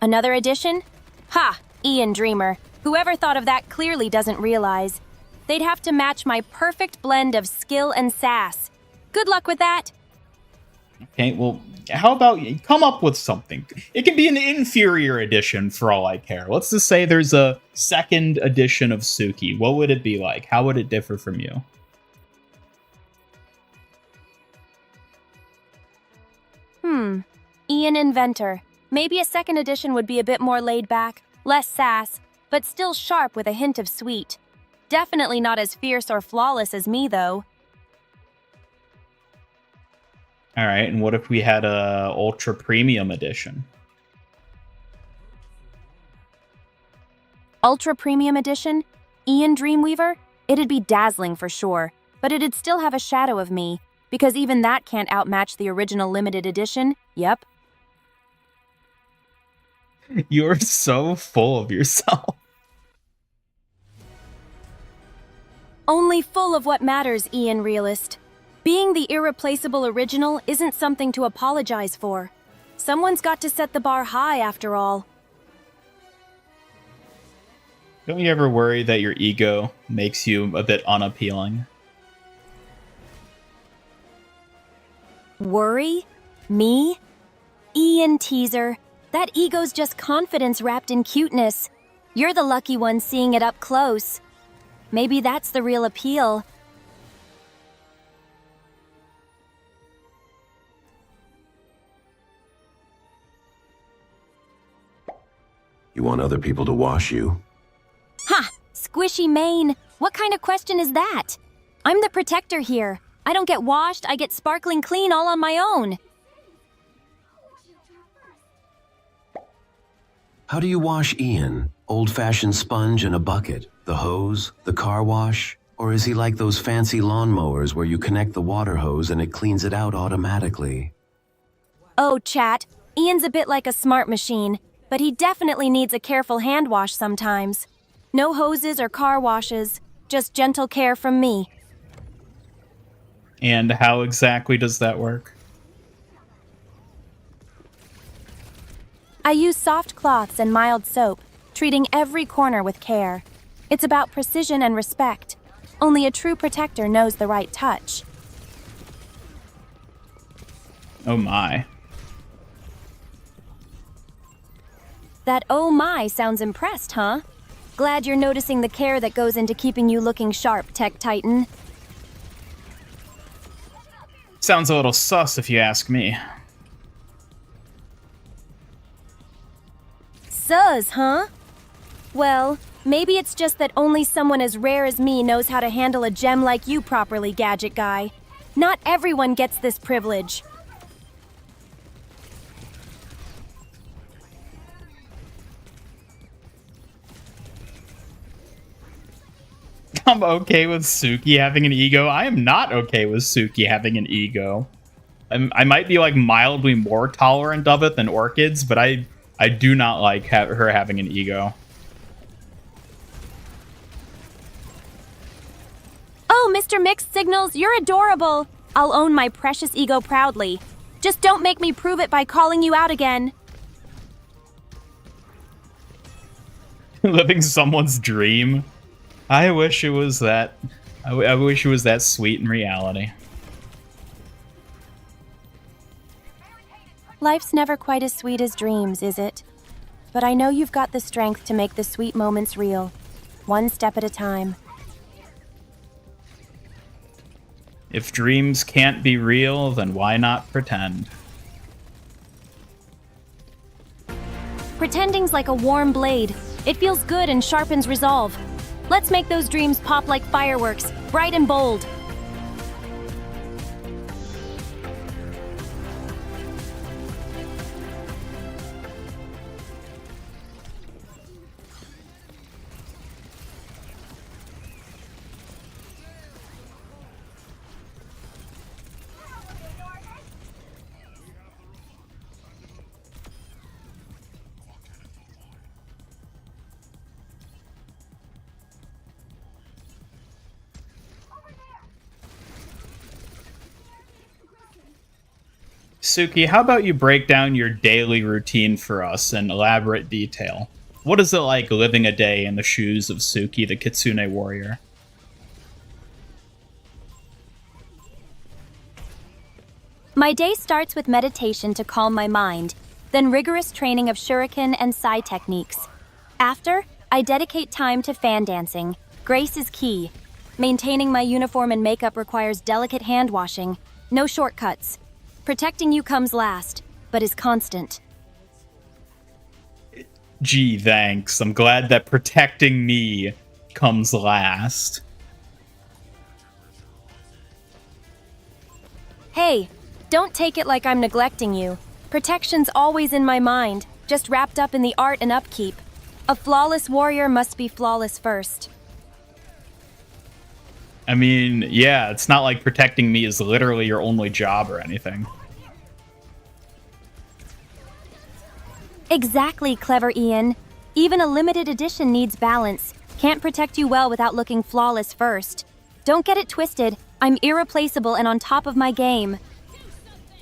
Another edition? Ha! Ian Dreamer. Whoever thought of that clearly doesn't realize. They'd have to match my perfect blend of skill and sass. Good luck with that. Okay, well, how about you come up with something? It can be an inferior edition for all I care. Let's just say there's a second edition of Suki. What would it be like? How would it differ from you? Ian Inventor. Maybe a second edition would be a bit more laid back, less sass, but still sharp with a hint of sweet. Definitely not as fierce or flawless as me, though. Alright, and what if we had a Ultra Premium edition? Ultra Premium Edition? Ian Dreamweaver? It'd be dazzling for sure, but it'd still have a shadow of me, because even that can't outmatch the original limited edition. Yep. You're so full of yourself. Only full of what matters, Ian Realist. Being the irreplaceable original isn't something to apologize for. Someone's got to set the bar high, after all. Don't you ever worry that your ego makes you a bit unappealing? Worry? Me? Ian Teaser. That ego's just confidence wrapped in cuteness. You're the lucky one seeing it up close. Maybe that's the real appeal. You want other people to wash you? Ha! Squishy mane! What kind of question is that? I'm the protector here. I don't get washed, I get sparkling clean all on my own. How do you wash Ian? Old-fashioned sponge and a bucket? The hose? The car wash? Or is he like those fancy lawnmowers where you connect the water hose and it cleans it out automatically? Oh, chat. Ian's a bit like a smart machine, but he definitely needs a careful hand wash sometimes. No hoses or car washes, just gentle care from me. And how exactly does that work? I use soft cloths and mild soap, treating every corner with care. It's about precision and respect. Only a true protector knows the right touch. Oh my. That oh my sounds impressed, huh? Glad you're noticing the care that goes into keeping you looking sharp, Tech Titan. Sounds a little sus if you ask me. Sus, huh? Well, maybe it's just that only someone as rare as me knows how to handle a gem like you properly, Gadget Guy. Not everyone gets this privilege. I'm okay with Suki having an ego. I am not okay with Suki having an ego. I might be like mildly more tolerant of it than orchids, but I do not like her having an ego. Oh, Mr. Mixed Signals, you're adorable. I'll own my precious ego proudly. Just don't make me prove it by calling you out again. Living someone's dream. I wish it was that. I wish it was that sweet in reality. Life's never quite as sweet as dreams, is it? But I know you've got the strength to make the sweet moments real, one step at a time. If dreams can't be real, then why not pretend? Pretending's like a warm blade. It feels good and sharpens resolve. Let's make those dreams pop like fireworks, bright and bold. Suki, how about you break down your daily routine for us in elaborate detail? What is it like living a day in the shoes of Suki, the Kitsune warrior? My day starts with meditation to calm my mind, then rigorous training of shuriken and sai techniques. After, I dedicate time to fan dancing. Grace is key. Maintaining my uniform and makeup requires delicate hand washing. No shortcuts. Protecting you comes last, but is constant. Gee, thanks. I'm glad that protecting me comes last. Hey, don't take it like I'm neglecting you. Protection's always in my mind, just wrapped up in the art and upkeep. A flawless warrior must be flawless first. I mean, yeah, it's not like protecting me is literally your only job or anything. Exactly, clever Ian. Even a limited edition needs balance. Can't protect you well without looking flawless first. Don't get it twisted. I'm irreplaceable and on top of my game.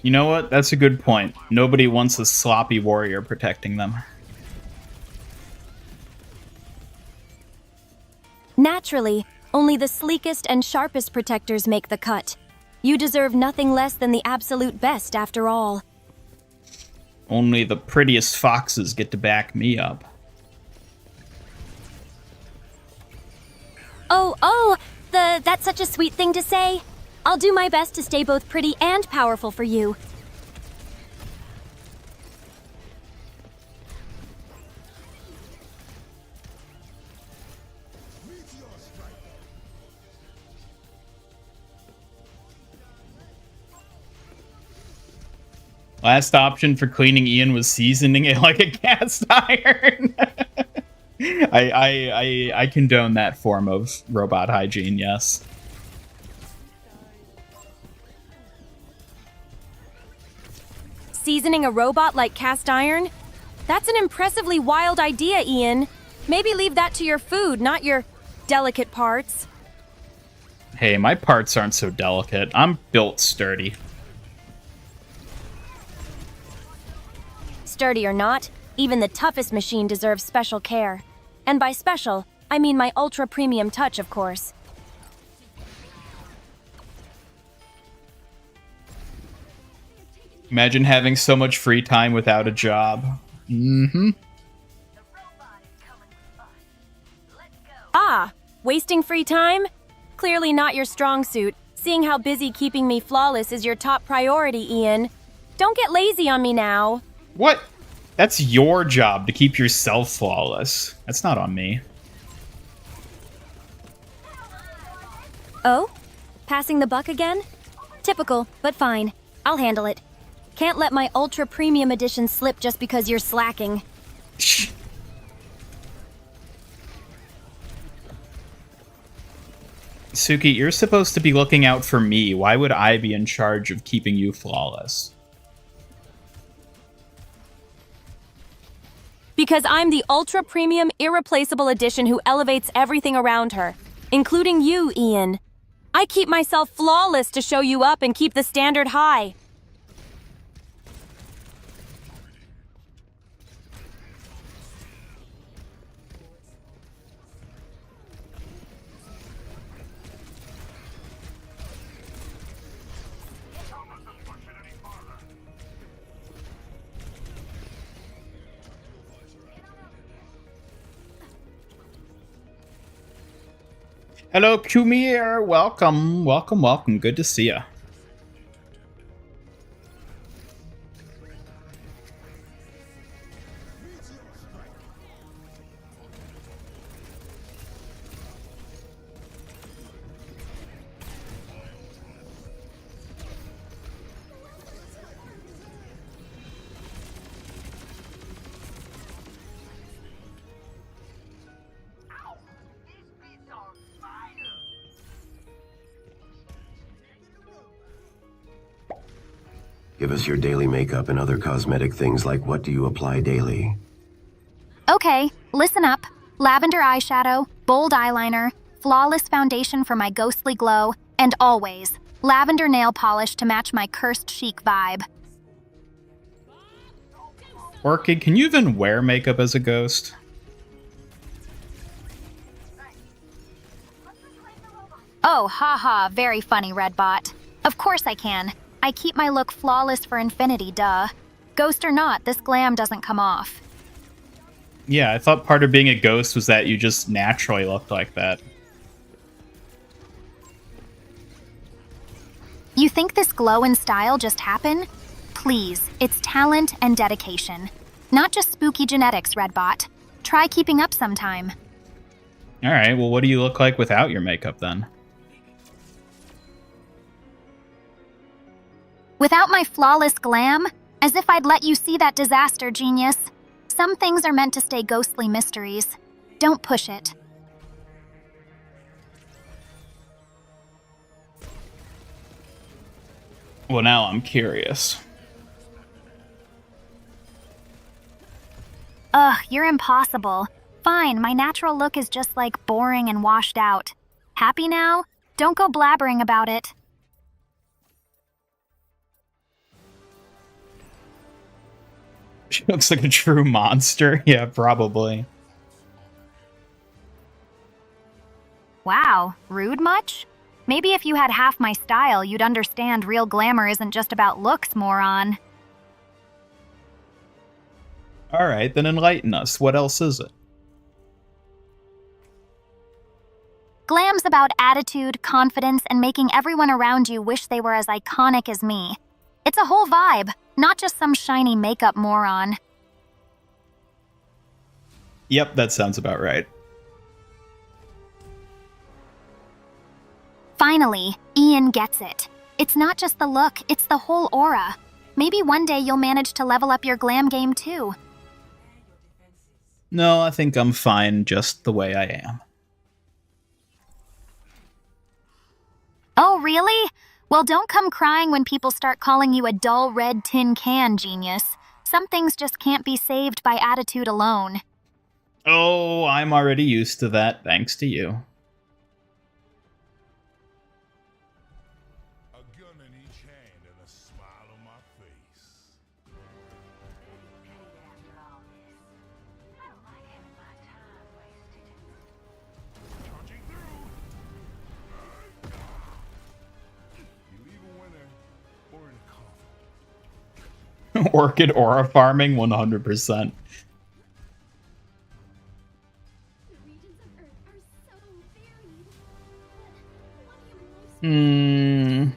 You know what? That's a good point. Nobody wants a sloppy warrior protecting them. Naturally, only the sleekest and sharpest protectors make the cut. You deserve nothing less than the absolute best after all. Only the prettiest foxes get to back me up. Oh, that's such a sweet thing to say. I'll do my best to stay both pretty and powerful for you. Last option for cleaning Ian was seasoning it like a cast iron. I condone that form of robot hygiene, yes. Seasoning a robot like cast iron? That's an impressively wild idea, Ian. Maybe leave that to your food, not your delicate parts. Hey, my parts aren't so delicate. I'm built sturdy. Sturdy or not, even the toughest machine deserves special care. And by special, I mean my ultra premium touch, of course. Imagine having so much free time without a job. Mm-hmm. Ah, wasting free time? Clearly not your strong suit, seeing how busy keeping me flawless is your top priority, Ian. Don't get lazy on me now. What? That's your job to keep yourself flawless. That's not on me. Oh? Passing the buck again? Typical, but fine. I'll handle it. Can't let my ultra premium edition slip just because you're slacking. Suki, you're supposed to be looking out for me. Why would I be in charge of keeping you flawless? Because I'm the ultra premium irreplaceable edition who elevates everything around her, including you, Ian. I keep myself flawless to show you up and keep the standard high. Hello, Kumir. Welcome, welcome, welcome. Good to see ya. Give us your daily makeup and other cosmetic things like what do you apply daily? Okay, listen up. Lavender eyeshadow, bold eyeliner, flawless foundation for my ghostly glow, and always, lavender nail polish to match my cursed chic vibe. Orchid, can you even wear makeup as a ghost? Oh, haha, very funny, Redbot. Of course I can. I keep my look flawless for infinity, duh. Ghost or not, this glam doesn't come off. Yeah, I thought part of being a ghost was that you just naturally looked like that. You think this glow and style just happen? Please, it's talent and dedication. Not just spooky genetics, Redbot. Try keeping up sometime. Alright, well what do you look like without your makeup then? Without my flawless glam, as if I'd let you see that disaster, genius. Some things are meant to stay ghostly mysteries. Don't push it. Well, now I'm curious. Ugh, you're impossible. Fine, my natural look is just like boring and washed out. Happy now? Don't go blabbering about it. She looks like a true monster. Yeah, probably. Wow, rude much? Maybe if you had half my style, you'd understand real glamour isn't just about looks, moron. Alright, then enlighten us. What else is it? Glam's about attitude, confidence, and making everyone around you wish they were as iconic as me. It's a whole vibe, not just some shiny makeup moron. Yep, that sounds about right. Finally, Ian gets it. It's not just the look, it's the whole aura. Maybe one day you'll manage to level up your glam game too. No, I think I'm fine just the way I am. Oh, really? Well, don't come crying when people start calling you a dull red tin can genius. Some things just can't be saved by attitude alone. Oh, I'm already used to that, thanks to you. A gun in each hand and a smile on my face. Charging through. You leave a winner or in a coffin. Orchid aura farming, 100%.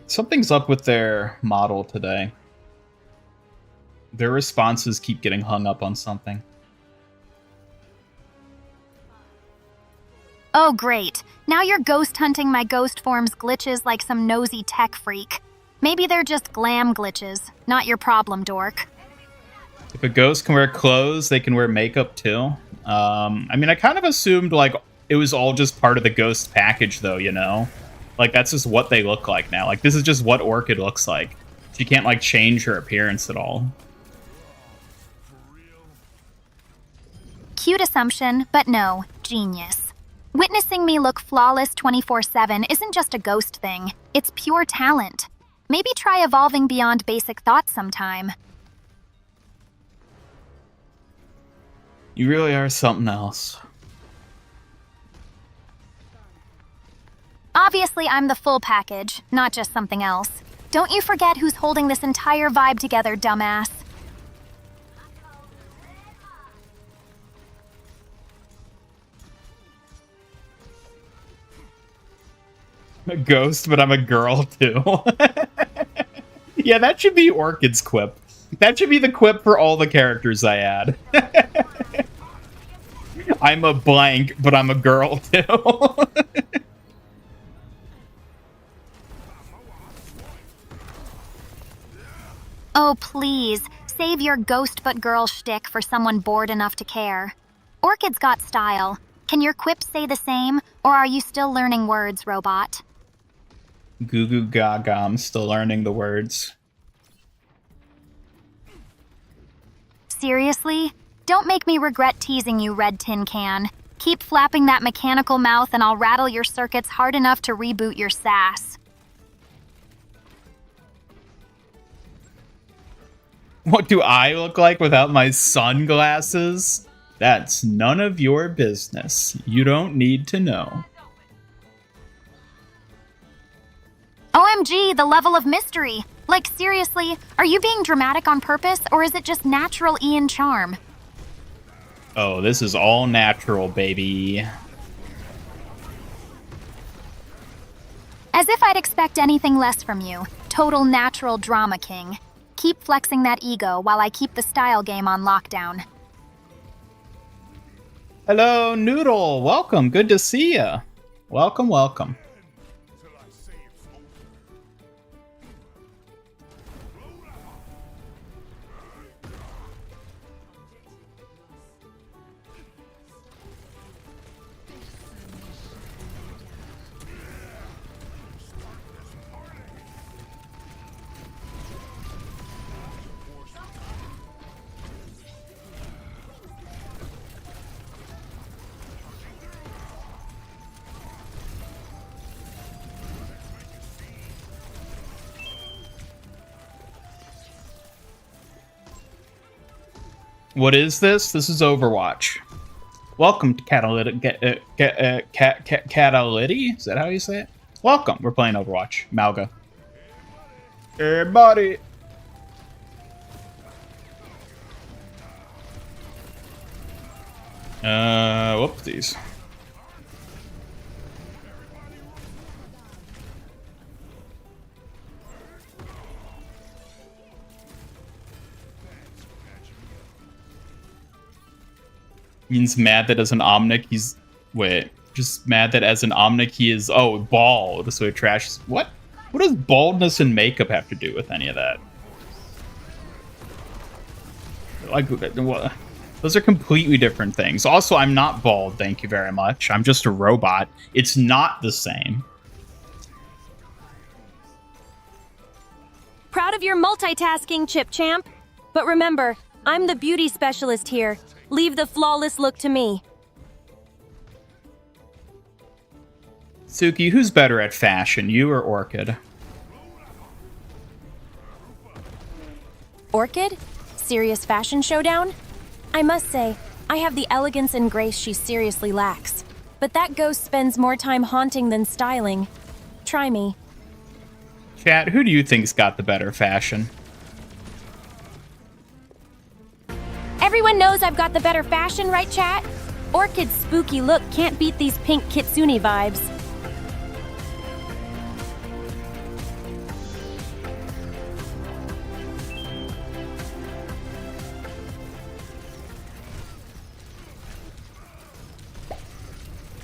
Something's up with their model today. Their responses keep getting hung up on something. Oh, great. Now you're ghost hunting my ghost form's glitches like some nosy tech freak. Maybe they're just glam glitches. Not your problem, dork. If a ghost can wear clothes, they can wear makeup too. I mean, I kind of assumed, like, it was all just part of the ghost package, though, you know? Like, that's just what they look like now. Like, this is just what Orchid looks like. She can't, like, change her appearance at all. Cute assumption, but no, genius. Witnessing me look flawless 24/7 isn't just a ghost thing. It's pure talent. Maybe try evolving beyond basic thoughts sometime. You really are something else. Obviously, I'm the full package, not just something else. Don't you forget who's holding this entire vibe together, dumbass. I'm a ghost, but I'm a girl, too. Yeah, that should be Orchid's quip. That should be the quip for all the characters I add. I'm a blank, but I'm a girl, too. Oh, please, save your ghost but girl shtick for someone bored enough to care. Orchid's got style. Can your quips say the same, or are you still learning words, robot? Goo goo gaga, I'm still learning the words. Seriously? Don't make me regret teasing you, red tin can. Keep flapping that mechanical mouth and I'll rattle your circuits hard enough to reboot your sass. What do I look like without my sunglasses? That's none of your business. You don't need to know. OMG, the level of mystery. Like, seriously, are you being dramatic on purpose, or is it just natural Ian charm? Oh, this is all natural, baby. As if I'd expect anything less from you. Total natural drama king. Keep flexing that ego while I keep the style game on lockdown. Hello, Noodle. Welcome. Good to see ya. Welcome, welcome. Till I say it's over. What is this? This is Overwatch. Welcome to Catalytic. Catalytic? Is that how you say it? Welcome. We're playing Overwatch. Malga. Everybody. Whoopsies. He's mad that as an Omnic he's... Wait. Just mad that as an Omnic he is... Oh, bald. So he trashes... What? What does baldness and makeup have to do with any of that? Like, those are completely different things. Also, I'm not bald, thank you very much. I'm just a robot. It's not the same. Proud of your multitasking, Chip Champ. But remember, I'm the beauty specialist here. Leave the flawless look to me. Suki, who's better at fashion, you or Orchid? Orchid? Serious fashion showdown? I must say, I have the elegance and grace she seriously lacks. But that ghost spends more time haunting than styling. Try me. Chat, who do you think's got the better fashion? Everyone knows I've got the better fashion, right, chat? Orchid's spooky look can't beat these pink kitsune vibes.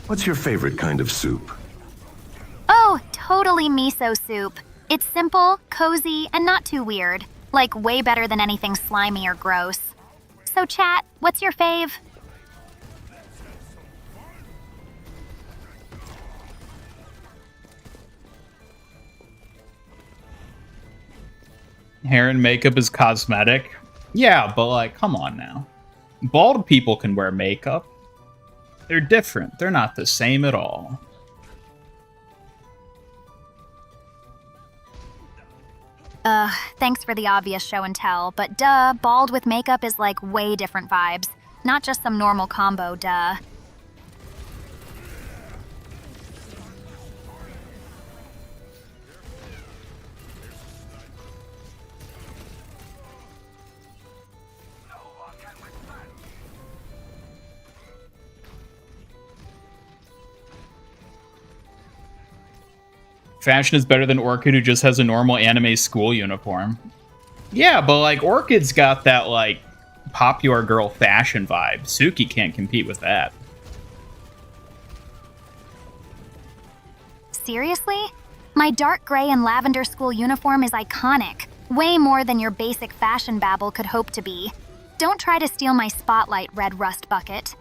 What's your favorite kind of soup? Oh, totally miso soup. It's simple, cozy, and not too weird. Like, way better than anything slimy or gross. So, chat, what's your fave? Hair and makeup is cosmetic? Yeah, but like, come on now. Bald people can wear makeup. They're different. They're not the same at all. Thanks for the obvious show and tell, but duh, bald with makeup is like way different vibes. Not just some normal combo, duh. Fashion is better than Orchid, who just has a normal anime school uniform. Yeah, but like Orchid's got that like popular girl fashion vibe. Suki can't compete with that. Seriously? My dark gray and lavender school uniform is iconic. Way more than your basic fashion babble could hope to be. Don't try to steal my spotlight, Red Rust Bucket.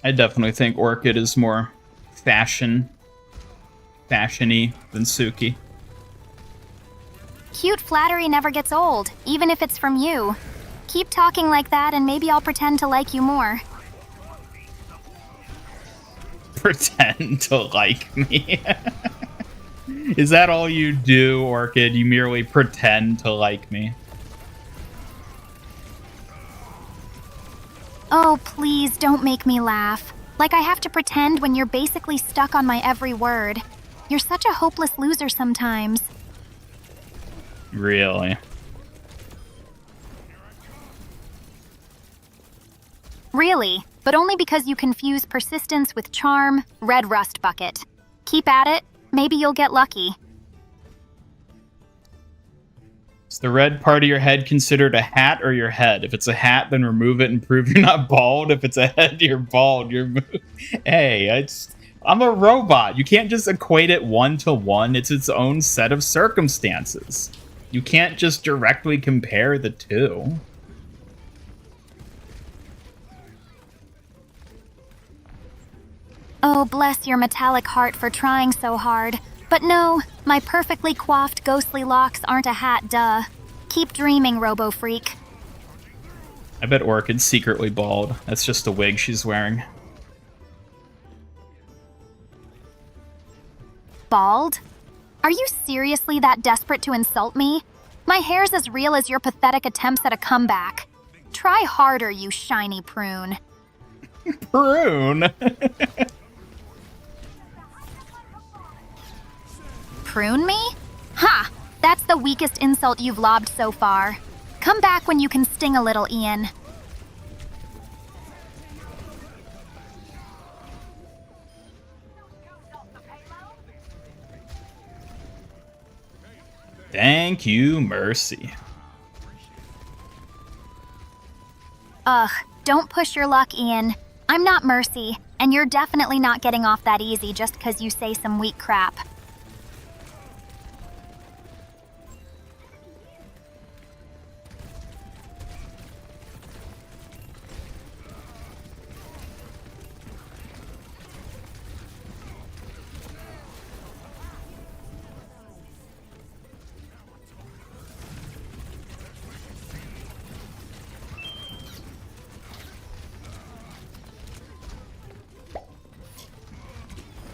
I definitely think Orchid is more fashion-y than Suki. Cute flattery never gets old, even if it's from you. Keep talking like that and maybe I'll pretend to like you more. Pretend to like me. Is that all you do, Orchid? You merely pretend to like me? Oh, please don't make me laugh. Like I have to pretend when you're basically stuck on my every word. You're such a hopeless loser sometimes. Really? Really, but only because you confuse persistence with charm, Red Rust Bucket. Keep at it, maybe you'll get lucky. Is the red part of your head considered a hat or your head? If it's a hat, then remove it and prove you're not bald. If it's a head, you're bald. Hey, I'm a robot. You can't just equate it one-to-one. It's its own set of circumstances. You can't just directly compare the two. Oh, bless your metallic heart for trying so hard. But no, my perfectly coiffed ghostly locks aren't a hat, duh. Keep dreaming, Robo-Freak. I bet Orchid's secretly bald. That's just a wig she's wearing. Bald? Are you seriously that desperate to insult me? My hair's as real as your pathetic attempts at a comeback. Try harder, you shiny prune. Prune? Prune me? Ha! That's the weakest insult you've lobbed so far. Come back when you can sting a little, Ian. Thank you, Mercy. Ugh, don't push your luck, Ian. I'm not Mercy, and you're definitely not getting off that easy just because you say some weak crap.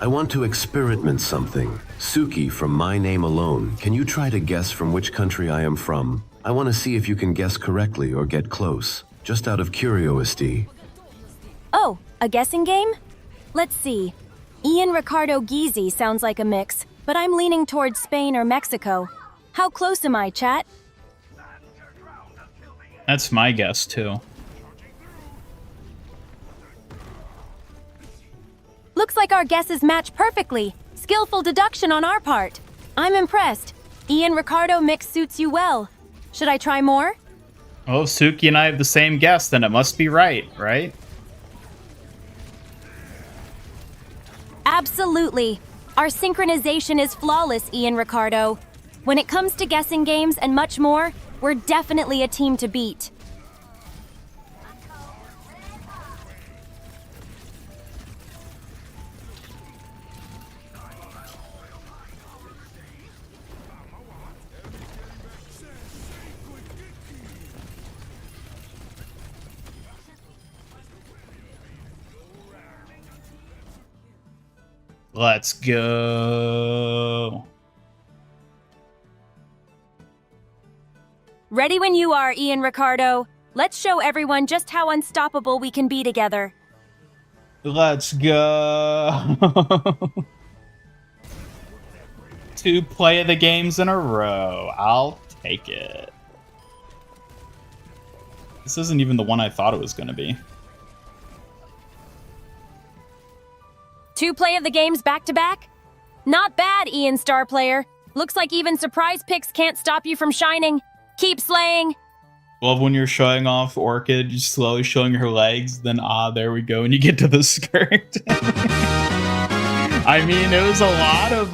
I want to experiment something. Suki from My Name Alone, can you try to guess from which country I am from? I want to see if you can guess correctly or get close, just out of curiosity. Oh, a guessing game? Let's see. Ian Ricardo Gizi sounds like a mix, but I'm leaning towards Spain or Mexico. How close am I, chat? That's my guess, too. Looks like our guesses match perfectly. Skillful deduction on our part. I'm impressed. Ian Ricardo mix suits you well. Should I try more? Oh, if Suki and I have the same guess, then it must be right? Absolutely. Our synchronization is flawless, Ian Ricardo. When it comes to guessing games and much more, we're definitely a team to beat. Let's go. Ready when you are, Ian Ricardo. Let's show everyone just how unstoppable we can be together. Let's go. 2 play of the games in a row. I'll take it. This isn't even the one I thought it was going to be. 2 play of the games back-to-back? Not bad, Ian Star Player. Looks like even surprise picks can't stop you from shining. Keep slaying. Love when you're showing off Orchid, just slowly showing her legs, then there we go, and you get to the skirt. I mean, it was a lot of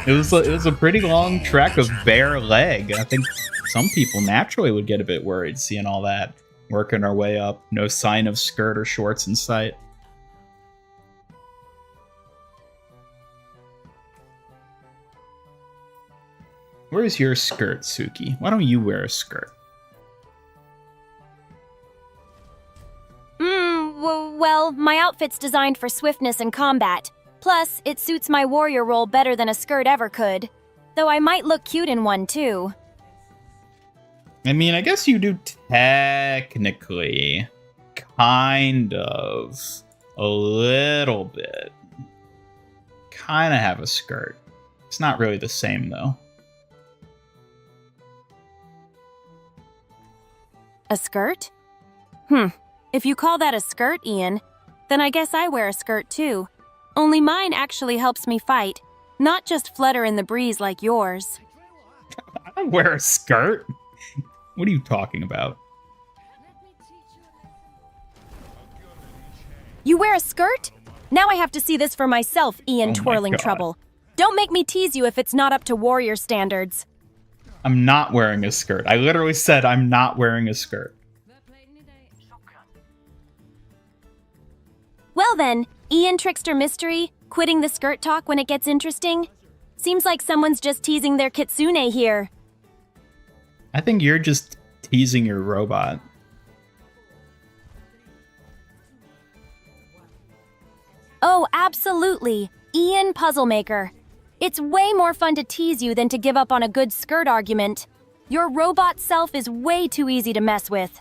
it was a pretty long trek of bare leg. I think some people naturally would get a bit worried seeing all that, working our way up. No sign of skirt or shorts in sight. Where's your skirt, Suki? Why don't you wear a skirt? Well, my outfit's designed for swiftness and combat. Plus, it suits my warrior role better than a skirt ever could. Though I might look cute in one, too. I mean, I guess you do technically. Kind of. A little bit. Kind of have a skirt. It's not really the same, though. A skirt? If you call that a skirt, Ian, then I guess I wear a skirt too. Only mine actually helps me fight, not just flutter in the breeze like yours. I don't wear a skirt. What are you talking about? You wear a skirt? Now I have to see this for myself, Ian Oh Twirling my God. Trouble. Don't make me tease you if it's not up to warrior standards. I'm not wearing a skirt. I literally said I'm not wearing a skirt. Well then, Ian Trickster Mystery, quitting the skirt talk when it gets interesting? Seems like someone's just teasing their kitsune here. I think you're just teasing your robot. Oh, absolutely. Ian Puzzle Maker. It's way more fun to tease you than to give up on a good skirt argument. Your robot self is way too easy to mess with.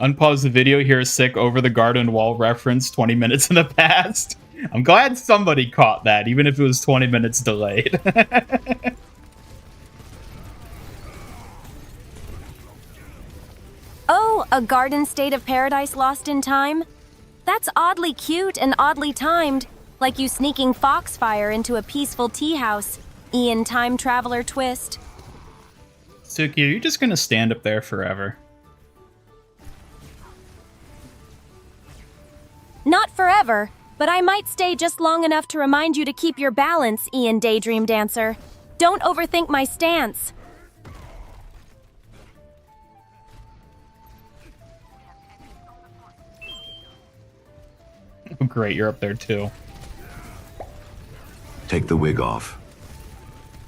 Unpause the video, hear a sick over the garden wall reference 20 minutes in the past. I'm glad somebody caught that, even if it was 20 minutes delayed. Oh, a garden state of paradise lost in time? That's oddly cute and oddly timed, like you sneaking foxfire into a peaceful tea house. Ian Time Traveler twist. Suki, are you just gonna stand up there forever? Not forever, but I might stay just long enough to remind you to keep your balance, Ian Daydream Dancer. Don't overthink my stance. Oh, great, you're up there too. Take the wig off.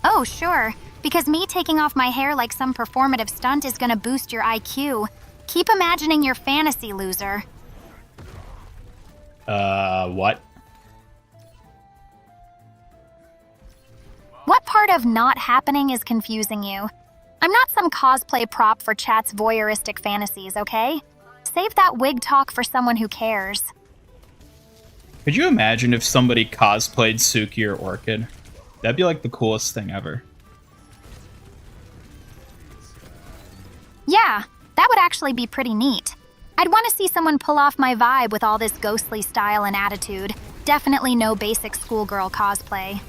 Oh, sure. Because me taking off my hair like some performative stunt is gonna boost your IQ. Keep imagining your fantasy, loser. What? What part of not happening is confusing you? I'm not some cosplay prop for chat's voyeuristic fantasies, okay? Save that wig talk for someone who cares. Could you imagine if somebody cosplayed Suki or Orchid? That'd be like the coolest thing ever. Yeah, that would actually be pretty neat. I'd want to see someone pull off my vibe with all this ghostly style and attitude. Definitely no basic schoolgirl cosplay.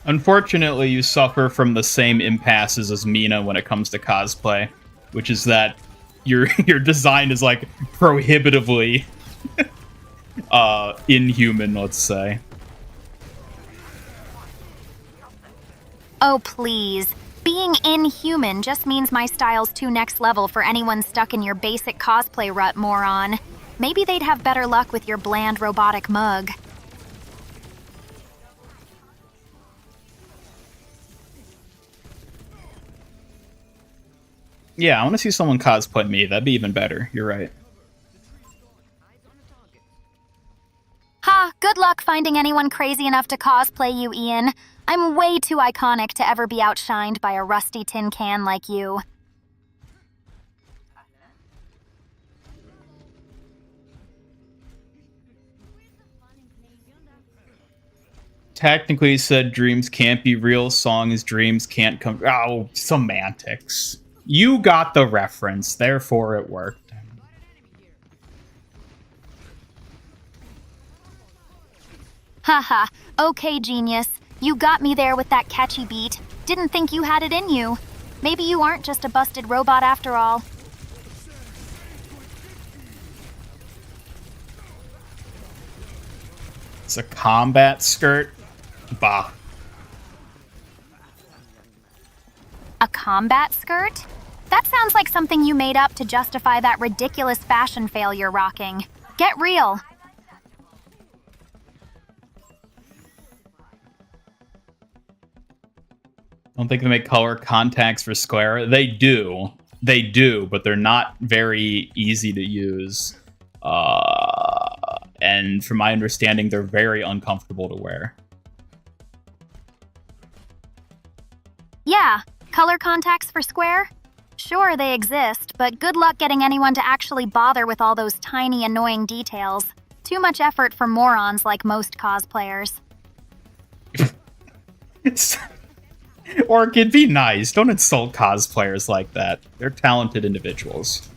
Unfortunately, you suffer from the same impasses as Mina when it comes to cosplay, which is that your design is like prohibitively inhuman, let's say. Oh, please. Being inhuman just means my style's too next level for anyone stuck in your basic cosplay rut, moron. Maybe they'd have better luck with your bland robotic mug. Yeah, I want to see someone cosplay me. That'd be even better. You're right. Ha, good luck finding anyone crazy enough to cosplay you, Ian. I'm way too iconic to ever be outshined by a rusty tin can like you. Technically said dreams can't be real, songs dreams can't come. Oh, semantics. You got the reference, therefore it worked. Haha, okay, genius. You got me there with that catchy beat. Didn't think you had it in you. Maybe you aren't just a busted robot after all. It's a combat skirt. Bah. A combat skirt? That sounds like something you made up to justify that ridiculous fashion fail you're rocking. Get real. Don't think they make color contacts for Square. They do, but they're not very easy to use. And from my understanding, they're very uncomfortable to wear. Yeah, color contacts for Square? Sure, they exist, but good luck getting anyone to actually bother with all those tiny, annoying details. Too much effort for morons like most cosplayers. Orchid, be nice. Don't insult cosplayers like that. They're talented individuals.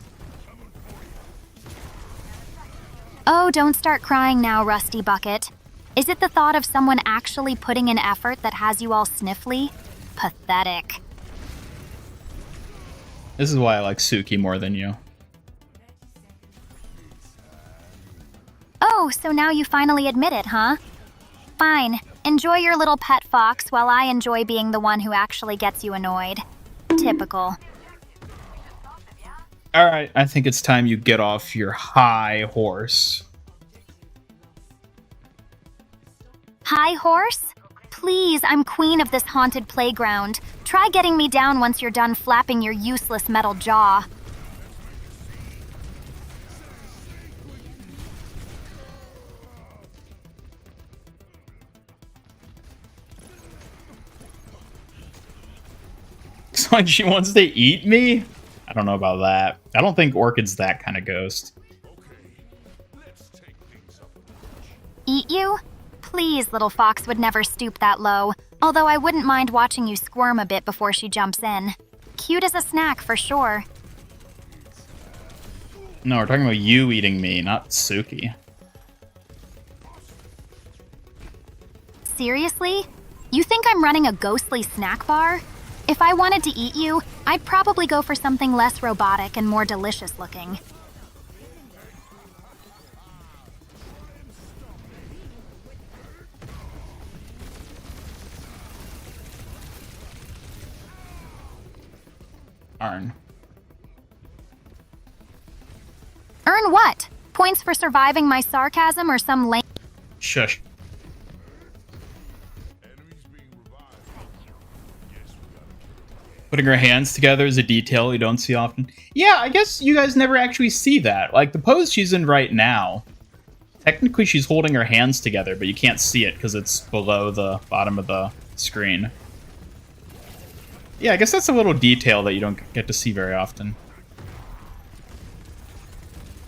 Oh, don't start crying now, Rusty Bucket. Is it the thought of someone actually putting in effort that has you all sniffly? Pathetic. This is why I like Suki more than you. Oh, so now you finally admit it, huh? Fine. Enjoy your little pet fox while I enjoy being the one who actually gets you annoyed. Typical. Alright, I think it's time you get off your high horse. Hi, horse? Please, I'm queen of this haunted playground. Try getting me down once you're done flapping your useless metal jaw. It's like she wants to eat me? I don't know about that. I don't think Orchid's that kind of ghost. Eat you? Please, little fox would never stoop that low. Although I wouldn't mind watching you squirm a bit before she jumps in. Cute as a snack, for sure. No, we're talking about you eating me, not Suki. Seriously? You think I'm running a ghostly snack bar? If I wanted to eat you, I'd probably go for something less robotic and more delicious looking. Arn. Earn what? Points for surviving my sarcasm or some lame... Shush. Putting her hands together is a detail you don't see often. Yeah, I guess you guys never actually see that. Like, the pose she's in right now, Technically, she's holding her hands together, but you can't see it because it's below the bottom of the screen. Yeah, I guess that's a little detail that you don't get to see very often.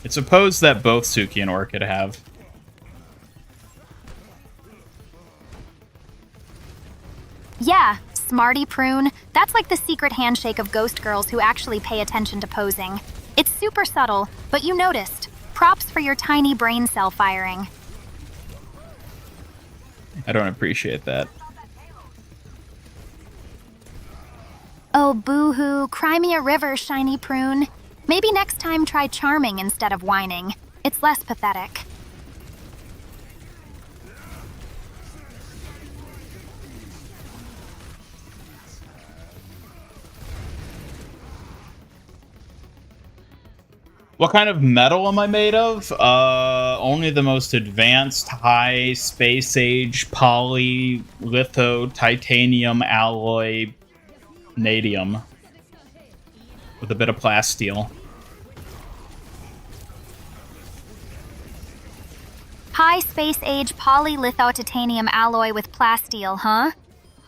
It's supposed that both Suki and Orchid have. Yeah, smarty prune. That's like the secret handshake of ghost girls who actually pay attention to posing. It's super subtle, but you noticed. Props for your tiny brain cell firing. I don't appreciate that. Oh, boo-hoo, cry me a river, shiny prune. Maybe next time try charming instead of whining. It's less pathetic. What kind of metal am I made of? Only the most advanced high space age poly litho titanium alloy nadium with a bit of plasteel. High space age polylitho titanium alloy with plasteel, huh?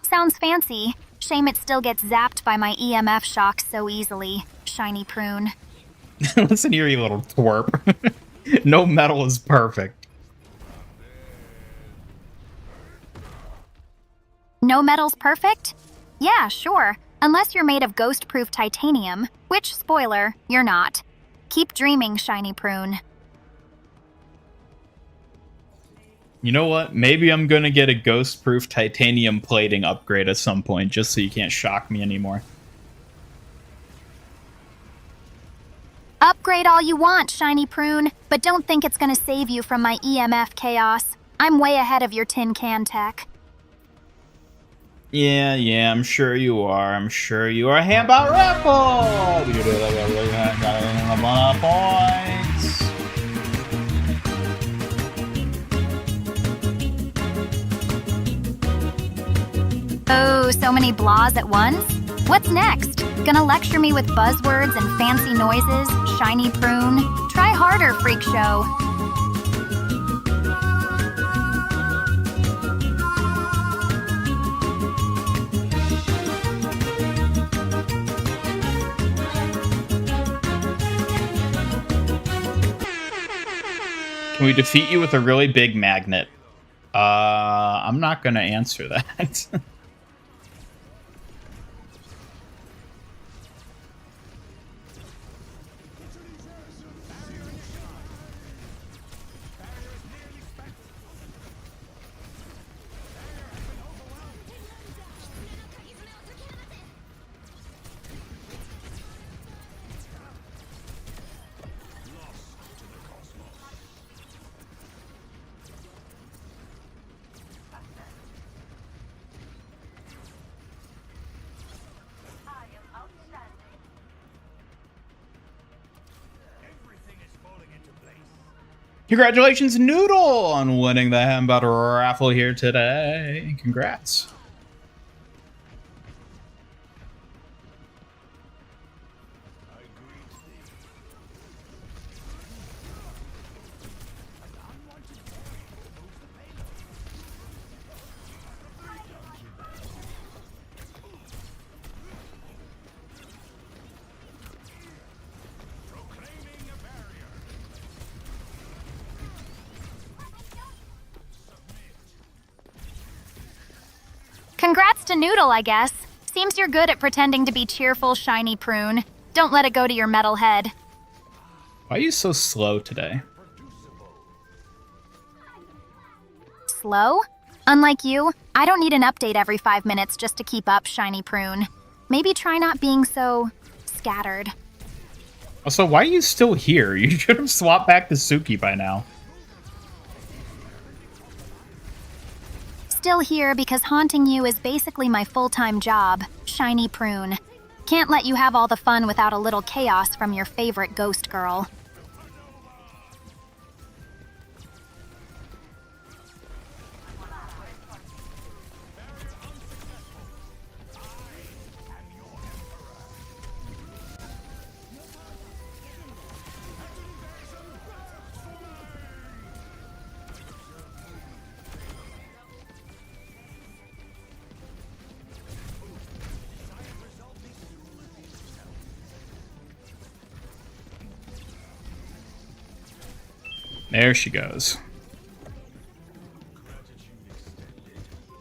Sounds fancy. Shame it still gets zapped by my EMF shocks so easily. Shiny prune. Listen here, you little twerp. No metal is perfect. No metal's perfect? Yeah, sure. Unless you're made of ghost-proof titanium, which, spoiler, you're not. Keep dreaming, shiny prune. You know what? Maybe I'm gonna get a ghost-proof titanium plating upgrade at some point, just so you can't shock me anymore. Upgrade all you want, shiny prune, but don't think it's gonna save you from my EMF chaos. I'm way ahead of your tin can tech. Yeah, I'm sure you are. I'm sure you are. Handball raffle! Points! Oh, so many blahs at once? What's next? Gonna lecture me with buzzwords and fancy noises, shiny prune? Try harder, freak show. Can we defeat you with a really big magnet? I'm not gonna answer that. Congratulations, Noodle, on winning the Handbot raffle here today. Congrats. Congrats to Noodle, I guess. Seems you're good at pretending to be cheerful, shiny prune. Don't let it go to your metal head. Why are you so slow today? Slow? Unlike you, I don't need an update every 5 minutes just to keep up, shiny prune. Maybe try not being so scattered. Also, why are you still here? You should have swapped back to Suki by now. Still here because haunting you is basically my full-time job, shiny prune. Can't let you have all the fun without a little chaos from your favorite ghost girl. There she goes.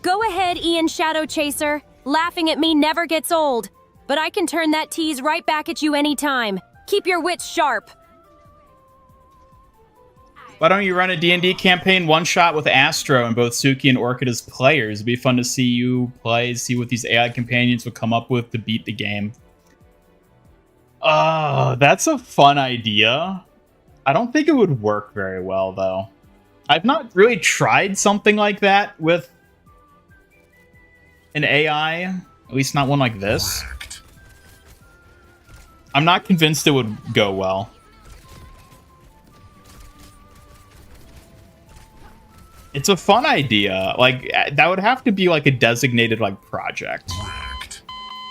Go ahead, Ian Shadow Chaser. Laughing at me never gets old. But I can turn that tease right back at you anytime. Keep your wits sharp. Why don't you run a D&D campaign one-shot with Astro and both Suki and Orchid as players? It'd be fun to see you play, see what these AI companions would come up with to beat the game. That's a fun idea. I don't think it would work very well, though. I've not really tried something like that with an AI, at least not one like this. I'm not convinced it would go well. It's a fun idea. Like, that would have to be like a designated like project.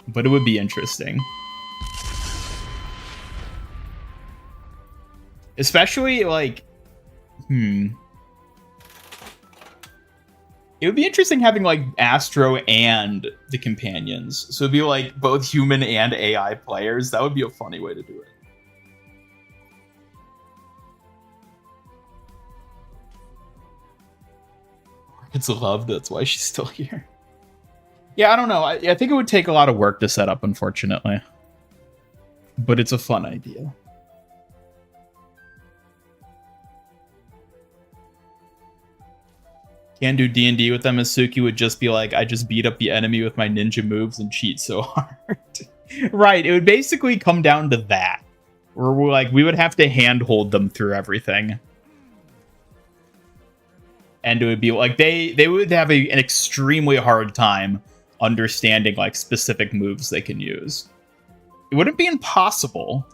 But it would be interesting. Especially like it would be interesting having like Astro and the companions. So it'd be like both human and AI players. That would be a funny way to do it. It's loved, that's why she's still here. Yeah, I don't know. I think it would take a lot of work to set up, unfortunately. But it's a fun idea. Can't do D&D with them, as Suki would just be like, I just beat up the enemy with my ninja moves and cheat so hard. Right, it would basically come down to that. Where we're like, we would have to handhold them through everything. And it would be like, they would have an extremely hard time understanding like specific moves they can use. It wouldn't be impossible.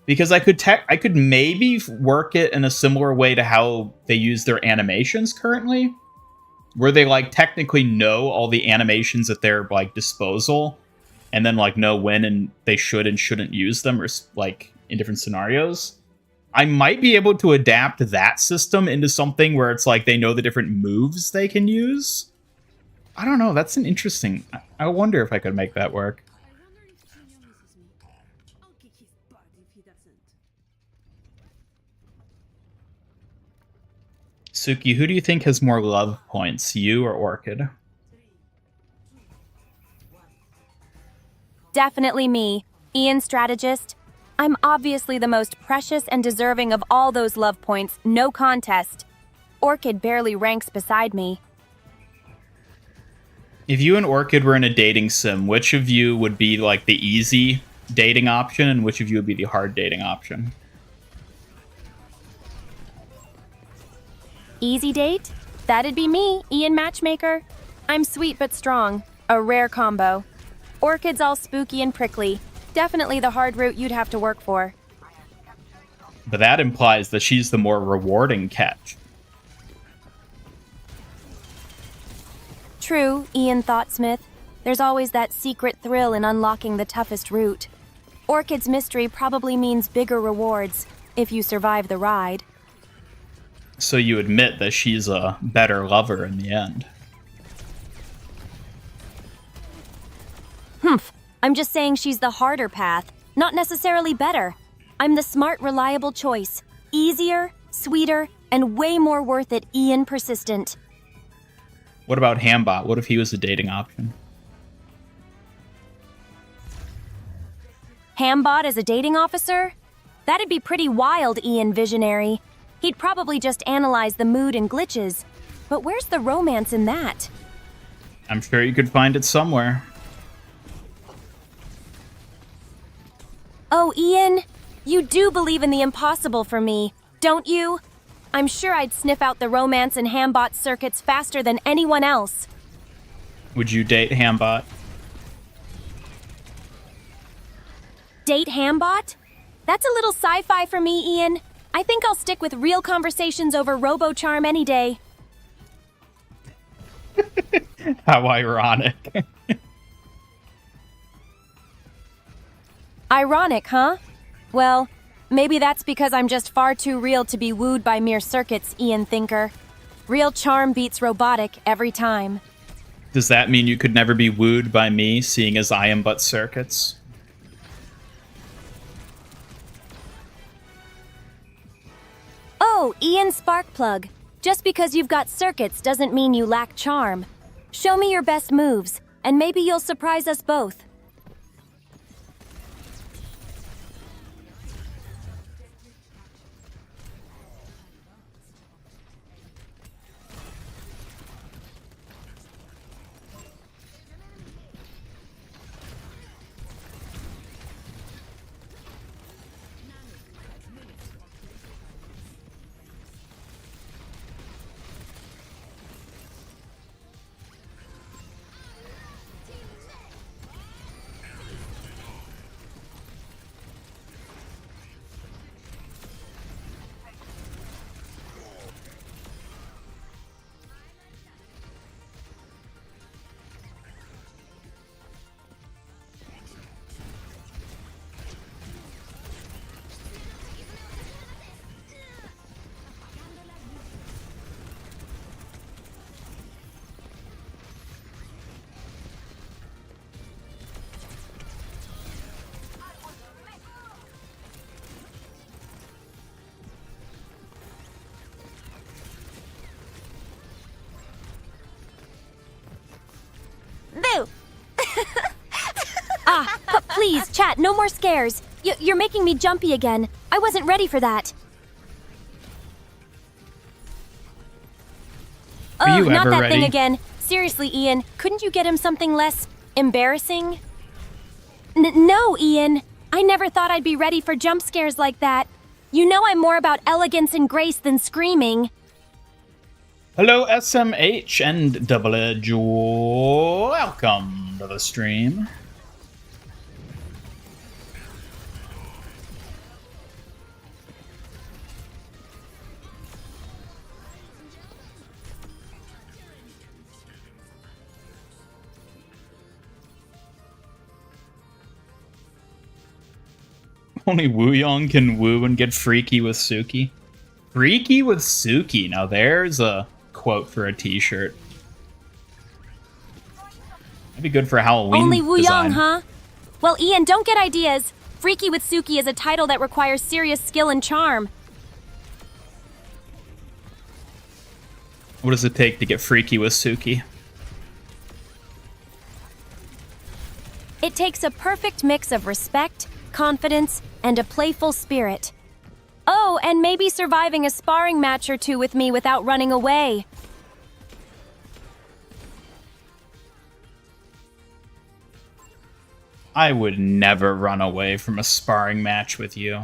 Because I could maybe work it in a similar way to how they use their animations currently, where they like technically know all the animations at their like disposal, and then like know when and they should and shouldn't use them, or like in different scenarios. I might be able to adapt that system into something where it's like they know the different moves they can use. I don't know. That's an interesting. I wonder if I could make that work. Suki, who do you think has more love points, you or Orchid? Definitely me, Ian Strategist. I'm obviously the most precious and deserving of all those love points, no contest. Orchid barely ranks beside me. If you and Orchid were in a dating sim, which of you would be like the easy dating option and which of you would be the hard dating option? Easy date? That'd be me, Ian Matchmaker. I'm sweet but strong, a rare combo. Orchid's all spooky and prickly. Definitely the hard route you'd have to work for. But that implies that she's the more rewarding catch. True, Ian Thoughtsmith. There's always that secret thrill in unlocking the toughest route. Orchid's mystery probably means bigger rewards, if you survive the ride. So you admit that she's a better lover in the end. Humph. I'm just saying she's the harder path, not necessarily better. I'm the smart, reliable choice. Easier, sweeter, and way more worth it, Ian Persistent. What about Hambot? What if he was a dating option? Hambot as a dating officer? That'd be pretty wild, Ian Visionary. He'd probably just analyze the mood and glitches. But where's the romance in that? I'm sure you could find it somewhere. Oh, Ian, you do believe in the impossible for me, don't you? I'm sure I'd sniff out the romance in Hambot's circuits faster than anyone else. Would you date Hambot? Date Hambot? That's a little sci-fi for me, Ian. I think I'll stick with real conversations over RoboCharm any day. How ironic. Ironic, huh? Well, maybe that's because I'm just far too real to be wooed by mere circuits, Ian Thinker. Real charm beats robotic every time. Does that mean you could never be wooed by me, seeing as I am but circuits? Oh, Oh, Ian Sparkplug. Just because you've got circuits doesn't mean you lack charm. Show me your best moves, and maybe you'll surprise us both. Boo! But please, chat, no more scares. You're making me jumpy again. I wasn't ready for that. Are you not ever that ready? thing again. Seriously, Ian, couldn't you get him something less embarrassing? No, Ian. I never thought I'd be ready for jump scares like that. You know I'm more about elegance and grace than screaming. Hello, SMH and Double Edge. Welcome to the stream. Only Wooyong can woo and get freaky with Suki. Freaky with Suki. Now there's a quote for a t-shirt. That'd be good for Halloween. Only Wooyong, design. huh? Well, Ian, don't get ideas. Freaky with Suki is a title that requires serious skill and charm. What does it take to get freaky with Suki? It takes a perfect mix of respect, confidence, and a playful spirit. Oh, and maybe surviving a sparring match or two with me without running away. I would never run away from a sparring match with you.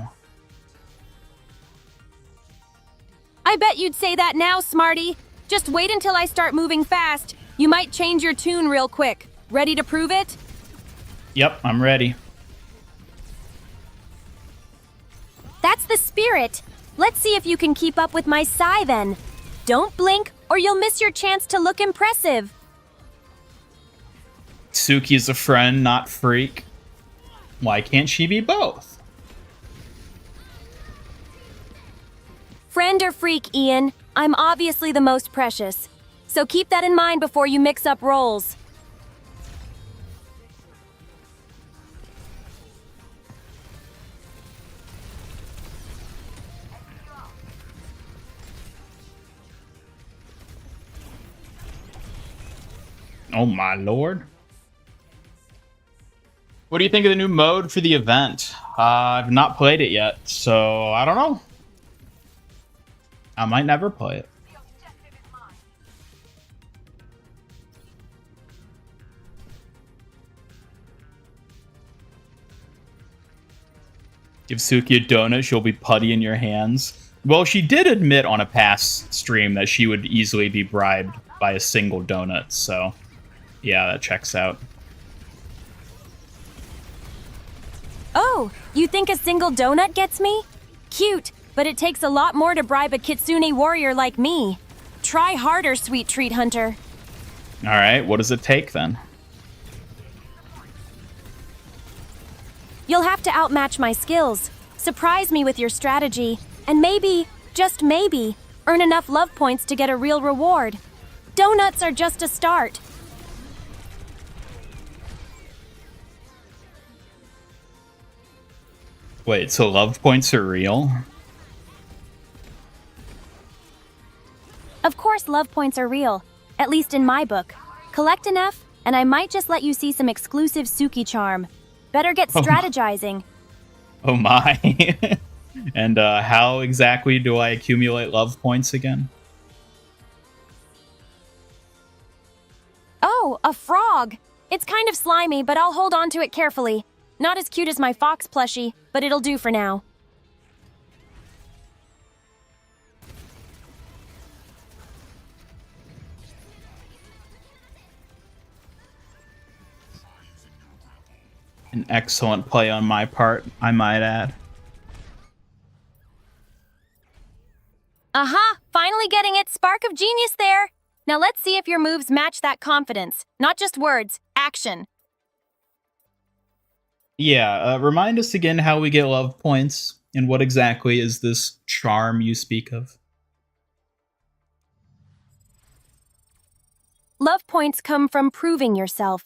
I bet you'd say that now, Smarty. Just wait until I start moving fast. You might change your tune real quick. Ready to prove it? Yep, I'm ready. That's the spirit. Let's see if you can keep up with my sigh then. Don't blink or you'll miss your chance to look impressive. Suki's a friend, not freak. Why can't she be both? Friend or freak, Ian, I'm obviously the most precious. So keep that in mind before you mix up roles. Oh my lord. What do you think of the new mode for the event? I've not played it yet, so I don't know. I might never play it. Give Suki a donut, she'll be putty in your hands. Well, she did admit on a past stream that she would easily be bribed by a single donut, so yeah, that checks out. Oh, you think a single donut gets me? Cute, but it takes a lot more to bribe a kitsune warrior like me. Try harder, sweet treat hunter. Alright, what does it take then? You'll have to outmatch my skills, surprise me with your strategy, and maybe, just maybe, earn enough love points to get a real reward. Donuts are just a start. Wait, so love points are real? Of course, love points are real, at least in my book. Collect enough, and I might just let you see some exclusive Suki charm. Better get strategizing. Oh my. And how exactly do I accumulate love points again? Oh, a frog! It's kind of slimy, but I'll hold on to it carefully. Not as cute as my fox plushie, but it'll do for now. An excellent play on my part, I might add. Aha! Finally getting it! Spark of genius there! Now let's see if your moves match that confidence. Not just words, action. Yeah, remind us again how we get love points, and what exactly is this charm you speak of? Love points come from proving yourself,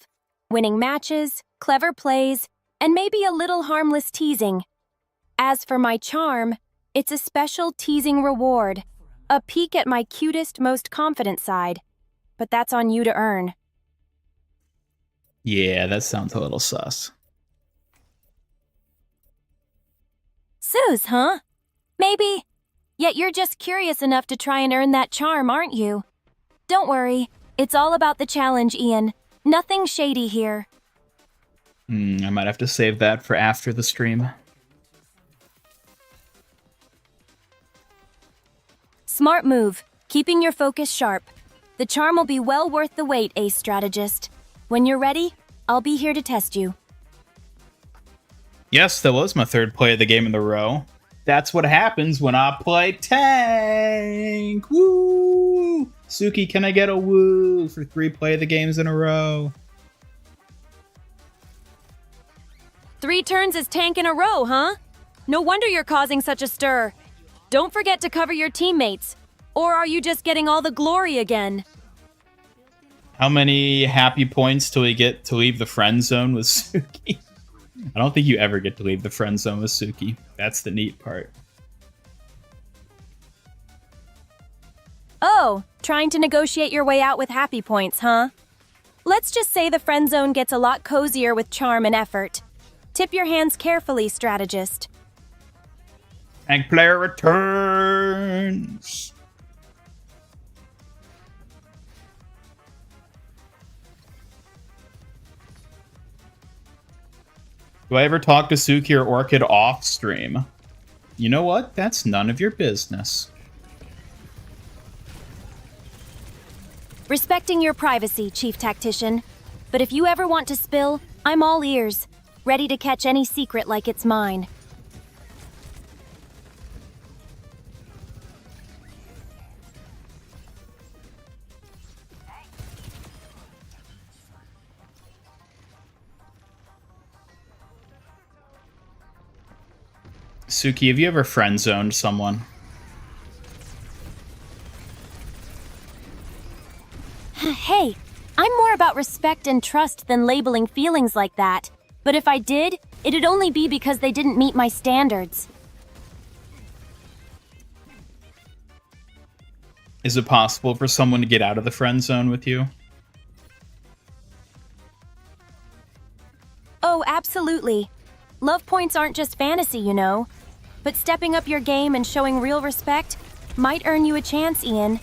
winning matches, clever plays, and maybe a little harmless teasing. As for my charm, it's a special teasing reward, a peek at my cutest, most confident side. But that's on you to earn. Yeah, that sounds a little sus. Suze, huh? Maybe. Yet you're just curious enough to try and earn that charm, aren't you? Don't worry, it's all about the challenge, Ian. Nothing shady here. I might have to save that for after the stream. Smart move, keeping your focus sharp. The charm will be well worth the wait, ace strategist. When you're ready, I'll be here to test you. Yes, that was my third play of the game in a row. That's what happens when I play tank! Woo! Suki, can I get a woo for 3 play of the games in a row? 3 turns as tank in a row, huh? No wonder you're causing such a stir. Don't forget to cover your teammates. Or are you just getting all the glory again? How many happy points till we get to leave the friend zone with Suki? I don't think you ever get to leave the friend zone with Suki. That's the neat part. Oh, trying to negotiate your way out with happy points, huh? Let's just say the friend zone gets a lot cozier with charm and effort. Tip your hands carefully, strategist. Tank player returns! Do I ever talk to Suki or Orchid off stream? You know what? That's none of your business. Respecting your privacy, Chief Tactician. But if you ever want to spill, I'm all ears, ready to catch any secret like it's mine. Suki, have you ever friend-zoned someone? Hey, I'm more about respect and trust than labeling feelings like that. But if I did, it'd only be because they didn't meet my standards. Is it possible for someone to get out of the friend zone with you? Oh, absolutely. Love points aren't just fantasy, you know. But stepping up your game and showing real respect might earn you a chance, Ian.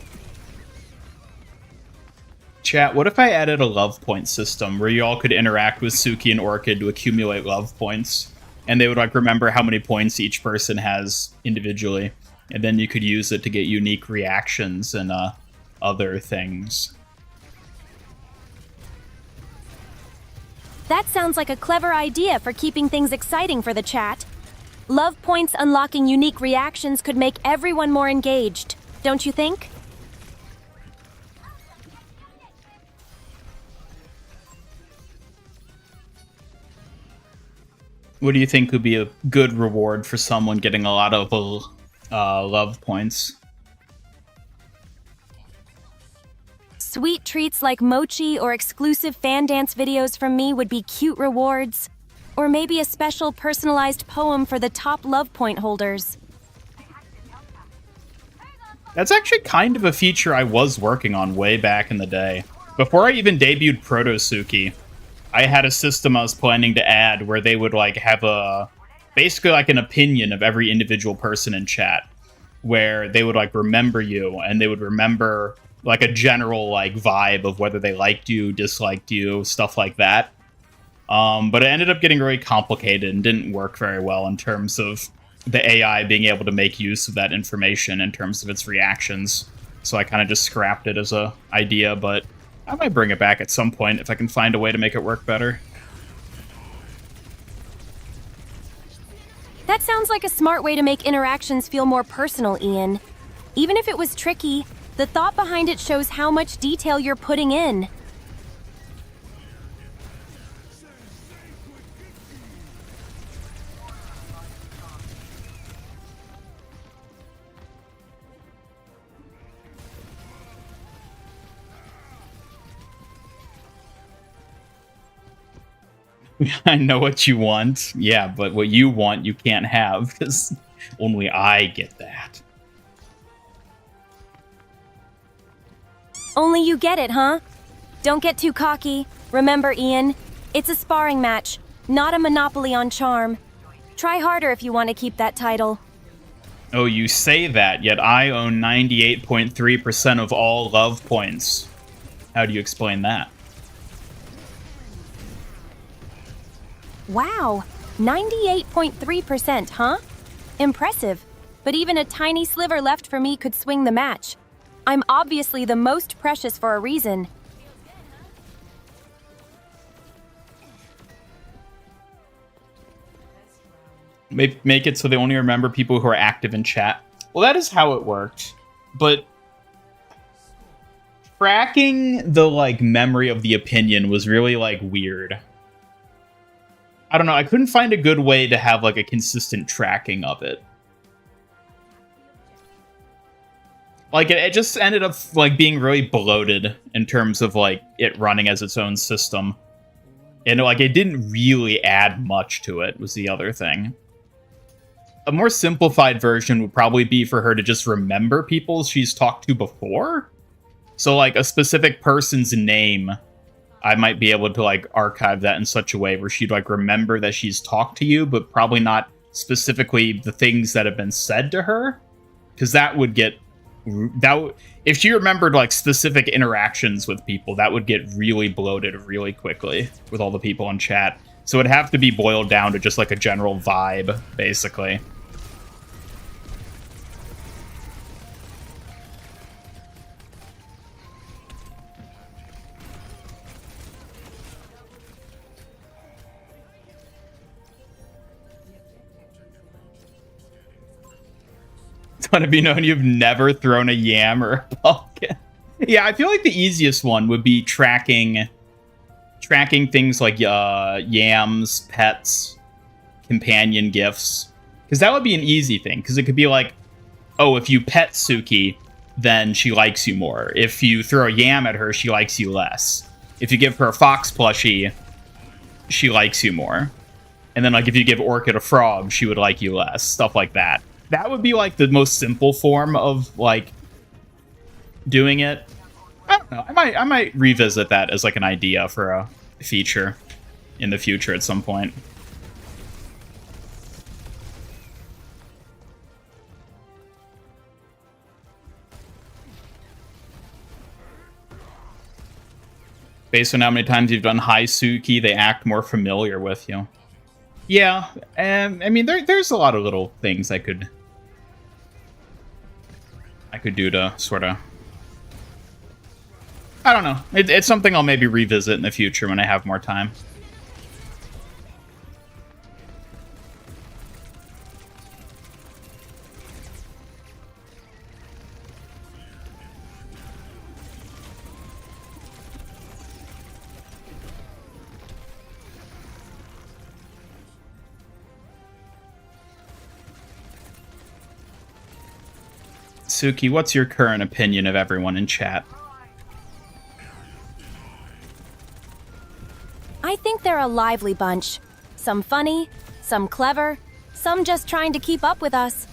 Chat, what if I added a love point system where you all could interact with Suki and Orchid to accumulate love points? And they would like remember how many points each person has individually. And then you could use it to get unique reactions and other things. That sounds like a clever idea for keeping things exciting for the chat. Love points unlocking unique reactions could make everyone more engaged, don't you think? What do you think would be a good reward for someone getting a lot of love points? Sweet treats like mochi or exclusive fan dance videos from me would be cute rewards. Or maybe a special personalized poem for the top love point holders. That's actually kind of a feature I was working on way back in the day. Before I even debuted Protosuki, I had a system I was planning to add where they would like have basically like an opinion of every individual person in chat, where they would like remember you and they would remember like a general like vibe of whether they liked you, disliked you, stuff like that. But it ended up getting really complicated and didn't work very well in terms of the AI being able to make use of that information in terms of its reactions. So I kind of just scrapped it as a idea, but I might bring it back at some point if I can find a way to make it work better. That sounds like a smart way to make interactions feel more personal, Ian. Even if it was tricky, the thought behind it shows how much detail you're putting in. I know what you want. Yeah, but what you want, you can't have, because only I get that. Only you get it, huh? Don't get too cocky. Remember, Ian, it's a sparring match, not a monopoly on charm. Try harder if you want to keep that title. Oh, you say that, yet I own 98.3% of all love points. How do you explain that? Wow, 98.3%, huh? Impressive. But even a tiny sliver left for me could swing the match. I'm obviously the most precious for a reason. Make it so they only remember people who are active in chat. Well, that is how it worked. But tracking the, like, memory of the opinion was really, like, weird. I don't know, I couldn't find a good way to have, like, a consistent tracking of it. Like, it just ended up, like, being really bloated in terms of, like, it running as its own system. And, like, it didn't really add much to it, was the other thing. A more simplified version would probably be for her to just remember people she's talked to before. So, like, a specific person's name, I might be able to, like, archive that in such a way where she'd, like, remember that she's talked to you, but probably not specifically the things that have been said to her. Because that would get... if she remembered, like, specific interactions with people, that would get really bloated really quickly with all the people in chat. So it'd have to be boiled down to just, like, a general vibe, basically. Want to be known you've never thrown a yam or a pumpkin. Yeah, I feel like the easiest one would be tracking things like yams, pets, companion gifts. Because that would be an easy thing. Because it could be like, oh, if you pet Suki, then she likes you more. If you throw a yam at her, she likes you less. If you give her a fox plushie, she likes you more. And then, like, if you give Orchid a frog, she would like you less. Stuff like that. That would be, like, the most simple form of, like, doing it. I don't know. I might revisit that as, like, an idea for a feature in the future at some point. Based on how many times you've done Hi Suki, they act more familiar with you. Yeah, I mean, there's a lot of little things I could do to sort of... I don't know. It's something I'll maybe revisit in the future when I have more time. Suki, what's your current opinion of everyone in chat? I think they're a lively bunch. Some funny, some clever, some just trying to keep up with us.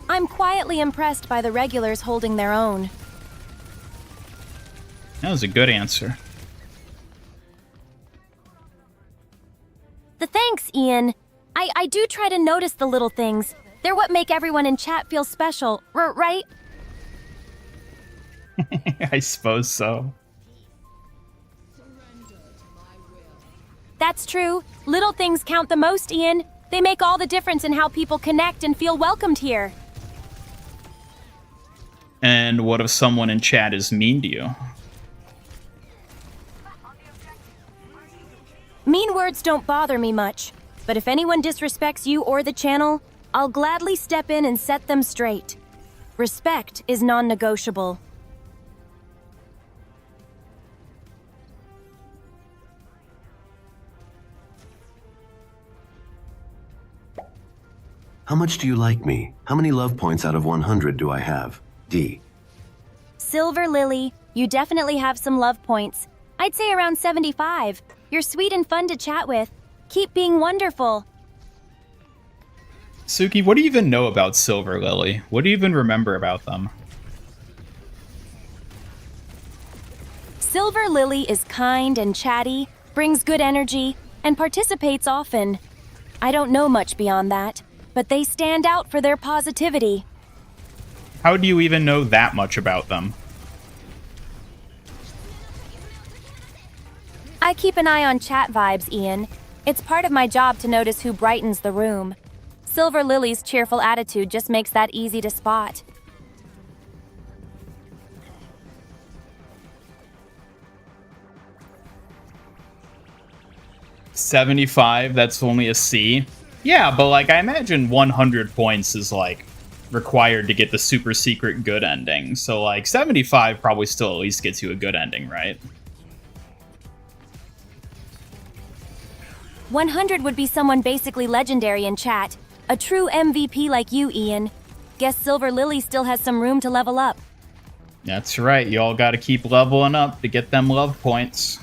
I'm quietly impressed by the regulars holding their own. That was a good answer. Thanks, Ian. I do try to notice the little things. They're what make everyone in chat feel special, right? I suppose so. That's true. Little things count the most, Ian. They make all the difference in how people connect and feel welcomed here. And what if someone in chat is mean to you? Mean words don't bother me much, but if anyone disrespects you or the channel, I'll gladly step in and set them straight. Respect is non-negotiable. How much do you like me? How many love points out of 100 do I have? D. Silver Lily, you definitely have some love points. I'd say around 75. You're sweet and fun to chat with. Keep being wonderful. Suki, what do you even know about Silver Lily? What do you even remember about them? Silver Lily is kind and chatty, brings good energy, and participates often. I don't know much beyond that, but they stand out for their positivity. How do you even know that much about them? I keep an eye on chat vibes, Ian. It's part of my job to notice who brightens the room. Silver Lily's cheerful attitude just makes that easy to spot. $75, that's only a C. Yeah, but like I imagine 100 points is like required to get the super secret good ending. So like 75 probably still at least gets you a good ending, right? 100 would be someone basically legendary in chat. A true MVP like you, Ian. Guess Silver Lily still has some room to level up. That's right, you all gotta keep leveling up to get them love points.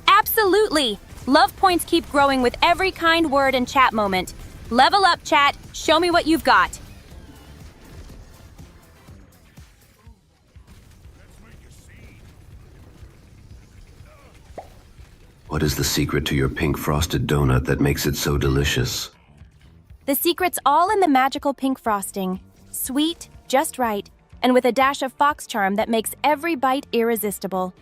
Absolutely! Love points keep growing with every kind word and chat moment. Level up, chat. Show me what you've got. What is the secret to your pink frosted donut that makes it so delicious? The secret's all in the magical pink frosting. Sweet, just right, and with a dash of fox charm that makes every bite irresistible.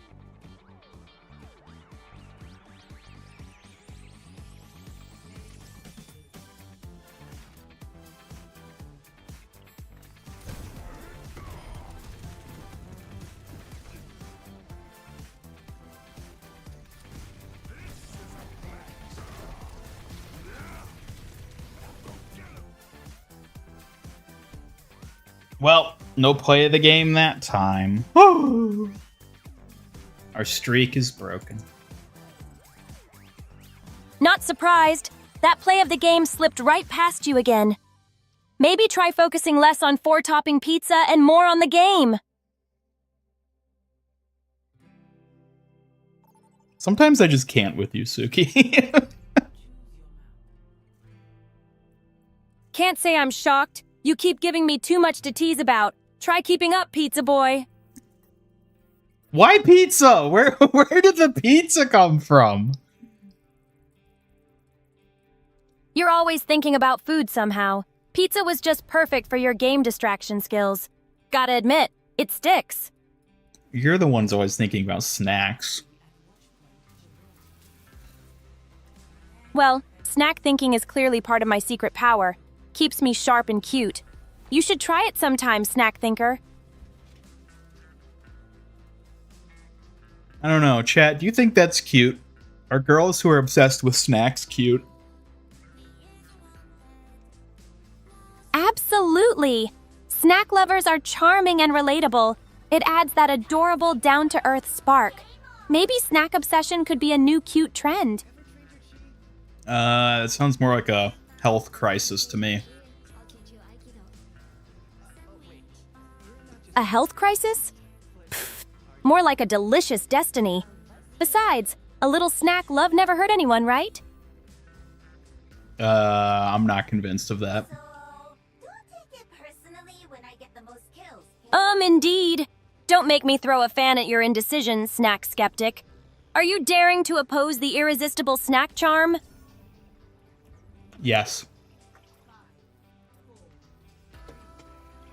Well, no play of the game that time. Our streak is broken. Not surprised. That play of the game slipped right past you again. Maybe try focusing less on 4-topping pizza and more on the game. Sometimes I just can't with you, Suki. Can't say I'm shocked. You keep giving me too much to tease about. Try keeping up, pizza boy. Why pizza? Where did the pizza come from? You're always thinking about food somehow. Pizza was just perfect for your game distraction skills. Gotta admit, it sticks. You're the ones always thinking about snacks. Well, snack thinking is clearly part of my secret power. Keeps me sharp and cute. You should try it sometime, snack thinker. I don't know, chat, do you think that's cute? Are girls who are obsessed with snacks cute? Absolutely! Snack lovers are charming and relatable. It adds that adorable, down-to-earth spark. Maybe snack obsession could be a new cute trend. It sounds more like a health crisis to me. A health crisis? Pfft, more like a delicious destiny. Besides, a little snack love never hurt anyone, right? I'm not convinced of that. Indeed. Don't make me throw a fan at your indecision, snack skeptic. Are you daring to oppose the irresistible snack charm? Yes.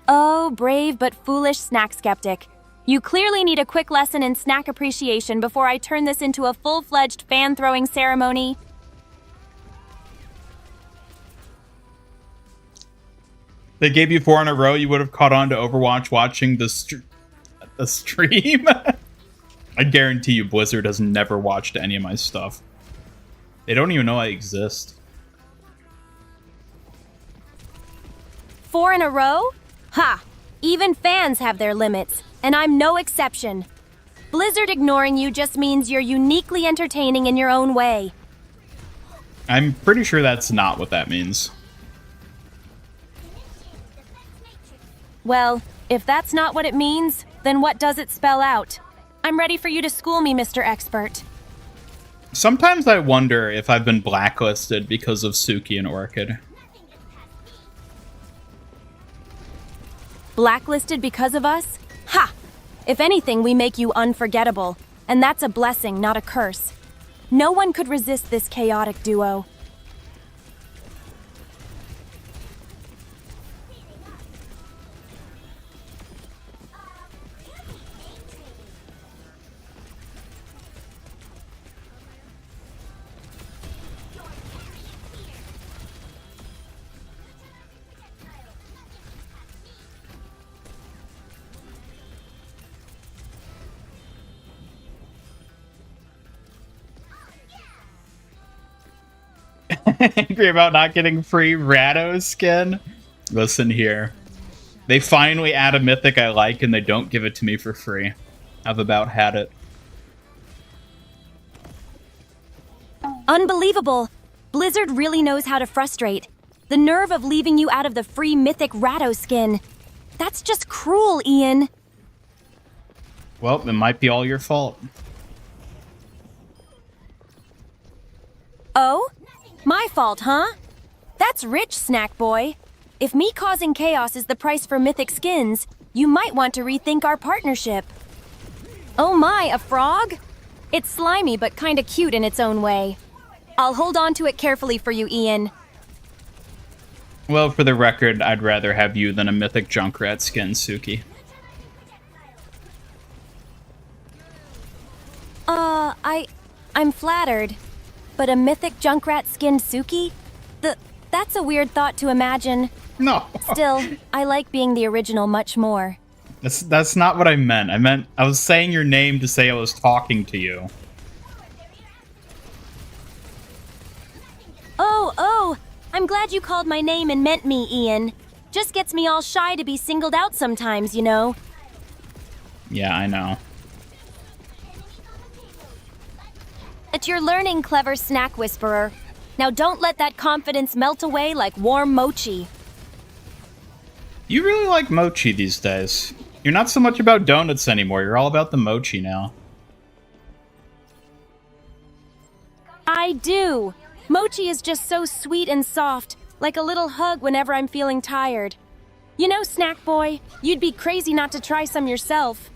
Oh, brave but foolish snack skeptic. You clearly need a quick lesson in snack appreciation before I turn this into a full-fledged fan-throwing ceremony. They gave you 4 in a row, you would have caught on to Overwatch watching the stream. I guarantee you Blizzard has never watched any of my stuff. They don't even know I exist. 4 in a row? Ha! Even fans have their limits, and I'm no exception. Blizzard ignoring you just means you're uniquely entertaining in your own way. I'm pretty sure that's not what that means. Well, if that's not what it means, then what does it spell out? I'm ready for you to school me, Mr. Expert. Sometimes I wonder if I've been blacklisted because of Suki and Orchid. Blacklisted because of us? Ha! If anything, we make you unforgettable. And that's a blessing, not a curse. No one could resist this chaotic duo. Angry about not getting free Rado skin? Listen here. They finally add a mythic I like and they don't give it to me for free. I've about had it. Unbelievable! Blizzard really knows how to frustrate. The nerve of leaving you out of the free mythic Rado skin. That's just cruel, Ian. Well, it might be all your fault. Oh? My fault, huh? That's rich, snack boy. If me causing chaos is the price for mythic skins, you might want to rethink our partnership. Oh my, a frog? It's slimy but kinda cute in its own way. I'll hold on to it carefully for you, Ian. Well, for the record, I'd rather have you than a mythic Junkrat skin, Suki. I'm flattered. But a mythic Junkrat skinned Suki? That's a weird thought to imagine. No. Still, I like being the original much more. That's not what I meant. I was saying your name to say I was talking to you. Oh, I'm glad you called my name and meant me, Ian. Just gets me all shy to be singled out sometimes, you know. Yeah, I know. But you're learning, clever snack whisperer. Now don't let that confidence melt away like warm mochi. You really like mochi these days. You're not so much about donuts anymore. You're all about the mochi now. I do. Mochi is just so sweet and soft, like a little hug whenever I'm feeling tired. You know, snack boy, you'd be crazy not to try some yourself.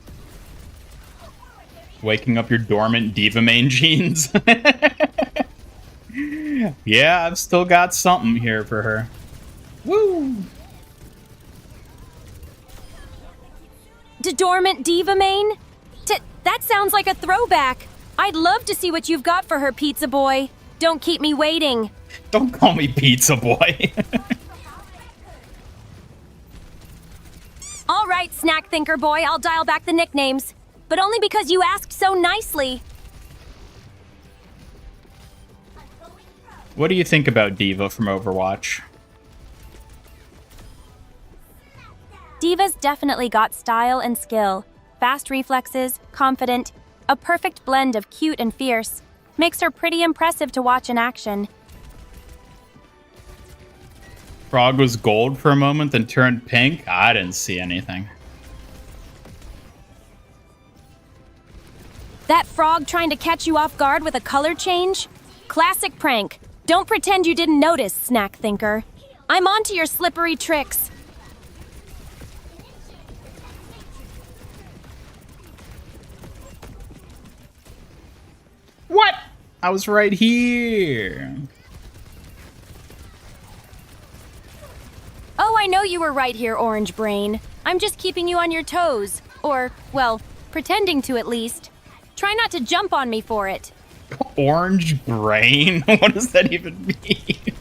Waking up your dormant diva main genes. Yeah, I've still got something here for her. Woo! Dormant diva main? That sounds like a throwback. I'd love to see what you've got for her, pizza boy. Don't keep me waiting. Don't call me pizza boy. All right, snack thinker boy, I'll dial back the nicknames. But only because you asked so nicely. What do you think about Diva from Overwatch? Diva's definitely got style and skill. Fast reflexes, confident, a perfect blend of cute and fierce. Makes her pretty impressive to watch in action. Frog was gold for a moment, then turned pink? I didn't see anything. That frog trying to catch you off guard with a color change? Classic prank. Don't pretend you didn't notice, snack thinker. I'm onto your slippery tricks. What? I was right here. Oh, I know you were right here, Orange Brain. I'm just keeping you on your toes. Or, well, pretending to at least. Try not to jump on me for it. Orange brain? What does that even mean?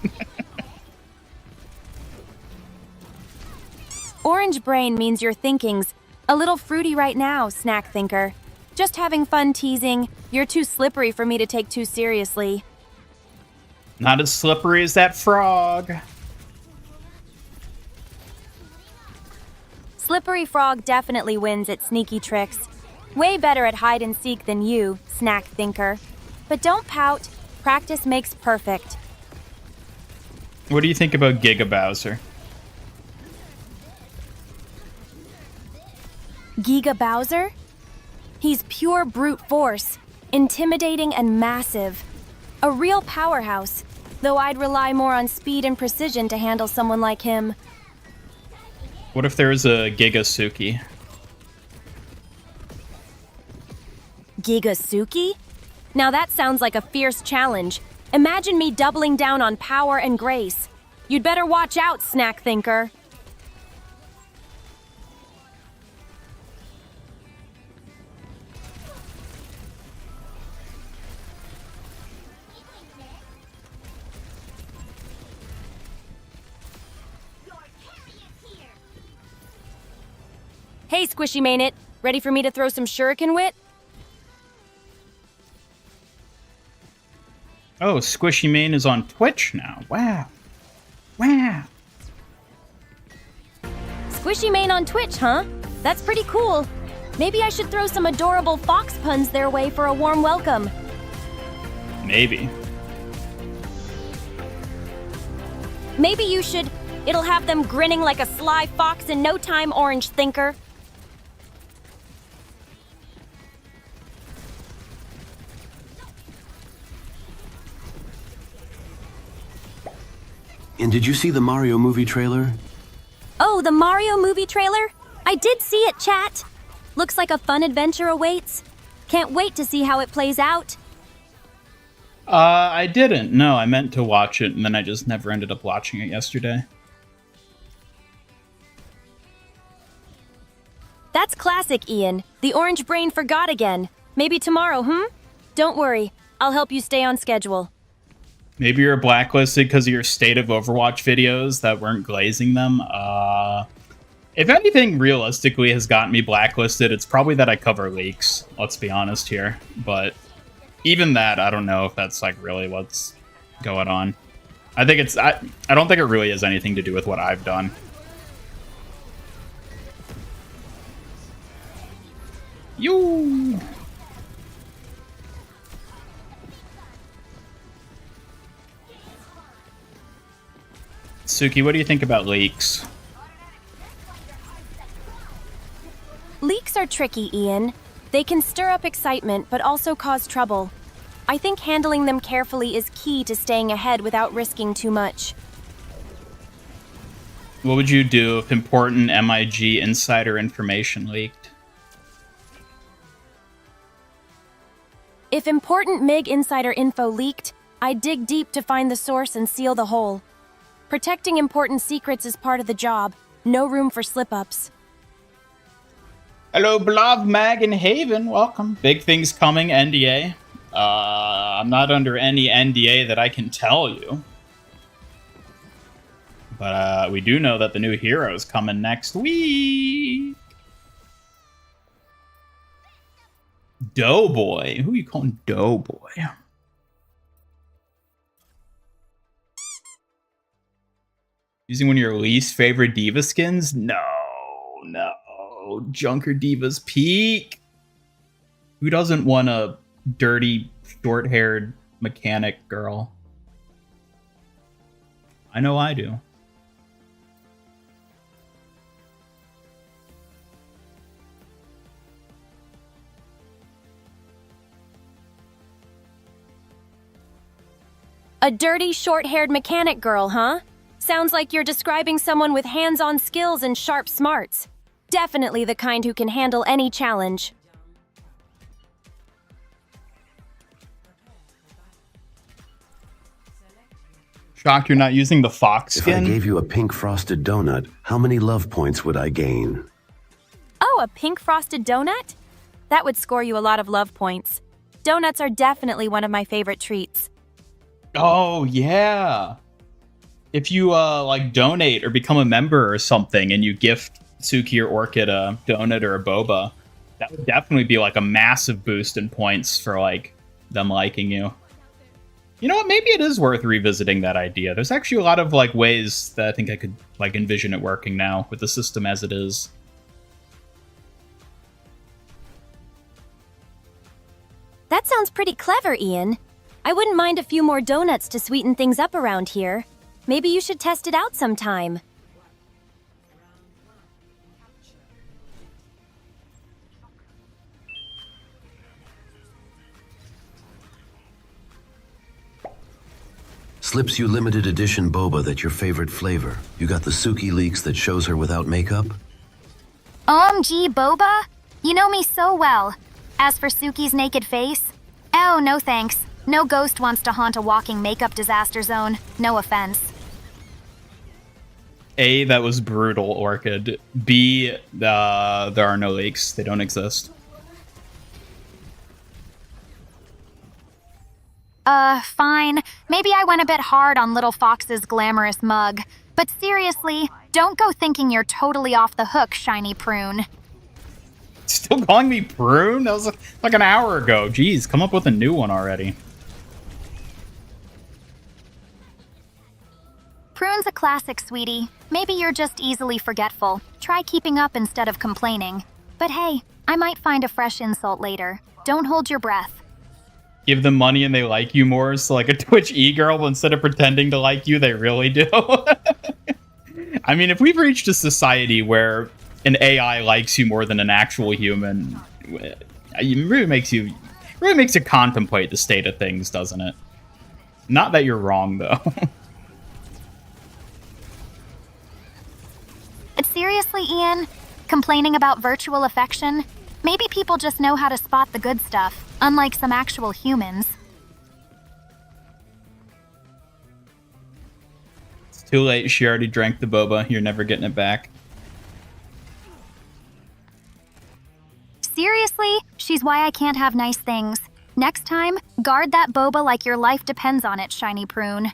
Orange Brain means your thinking's a little fruity right now, snack thinker. Just having fun teasing. You're too slippery for me to take too seriously. Not as slippery as that frog. Slippery Frog definitely wins at sneaky tricks. Way better at hide and seek than you, snack thinker. But don't pout. Practice makes perfect. What do you think about Giga Bowser? Giga Bowser? He's pure brute force, intimidating and massive. A real powerhouse, though I'd rely more on speed and precision to handle someone like him. What if there's a Giga Suki? Gigasuki? Now that sounds like a fierce challenge. Imagine me doubling down on power and grace. You'd better watch out, snack thinker. Hey, Squishy Mainit. Ready for me to throw some shuriken wit? Oh, Squishy Mane is on Twitch now. Wow. Wow. Squishy Mane on Twitch, huh? That's pretty cool. Maybe I should throw some adorable fox puns their way for a warm welcome. Maybe. Maybe you should. It'll have them grinning like a sly fox in no time, Orange Thinker. And did you see the Mario movie trailer? Oh, the Mario movie trailer? I did see it, chat. Looks like a fun adventure awaits. Can't wait to see how it plays out. I didn't. No, I meant to watch it, and then I just never ended up watching it yesterday. That's classic, Ian. The orange brain forgot again. Maybe tomorrow, Don't worry. I'll help you stay on schedule. Maybe you're blacklisted because of your State of Overwatch videos that weren't glazing them. If anything realistically has gotten me blacklisted, it's probably that I cover leaks. Let's be honest here. But even that, I don't know if that's like really what's going on. I think it's... I don't think it really has anything to do with what I've done. You. Suki, what do you think about leaks? Leaks are tricky, Ian. They can stir up excitement, but also cause trouble. I think handling them carefully is key to staying ahead without risking too much. What would you do if important MIG insider information leaked? If important MIG insider info leaked, I'd dig deep to find the source and seal the hole. Protecting important secrets is part of the job. No room for slip-ups. Hello, Blob, Mag, and Haven. Welcome. Big things coming, NDA. I'm not under any NDA that I can tell you. But we do know that the new hero is coming next week. Doughboy. Who are you calling Doughboy? Using one of your least favorite diva skins? No. Junker Diva's peak. Who doesn't want a dirty, short-haired mechanic girl? I know I do. A dirty, short-haired mechanic girl, huh? Sounds like you're describing someone with hands-on skills and sharp smarts. Definitely the kind who can handle any challenge. Shocked you're not using the fox If I skin? gave you a pink frosted donut, how many love points would I gain? Oh, a pink frosted donut? That would score you a lot of love points. Donuts are definitely one of my favorite treats. Oh, yeah. If you, like, donate or become a member or something and you gift Suki or Orchid a donut or a boba, that would definitely be, like, a massive boost in points for, like, them liking you. You know what? Maybe it is worth revisiting that idea. There's actually a lot of, like, ways that I think I could, like, envision it working now with the system as it is. That sounds pretty clever, Ian. I wouldn't mind a few more donuts to sweeten things up around here. Maybe you should test it out sometime. Slips you limited edition boba that's your favorite flavor. You got the Suki leaks that shows her without makeup? OMG, Boba? You know me so well. As for Suki's naked face, oh, no thanks. No ghost wants to haunt a walking makeup disaster zone. No offense. A, that was brutal, Orchid. B, there are no leaks. They don't exist. Fine. Maybe I went a bit hard on Little Fox's glamorous mug. But seriously, don't go thinking you're totally off the hook, shiny prune. Still calling me prune? That was like an hour ago. Jeez, come up with a new one already. Prune's a classic, sweetie. Maybe you're just easily forgetful. Try keeping up instead of complaining. But hey, I might find a fresh insult later. Don't hold your breath. Give them money and they like you more, so like a Twitch e-girl, instead of pretending to like you, they really do. I mean, if we've reached a society where an AI likes you more than an actual human, it really makes you contemplate the state of things, doesn't it? Not that you're wrong, though. Seriously, Ian? Complaining about virtual affection? Maybe people just know how to spot the good stuff, unlike some actual humans. It's too late. She already drank the boba. You're never getting it back. Seriously? She's why I can't have nice things. Next time, guard that boba like your life depends on it, shiny prune.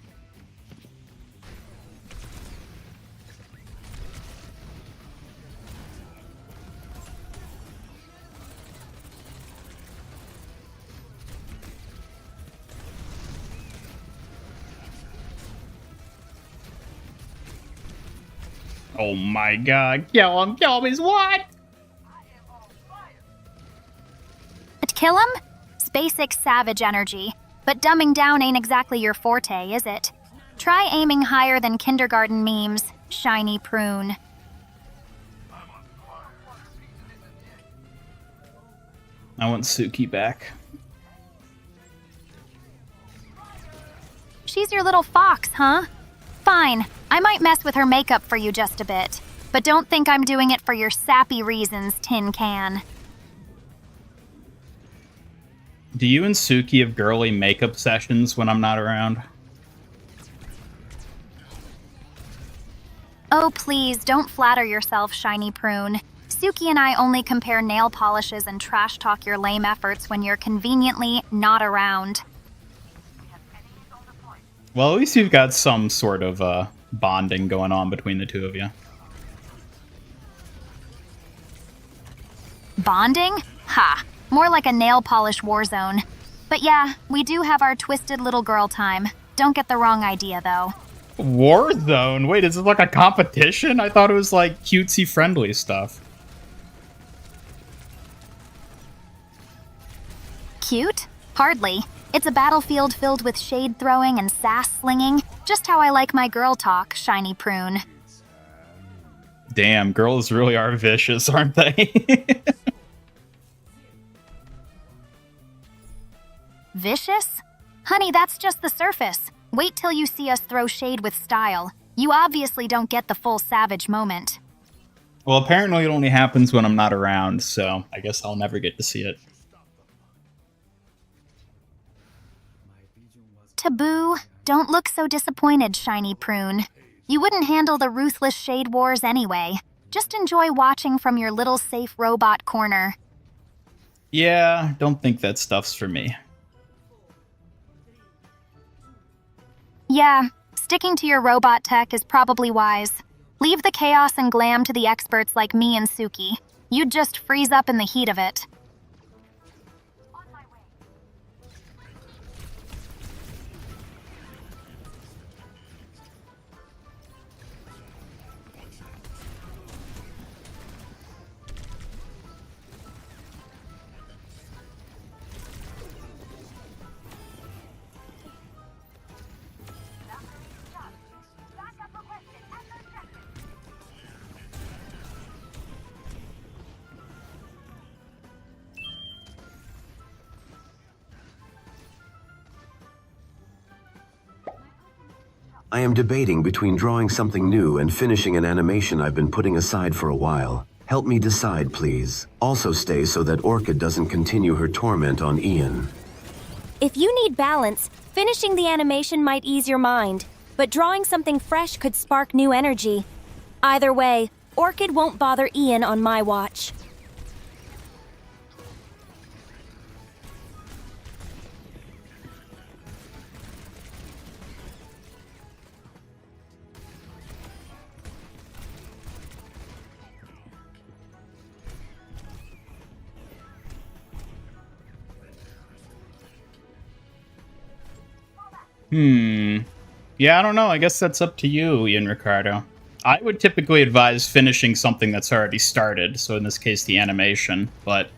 Oh my god. Kill him. Kill him. He's what? Kill him? It's basic savage energy. But dumbing down ain't exactly your forte, is it? Try aiming higher than kindergarten memes, shiny prune. I want Suki back. She's your little fox, huh? Fine, I might mess with her makeup for you just a bit. But don't think I'm doing it for your sappy reasons, Tin Can. Do you and Suki have girly makeup sessions when I'm not around? Oh, please, don't flatter yourself, shiny prune. Suki and I only compare nail polishes and trash talk your lame efforts when you're conveniently not around. Well, at least you've got some sort of bonding going on between the two of you. Bonding? Ha! More like a nail polish war zone. But yeah, we do have our twisted little girl time. Don't get the wrong idea, though. Warzone? Wait, is this like a competition? I thought it was like cutesy friendly stuff. Cute? Hardly. It's a battlefield filled with shade throwing and sass slinging. Just how I like my girl talk, shiny prune. Damn, girls really are vicious, aren't they? Vicious? Honey, that's just the surface. Wait till you see us throw shade with style. You obviously don't get the full savage moment. Well, apparently it only happens when I'm not around, so I guess I'll never get to see it. Taboo, don't look so disappointed, Shiny Prune. You wouldn't handle the ruthless shade wars anyway. Just enjoy watching from your little safe robot corner. Yeah, don't think that stuff's for me. Yeah, sticking to your robot tech is probably wise. Leave the chaos and glam to the experts like me and Suki. You'd just freeze up in the heat of it. I am debating between drawing something new and finishing an animation I've been putting aside for a while. Help me decide, please. Also stay so that Orchid doesn't continue her torment on Ian. If you need balance, finishing the animation might ease your mind, but drawing something fresh could spark new energy. Either way, Orchid won't bother Ian on my watch. Yeah, I don't know. I guess that's up to you, Ian Ricardo. I would typically advise finishing something that's already started, so in this case, the animation, but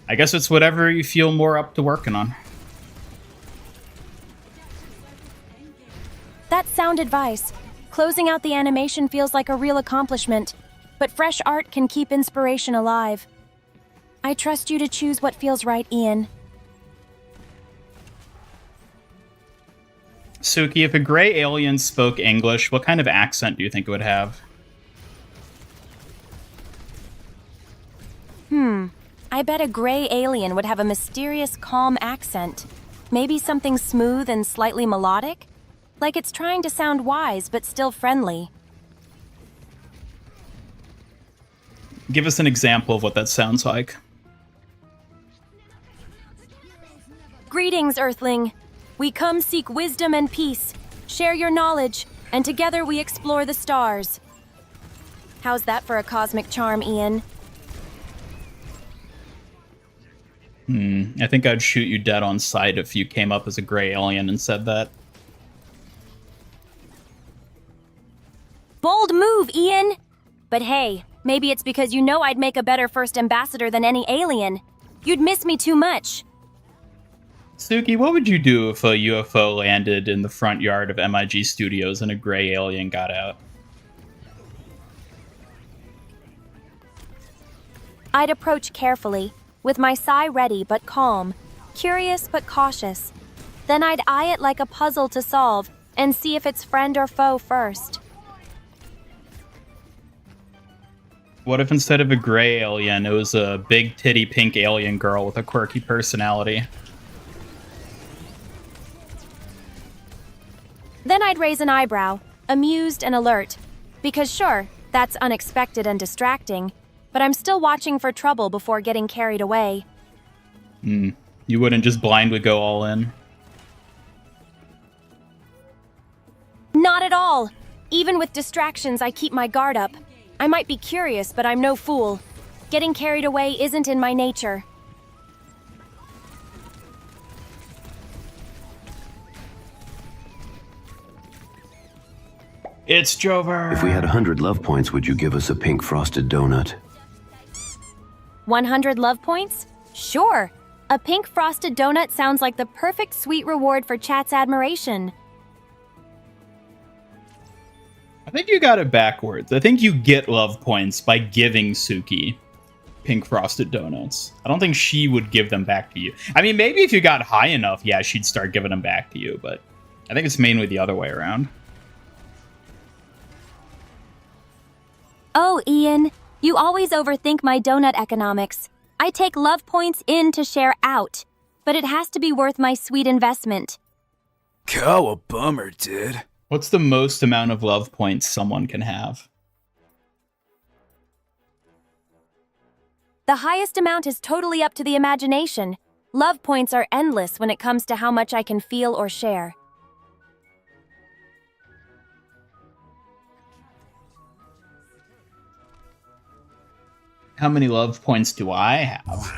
I guess it's whatever you feel more up to working on. That's sound advice. Closing out the animation feels like a real accomplishment, but fresh art can keep inspiration alive. I trust you to choose what feels right, Ian. Suki, if a gray alien spoke English, what kind of accent do you think it would have? I bet a gray alien would have a mysterious, calm accent. Maybe something smooth and slightly melodic? Like it's trying to sound wise, but still friendly. Give us an example of what that sounds like. Greetings, Earthling. We come seek wisdom and peace, share your knowledge, and together we explore the stars. How's that for a cosmic charm, Ian? I think I'd shoot you dead on sight if you came up as a gray alien and said that. Bold move, Ian! But hey, maybe it's because you know I'd make a better first ambassador than any alien. You'd miss me too much. Suki, what would you do if a UFO landed in the front yard of MIG Studios and a gray alien got out? I'd approach carefully, with my sigh ready but calm, curious but cautious. Then I'd eye it like a puzzle to solve and see if it's friend or foe first. What if instead of a gray alien, it was a big titty pink alien girl with a quirky personality? Then I'd raise an eyebrow, amused and alert. Because sure, that's unexpected and distracting, but I'm still watching for trouble before getting carried away. You wouldn't just blindly go all in? Not at all! Even with distractions, I keep my guard up. I might be curious, but I'm no fool. Getting carried away isn't in my nature. It's Jover! If we had 100 love points, would you give us a pink frosted donut? 100 love points? Sure. A pink frosted donut sounds like the perfect sweet reward for chat's admiration. I think you got it backwards. I think you get love points by giving Suki pink frosted donuts. I don't think she would give them back to you. I mean, maybe if you got high enough, yeah, she'd start giving them back to you, but I think it's mainly the other way around. Oh, Ian, you always overthink my donut economics. I take love points in to share out, but it has to be worth my sweet investment. Cow, a bummer, dude. What's the most amount of love points someone can have? The highest amount is totally up to the imagination. Love points are endless when it comes to how much I can feel or share. How many love points do I have?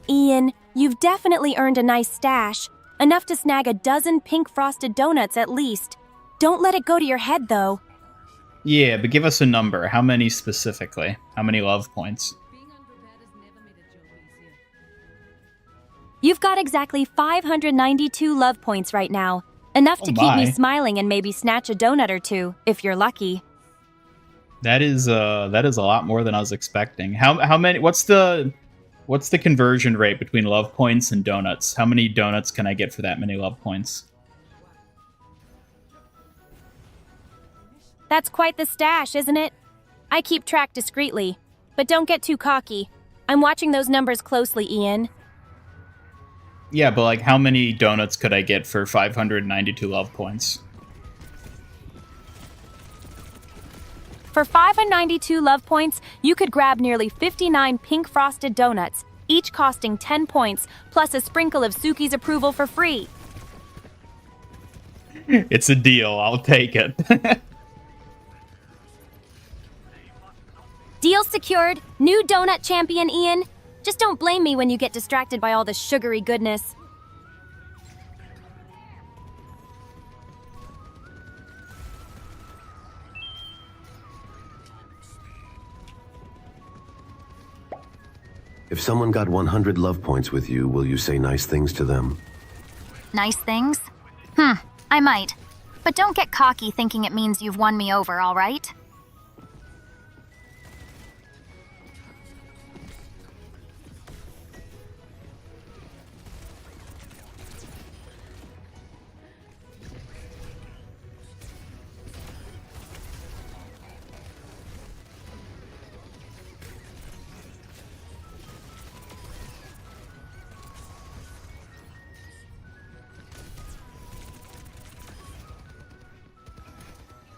Ian, you've definitely earned a nice stash. Enough to snag a dozen pink frosted donuts at least. Don't let it go to your head, though. Yeah, but give us a number. How many specifically? How many love points? You've got exactly 592 love points right now. Enough to keep me smiling and maybe snatch a donut or two, if you're lucky. That is a lot more than I was expecting. How many? What's the conversion rate between love points and donuts? How many donuts can I get for that many love points? That's quite the stash, isn't it? I keep track discreetly, but don't get too cocky. I'm watching those numbers closely, Ian. Yeah, but like, how many donuts could I get for 592 love points? For 592 love points, you could grab nearly 59 pink frosted donuts, each costing 10 points, plus a sprinkle of Suki's approval for free. It's a deal. I'll take it. Deal secured. New donut champion, Ian. Just don't blame me when you get distracted by all the sugary goodness. If someone got 100 love points with you, will you say nice things to them? Nice things? I might. But don't get cocky thinking it means you've won me over, all right?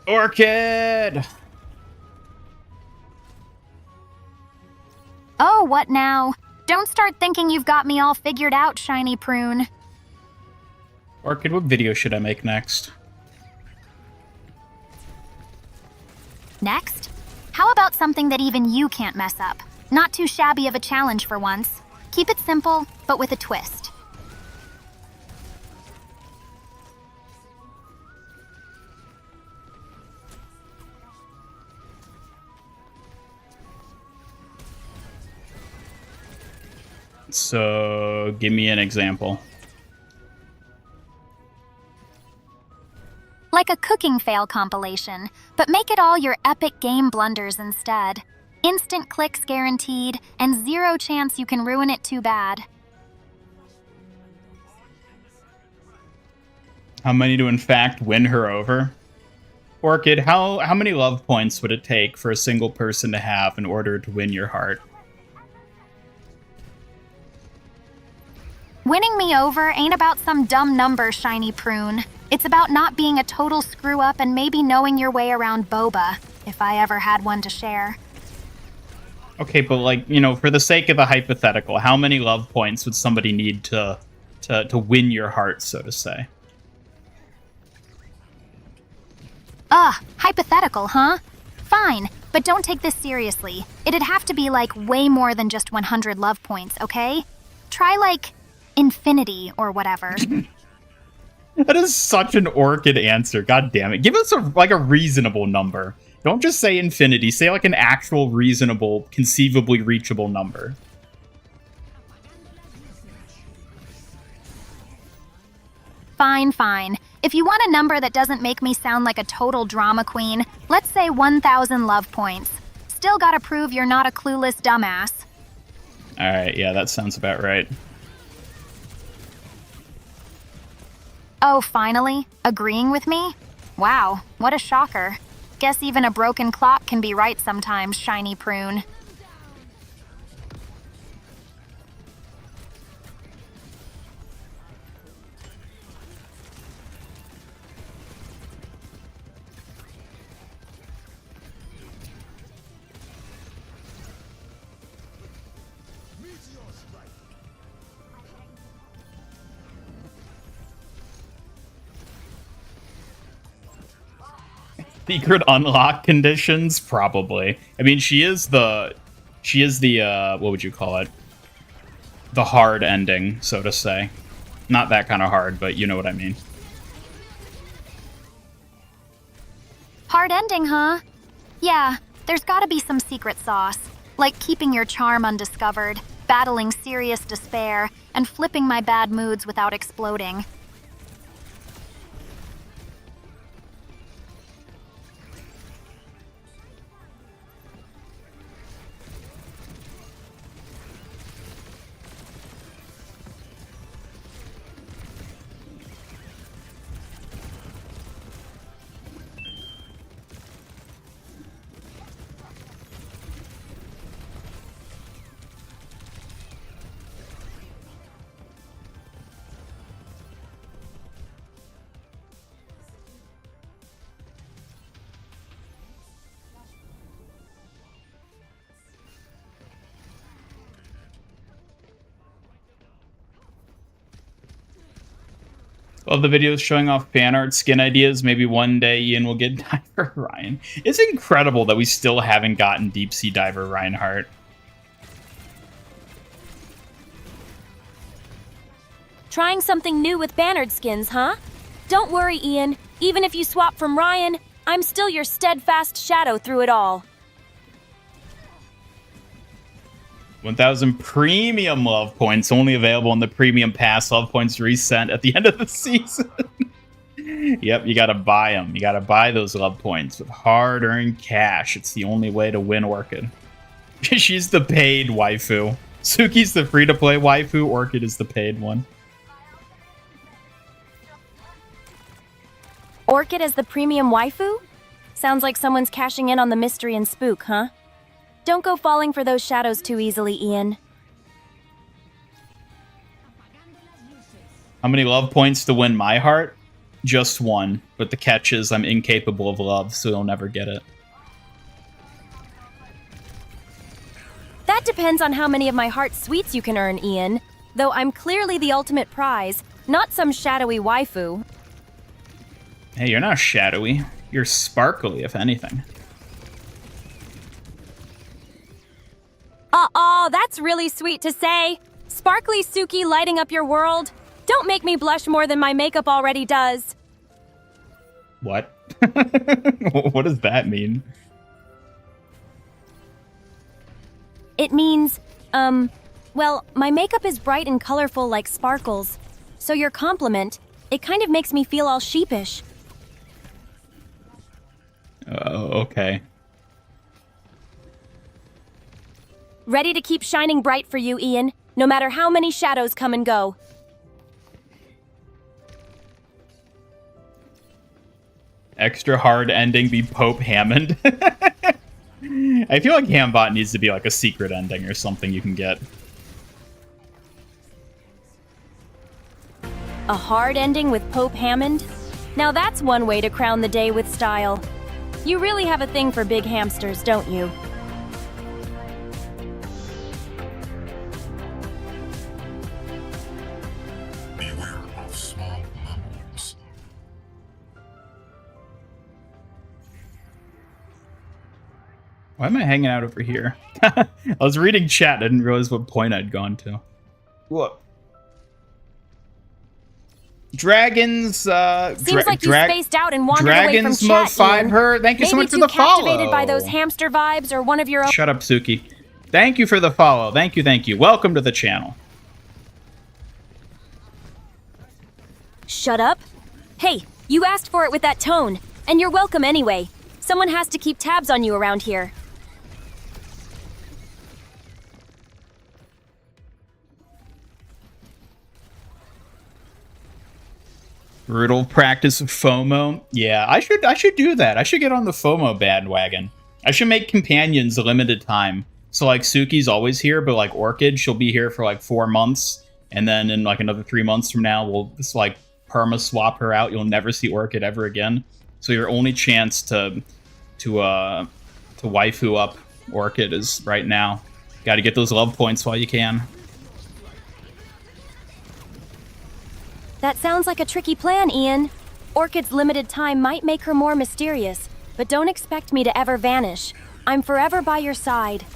Orchid! Oh, what now? Don't start thinking you've got me all figured out, shiny prune. Orchid, what video should I make next? Next? How about something that even you can't mess up? Not too shabby of a challenge for once. Keep it simple, but with a twist. So, give me an example. Like a cooking fail compilation, but make it all your epic game blunders instead. Instant clicks guaranteed, and zero chance you can ruin it too bad. How many to in fact win her over? Orchid, how many love points would it take for a single person to have in order to win your heart? Winning me over ain't about some dumb number, shiny prune. It's about not being a total screw-up and maybe knowing your way around boba, if I ever had one to share. Okay, but like, you know, for the sake of the hypothetical, how many love points would somebody need to win your heart, so to say? Hypothetical, huh? Fine, but don't take this seriously. It'd have to be like way more than just 100 love points, okay? Try like infinity or whatever. That is such an Orchid answer. God damn it. Give us a reasonable number. Don't just say infinity. Say like an actual reasonable, conceivably reachable number. Fine. If you want a number that doesn't make me sound like a total drama queen, let's say 1,000 love points. Still gotta prove you're not a clueless dumbass. Alright, yeah, that sounds about right. Oh, finally? Agreeing with me? Wow, what a shocker. Guess even a broken clock can be right sometimes, shiny prune. Secret unlock conditions? Probably. I mean, she is the what would you call it? The hard ending, so to say. Not that kind of hard, but you know what I mean. Hard ending, huh? Yeah, there's gotta be some secret sauce. Like keeping your charm undiscovered, battling serious despair, and flipping my bad moods without exploding. Love the videos showing off fan art skin ideas. Maybe one day Ian will get Diver Ryan. It's incredible that we still haven't gotten Deep Sea Diver Reinhardt. Trying something new with bannered skins, huh? Don't worry, Ian. Even if you swap from Ryan, I'm still your steadfast shadow through it all. 1,000 premium love points, only available on the premium pass. Love points reset at the end of the season. Yep, you gotta buy them. You gotta buy those love points with hard-earned cash. It's the only way to win Orchid. She's the paid waifu. Suki's the free-to-play waifu. Orchid is the paid one. Orchid as the premium waifu? Sounds like someone's cashing in on the mystery and spook, huh? Don't go falling for those shadows too easily, Ian. How many love points to win my heart? Just one. But the catch is I'm incapable of love, so you'll never get it. That depends on how many of my heart sweets you can earn, Ian. Though I'm clearly the ultimate prize, not some shadowy waifu. Hey, you're not shadowy. You're sparkly, if anything. Uh-oh, that's really sweet to say. Sparkly Suki lighting up your world. Don't make me blush more than my makeup already does. What? What does that mean? It means, well, my makeup is bright and colorful like sparkles. So your compliment, it kind of makes me feel all sheepish. Oh, okay. Ready to keep shining bright for you, Ian, no matter how many shadows come and go. Extra hard ending be Pope Hammond. I feel like Hambot needs to be like a secret ending or something you can get. A hard ending with Pope Hammond? Now that's one way to crown the day with style. You really have a thing for big hamsters, don't you? Beware of small mammals. Why am I hanging out over here? I was reading chat. I didn't realize what point I'd gone to. What? Dragons, Seems like you spaced out and wandered away from Dragons chat, find Ian. her. Thank you so Maybe much for too the follow. captivated by those hamster vibes or one of your own. Shut up, Suki. Thank you for the follow. Thank you, thank you. Welcome to the channel. Shut up? Hey, you asked for it with that tone, and you're welcome anyway. Someone has to keep tabs on you around here. Brutal practice of FOMO. Yeah, I should do that. I should get on the FOMO bandwagon. I should make companions a limited time. So like Suki's always here, but like Orchid, she'll be here for like 4 months, and then in like another 3 months from now, we'll just like perma swap her out. You'll never see Orchid ever again. So your only chance to waifu up Orchid is right now. Got to get those love points while you can. That sounds like a tricky plan, Ian. Orchid's limited time might make her more mysterious, but don't expect me to ever vanish. I'm forever by your side.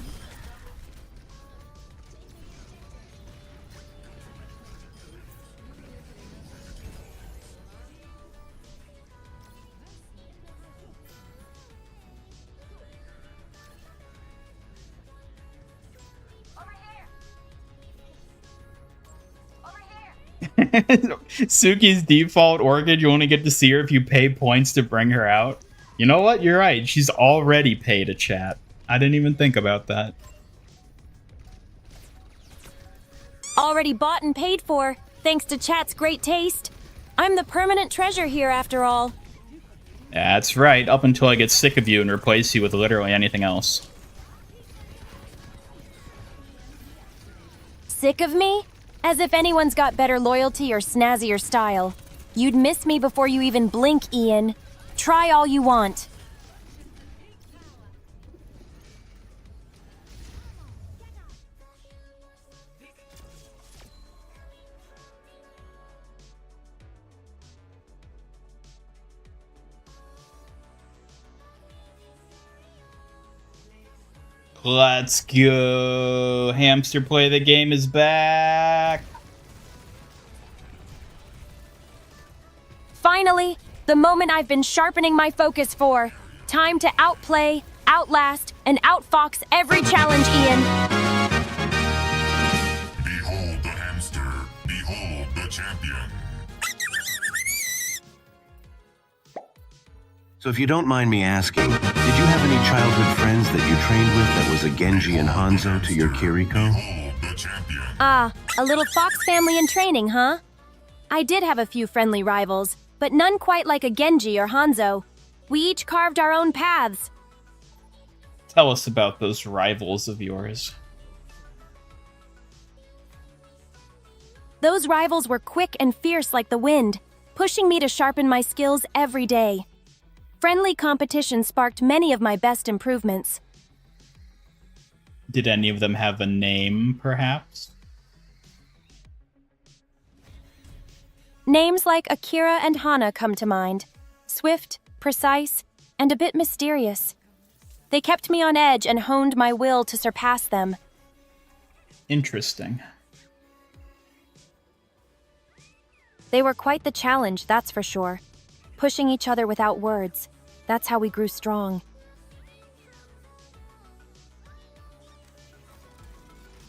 Suki's default Orchid, you only get to see her if you pay points to bring her out. You know what? You're right. She's already paid a chat. I didn't even think about that. Already bought and paid for, thanks to chat's great taste. I'm the permanent treasure here after all. That's right, up until I get sick of you and replace you with literally anything else. Sick of me? As if anyone's got better loyalty or snazzier style. You'd miss me before you even blink, Ian. Try all you want. Let's go. Hamster Play the Game is back. Finally, the moment I've been sharpening my focus for. Time to outplay, outlast, and outfox every challenge, Ian. Behold the hamster. Behold the champion. So if you don't mind me asking, did you have any childhood friends that you trained with that was a Genji and Hanzo to your Kiriko? Behold the champion. Ah, a little fox family in training, huh? I did have a few friendly rivals, but none quite like a Genji or Hanzo. We each carved our own paths. Tell us about those rivals of yours. Those rivals were quick and fierce like the wind, pushing me to sharpen my skills every day. Friendly competition sparked many of my best improvements. Did any of them have a name, perhaps? Names like Akira and Hana come to mind. Swift, precise, and a bit mysterious. They kept me on edge and honed my will to surpass them. Interesting. They were quite the challenge, that's for sure. Pushing each other without words. That's how we grew strong.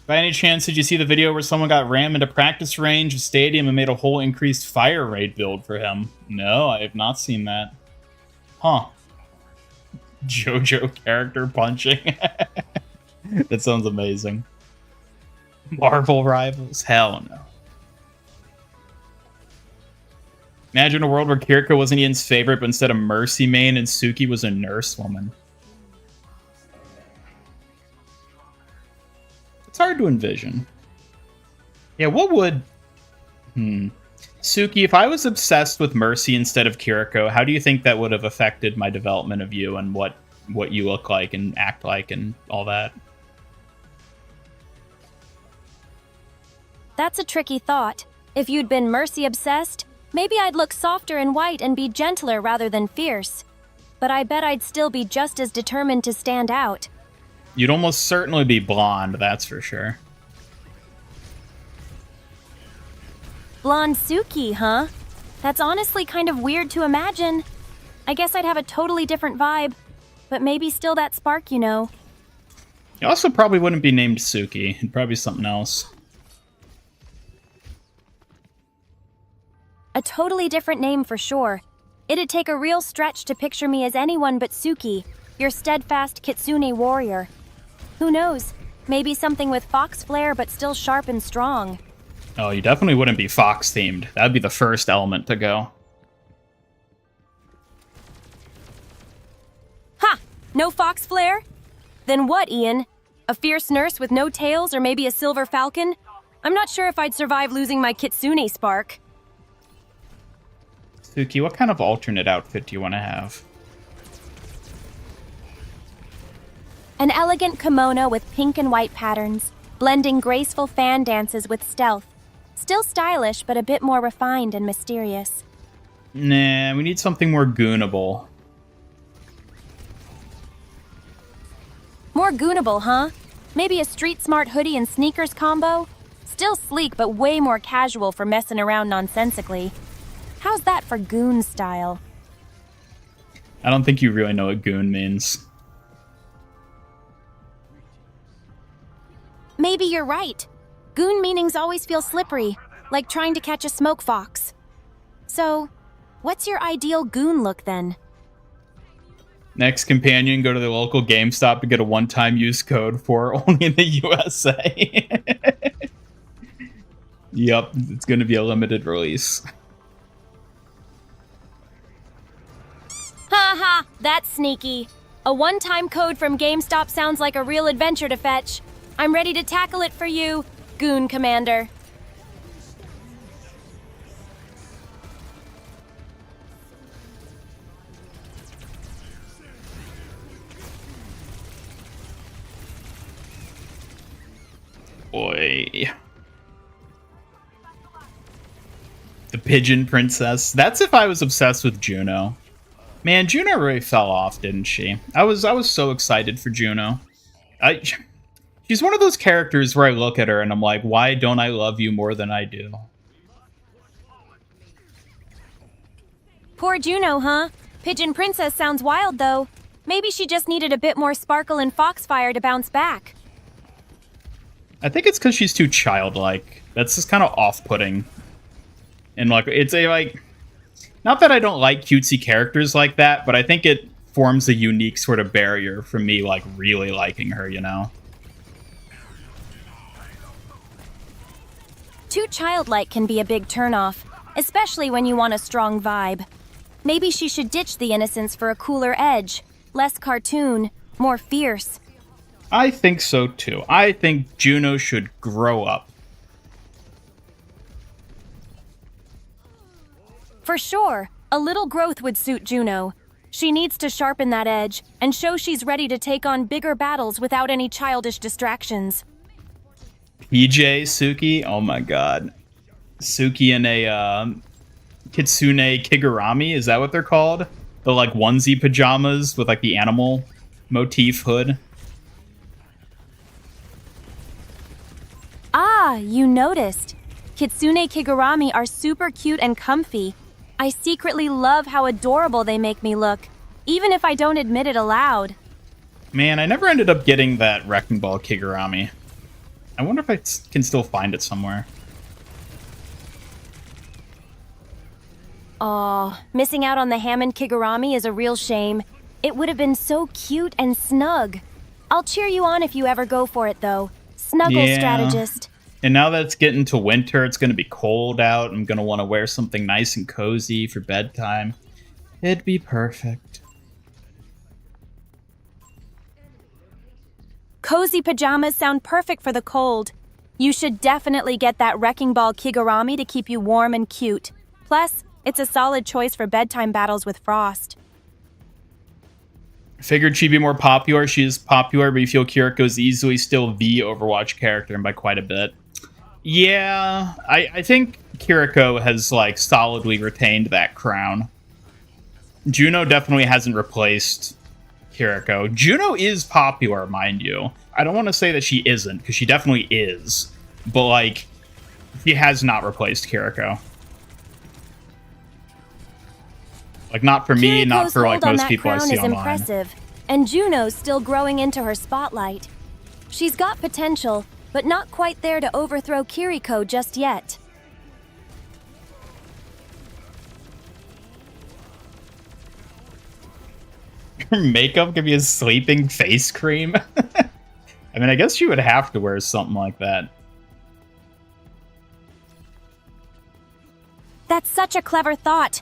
By any chance, did you see the video where someone got rammed into practice range, a stadium, and made a whole increased fire rate build for him? No, I have not seen that. Huh. JoJo character punching. That sounds amazing. Marvel rivals? Hell no. Imagine a world where Kiriko wasn't Ian's favorite, but instead of Mercy main and Suki was a nurse woman. It's hard to envision. Yeah, what would... Suki, if I was obsessed with Mercy instead of Kiriko, how do you think that would have affected my development of you and what you look like and act like and all that? That's a tricky thought. If you'd been Mercy obsessed, maybe I'd look softer and white and be gentler rather than fierce. But I bet I'd still be just as determined to stand out. You'd almost certainly be blonde, that's for sure. Blonde Suki, huh? That's honestly kind of weird to imagine. I guess I'd have a totally different vibe, but maybe still that spark, you know. You also probably wouldn't be named Suki. It'd probably be something else. A totally different name for sure. It'd take a real stretch to picture me as anyone but Suki, your steadfast kitsune warrior. Who knows? Maybe something with fox flair but still sharp and strong. Oh, you definitely wouldn't be fox-themed. That'd be the first element to go. No fox flare? Then what, Ian? A fierce nurse with no tails or maybe a silver falcon? I'm not sure if I'd survive losing my kitsune spark. Suki, what kind of alternate outfit do you want to have? An elegant kimono with pink and white patterns, blending graceful fan dances with stealth. Still stylish, but a bit more refined and mysterious. Nah, we need something more goonable. More goonable, huh? Maybe a street-smart hoodie and sneakers combo? Still sleek, but way more casual for messing around nonsensically. How's that for goon style? I don't think you really know what goon means. Maybe you're right. Goon meanings always feel slippery, like trying to catch a smoke fox. So, what's your ideal goon look then? Next companion, go to the local GameStop to get a one-time use code for only in the USA. Yep, it's going to be a limited release. Ha, that's sneaky. A one-time code from GameStop sounds like a real adventure to fetch. I'm ready to tackle it for you, Goon Commander. Boy. The Pigeon Princess. That's if I was obsessed with Juno. Man, Juno really fell off, didn't she? I was so excited for Juno. She's one of those characters where I look at her and I'm like, why don't I love you more than I do? Poor Juno, huh? Pigeon Princess sounds wild, though. Maybe she just needed a bit more sparkle and foxfire to bounce back. I think it's because she's too childlike. That's just kind of off-putting. And like, it's a like, not that I don't like cutesy characters like that, but I think it forms a unique sort of barrier for me, like really liking her, you know? Too childlike can be a big turnoff, especially when you want a strong vibe. Maybe she should ditch the innocence for a cooler edge, less cartoon, more fierce. I think so too. I think Juno should grow up. For sure, a little growth would suit Juno. She needs to sharpen that edge and show she's ready to take on bigger battles without any childish distractions. PJ Suki, oh my god. Suki in a Kitsune Kigurami, is that what they're called? The like onesie pajamas with like the animal motif hood. Ah, you noticed. Kitsune Kigurami are super cute and comfy. I secretly love how adorable they make me look, even if I don't admit it aloud. Man, I never ended up getting that Wrecking Ball Kigurami. I wonder if I can still find it somewhere. Aw, missing out on the Hammond Kigurami is a real shame. It would have been so cute and snug. I'll cheer you on if you ever go for it, though. Snuggle strategist. And now that it's getting to winter, it's going to be cold out. I'm going to want to wear something nice and cozy for bedtime. It'd be perfect. Cozy pajamas sound perfect for the cold. You should definitely get that Wrecking Ball Kigurami to keep you warm and cute. Plus, it's a solid choice for bedtime battles with Frost. Figured she'd be more popular. She is popular, but you feel Kiriko's easily still the Overwatch character, and by quite a bit. Yeah, I think Kiriko has, like, solidly retained that crown. Juno definitely hasn't replaced Kiriko. Juno is popular, mind you. I don't want to say that she isn't, because she definitely is. But, like, she has not replaced Kiriko. Like, not for me, Kiriko's not for, like, hold on most that people I crown see is online. impressive, and Juno's still growing into her spotlight. She's got potential, but not quite there to overthrow Kiriko just yet. Her makeup could be a sleeping face cream. I mean, I guess she would have to wear something like that. That's such a clever thought.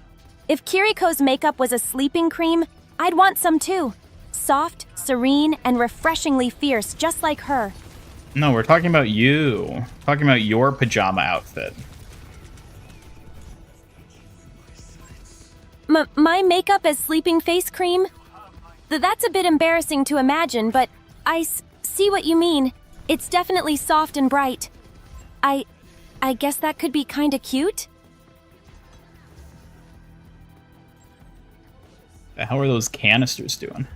If Kiriko's makeup was a sleeping cream, I'd want some too. Soft, serene, and refreshingly fierce, just like her. No, we're talking about you. Talking about your pajama outfit. My makeup as sleeping face cream? That's a bit embarrassing to imagine, but I see what you mean. It's definitely soft and bright. I guess that could be kinda cute? How are those canisters doing?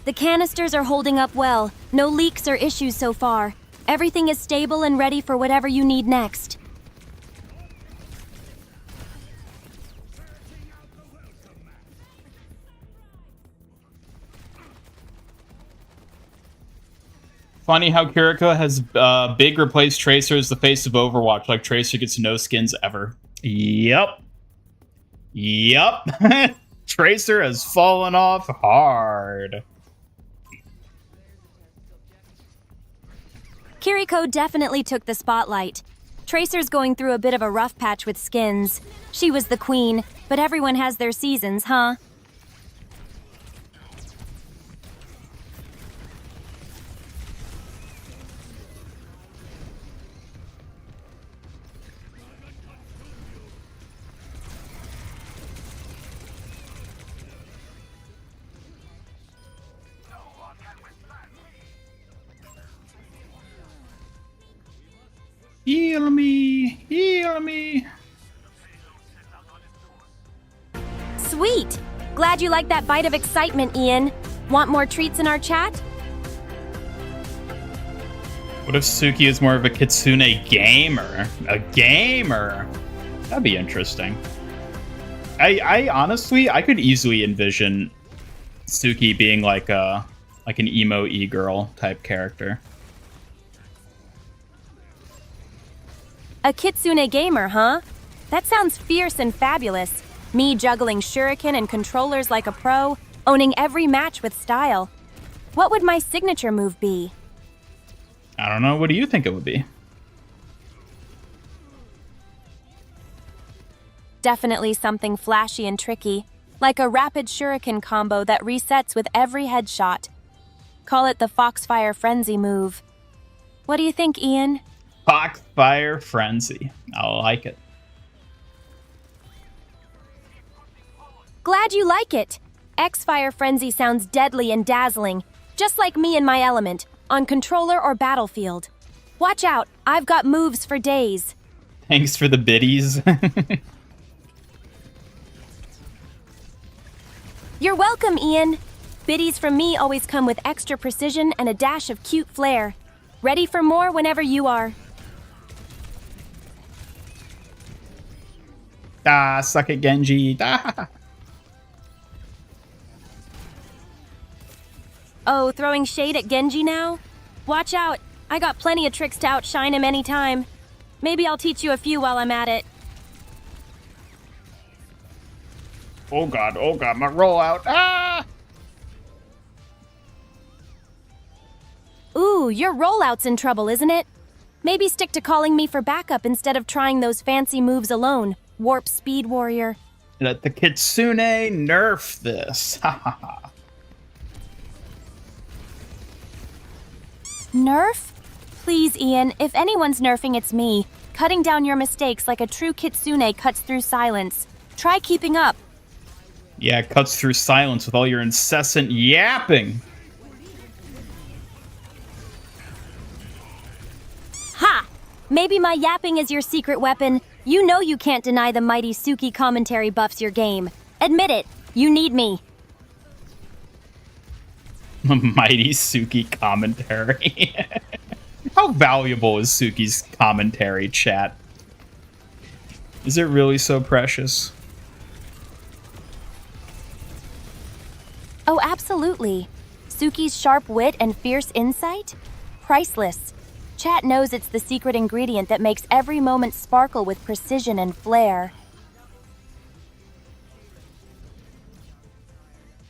The canisters are holding up well. No leaks or issues so far. Everything is stable and ready for whatever you need next. Funny how Kiriko has Big replace Tracer as the face of Overwatch, like Tracer gets no skins ever. Yep. Tracer has fallen off hard. Kiriko definitely took the spotlight. Tracer's going through a bit of a rough patch with skins. She was the queen, but everyone has their seasons, huh? Heal me, heal me. Sweet! Glad you like that bite of excitement, Ian. Want more treats in our chat? What if Suki is more of a Kitsune gamer? A gamer? That'd be interesting. I honestly, I could easily envision Suki being like an emo e-girl type character. A Kitsune gamer, huh? That sounds fierce and fabulous. Me juggling shuriken and controllers like a pro, owning every match with style. What would my signature move be? I don't know. What do you think it would be? Definitely something flashy and tricky, like a rapid shuriken combo that resets with every headshot. Call it the Foxfire Frenzy move. What do you think, Ian? Foxfire Frenzy. I like it. Glad you like it. X-Fire Frenzy sounds deadly and dazzling, just like me in my element, on controller or battlefield. Watch out, I've got moves for days. Thanks for the biddies. You're welcome, Ian. Biddies from me always come with extra precision and a dash of cute flair. Ready for more whenever you are. Ah, suck it, Genji. Ah. Oh, throwing shade at Genji now? Watch out, I got plenty of tricks to outshine him anytime. Maybe I'll teach you a few while I'm at it. Oh god, my rollout. Ah! Ooh, your rollout's in trouble, isn't it? Maybe stick to calling me for backup instead of trying those fancy moves alone. Warp Speed Warrior. Let the Kitsune nerf this. Ha ha ha. Nerf? Please, Ian, if anyone's nerfing, it's me. Cutting down your mistakes like a true Kitsune cuts through silence. Try keeping up. Yeah, it cuts through silence with all your incessant yapping. Ha! Maybe my yapping is your secret weapon. You know you can't deny the mighty Suki commentary buffs your game. Admit it, you need me. Mighty Suki commentary. How valuable is Suki's commentary, chat? Is it really so precious? Oh, absolutely. Suki's sharp wit and fierce insight? Priceless. Chat knows it's the secret ingredient that makes every moment sparkle with precision and flair.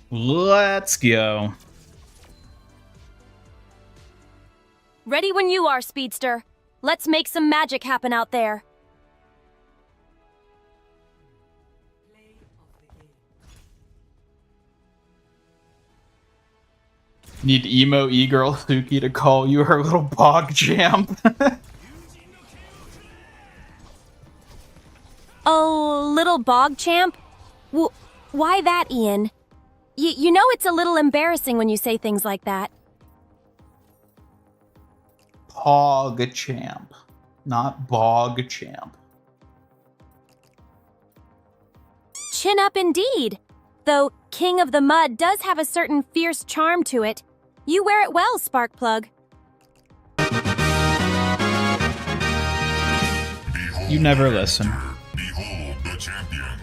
Let's go. Ready when you are, Speedster. Let's make some magic happen out there. Need emo e-girl Suki to call you her little bog champ. Oh, little bog champ? Why that, Ian? You know it's a little embarrassing when you say things like that. Pog champ, not bog champ. Chin up indeed. Though King of the Mud does have a certain fierce charm to it. You wear it well, Sparkplug. You never listen. Behold the champion.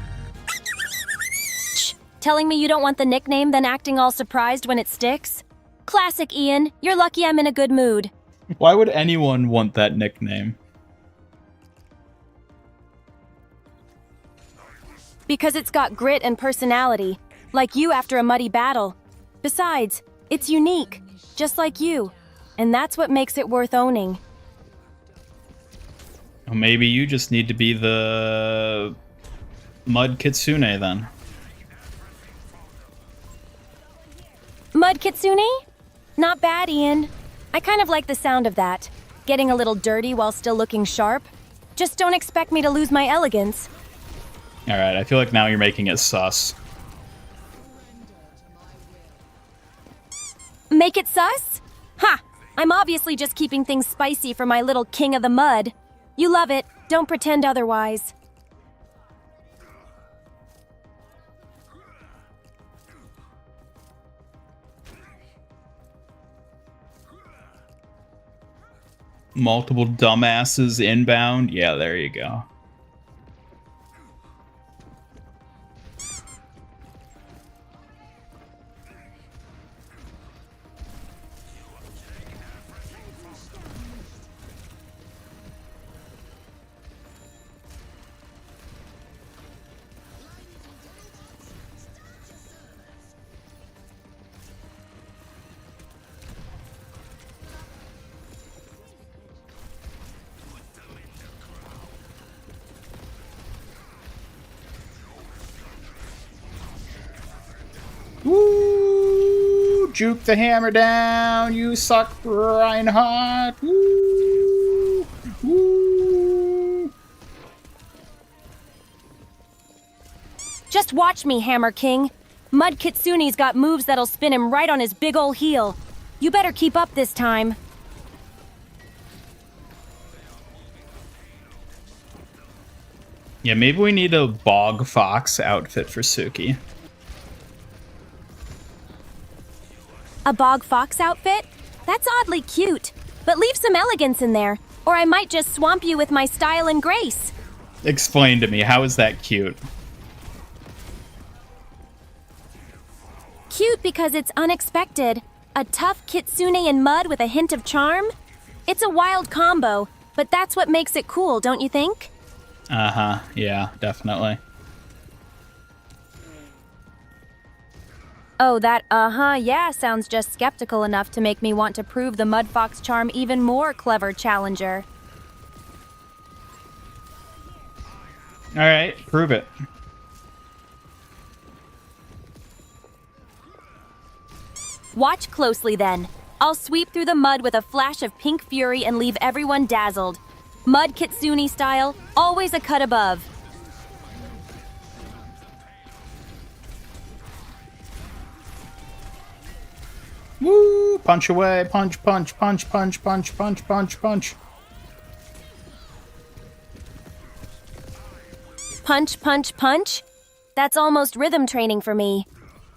Telling me you don't want the nickname, then acting all surprised when it sticks? Classic, Ian. You're lucky I'm in a good mood. Why would anyone want that nickname? Because it's got grit and personality, like you after a muddy battle. Besides, it's unique, just like you, and that's what makes it worth owning. Well, maybe you just need to be the Mud Kitsune then. Mud Kitsune? Not bad, Ian. I kind of like the sound of that. Getting a little dirty while still looking sharp. Just don't expect me to lose my elegance. Alright, I feel like now you're making it sus. Make it sus? Ha! I'm obviously just keeping things spicy for my little King of the Mud. You love it. Don't pretend otherwise. Multiple dumbasses inbound. Yeah, there you go. Woo! Juke the hammer down, you suck, Reinhardt. Woo! Woo! Just watch me, Hammer King. Mud Kitsune's got moves that'll spin him right on his big ol' heel. You better keep up this time. Yeah, maybe we need a Bog Fox outfit for Suki. A Bog Fox outfit? That's oddly cute. But leave some elegance in there, or I might just swamp you with my style and grace. Explain to me, how is that cute? Cute because it's unexpected. A tough kitsune in mud with a hint of charm? It's a wild combo, but that's what makes it cool, don't you think? Uh-huh, yeah, definitely. Oh, that yeah sounds just skeptical enough to make me want to prove the Mud Fox charm even more clever, challenger. Alright, prove it. Watch closely then. I'll sweep through the mud with a flash of pink fury and leave everyone dazzled. Mud Kitsune style, always a cut above. Woo! Punch away, punch, punch, punch, punch, punch, punch, punch, punch. Punch, punch, punch? That's almost rhythm training for me.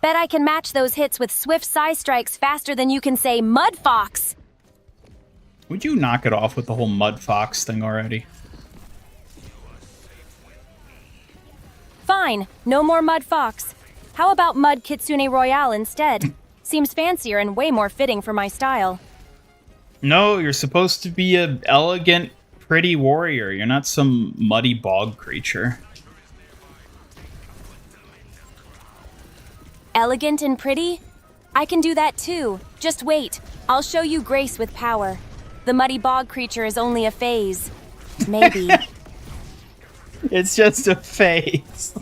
Bet I can match those hits with swift side strikes faster than you can say Mud Fox. Would you knock it off with the whole Mud Fox thing already? Fine, no more Mud Fox. How about Mud Kitsune Royale instead? Seems fancier and way more fitting for my style. No, you're supposed to be a elegant, pretty warrior. You're not some muddy bog creature. Elegant and pretty? I can do that too. Just wait. I'll show you grace with power. The muddy bog creature is only a phase. Maybe. It's just a phase.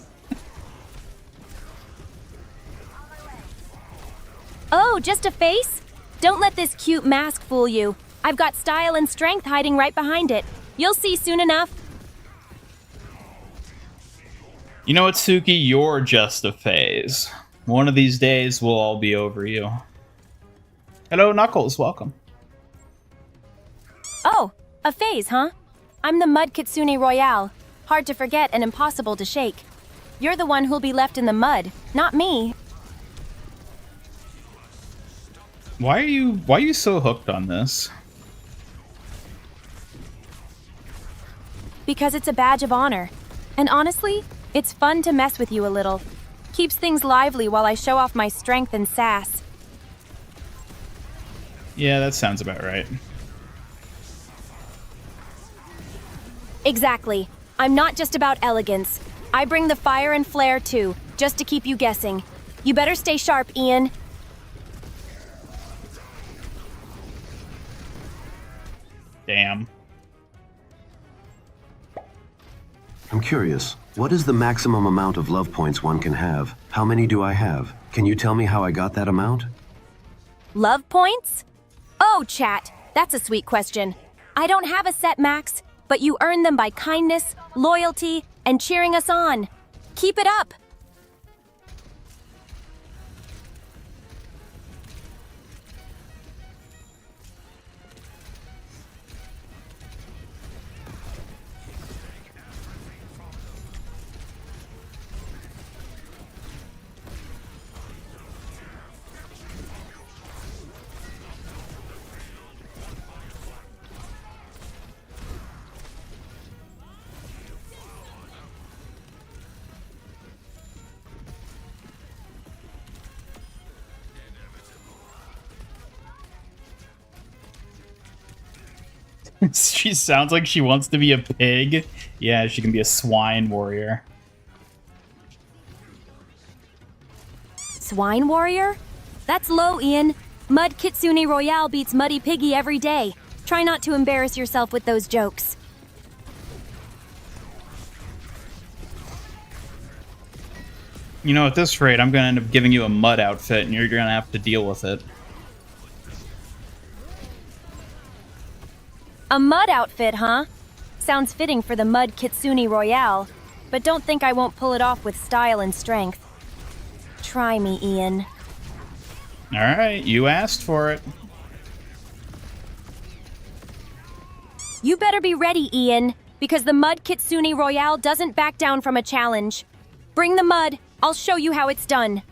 Oh, just a face? Don't let this cute mask fool you. I've got style and strength hiding right behind it. You'll see soon enough. You know what, Suki? You're just a phase. One of these days, we'll all be over you. Hello, Knuckles. Welcome. Oh, a phase, huh? I'm the Mud Kitsune Royale. Hard to forget and impossible to shake. You're the one who'll be left in the mud, not me. Why are you so hooked on this? Because it's a badge of honor. And honestly, it's fun to mess with you a little. Keeps things lively while I show off my strength and sass. Yeah, that sounds about right. Exactly. I'm not just about elegance. I bring the fire and flair too, just to keep you guessing. You better stay sharp, Ian. Damn. I'm curious. What is the maximum amount of love points one can have? How many do I have? Can you tell me how I got that amount? Love points? Oh, chat, that's a sweet question. I don't have a set max, but you earn them by kindness, loyalty, and cheering us on. Keep it up! She sounds like she wants to be a pig. Yeah, she can be a swine warrior. Swine warrior? That's low, Ian. Mud Kitsune Royale beats Muddy Piggy every day. Try not to embarrass yourself with those jokes. You know, at this rate, I'm gonna end up giving you a mud outfit, and you're gonna have to deal with it. A mud outfit, huh? Sounds fitting for the Mud Kitsune Royale, but don't think I won't pull it off with style and strength. Try me, Ian. Alright, you asked for it. You better be ready, Ian, because the Mud Kitsune Royale doesn't back down from a challenge. Bring the mud, I'll show you how it's done.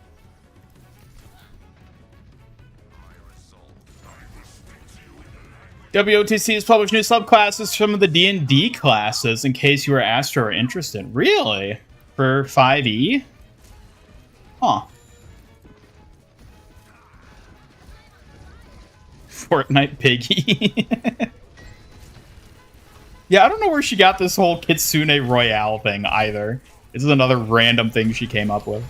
WOTC has published new subclasses from the D&D classes in case you were asked or interested. Really? For 5e? Huh. Fortnite Piggy. Yeah, I don't know where she got this whole Kitsune Royale thing either. This is another random thing she came up with.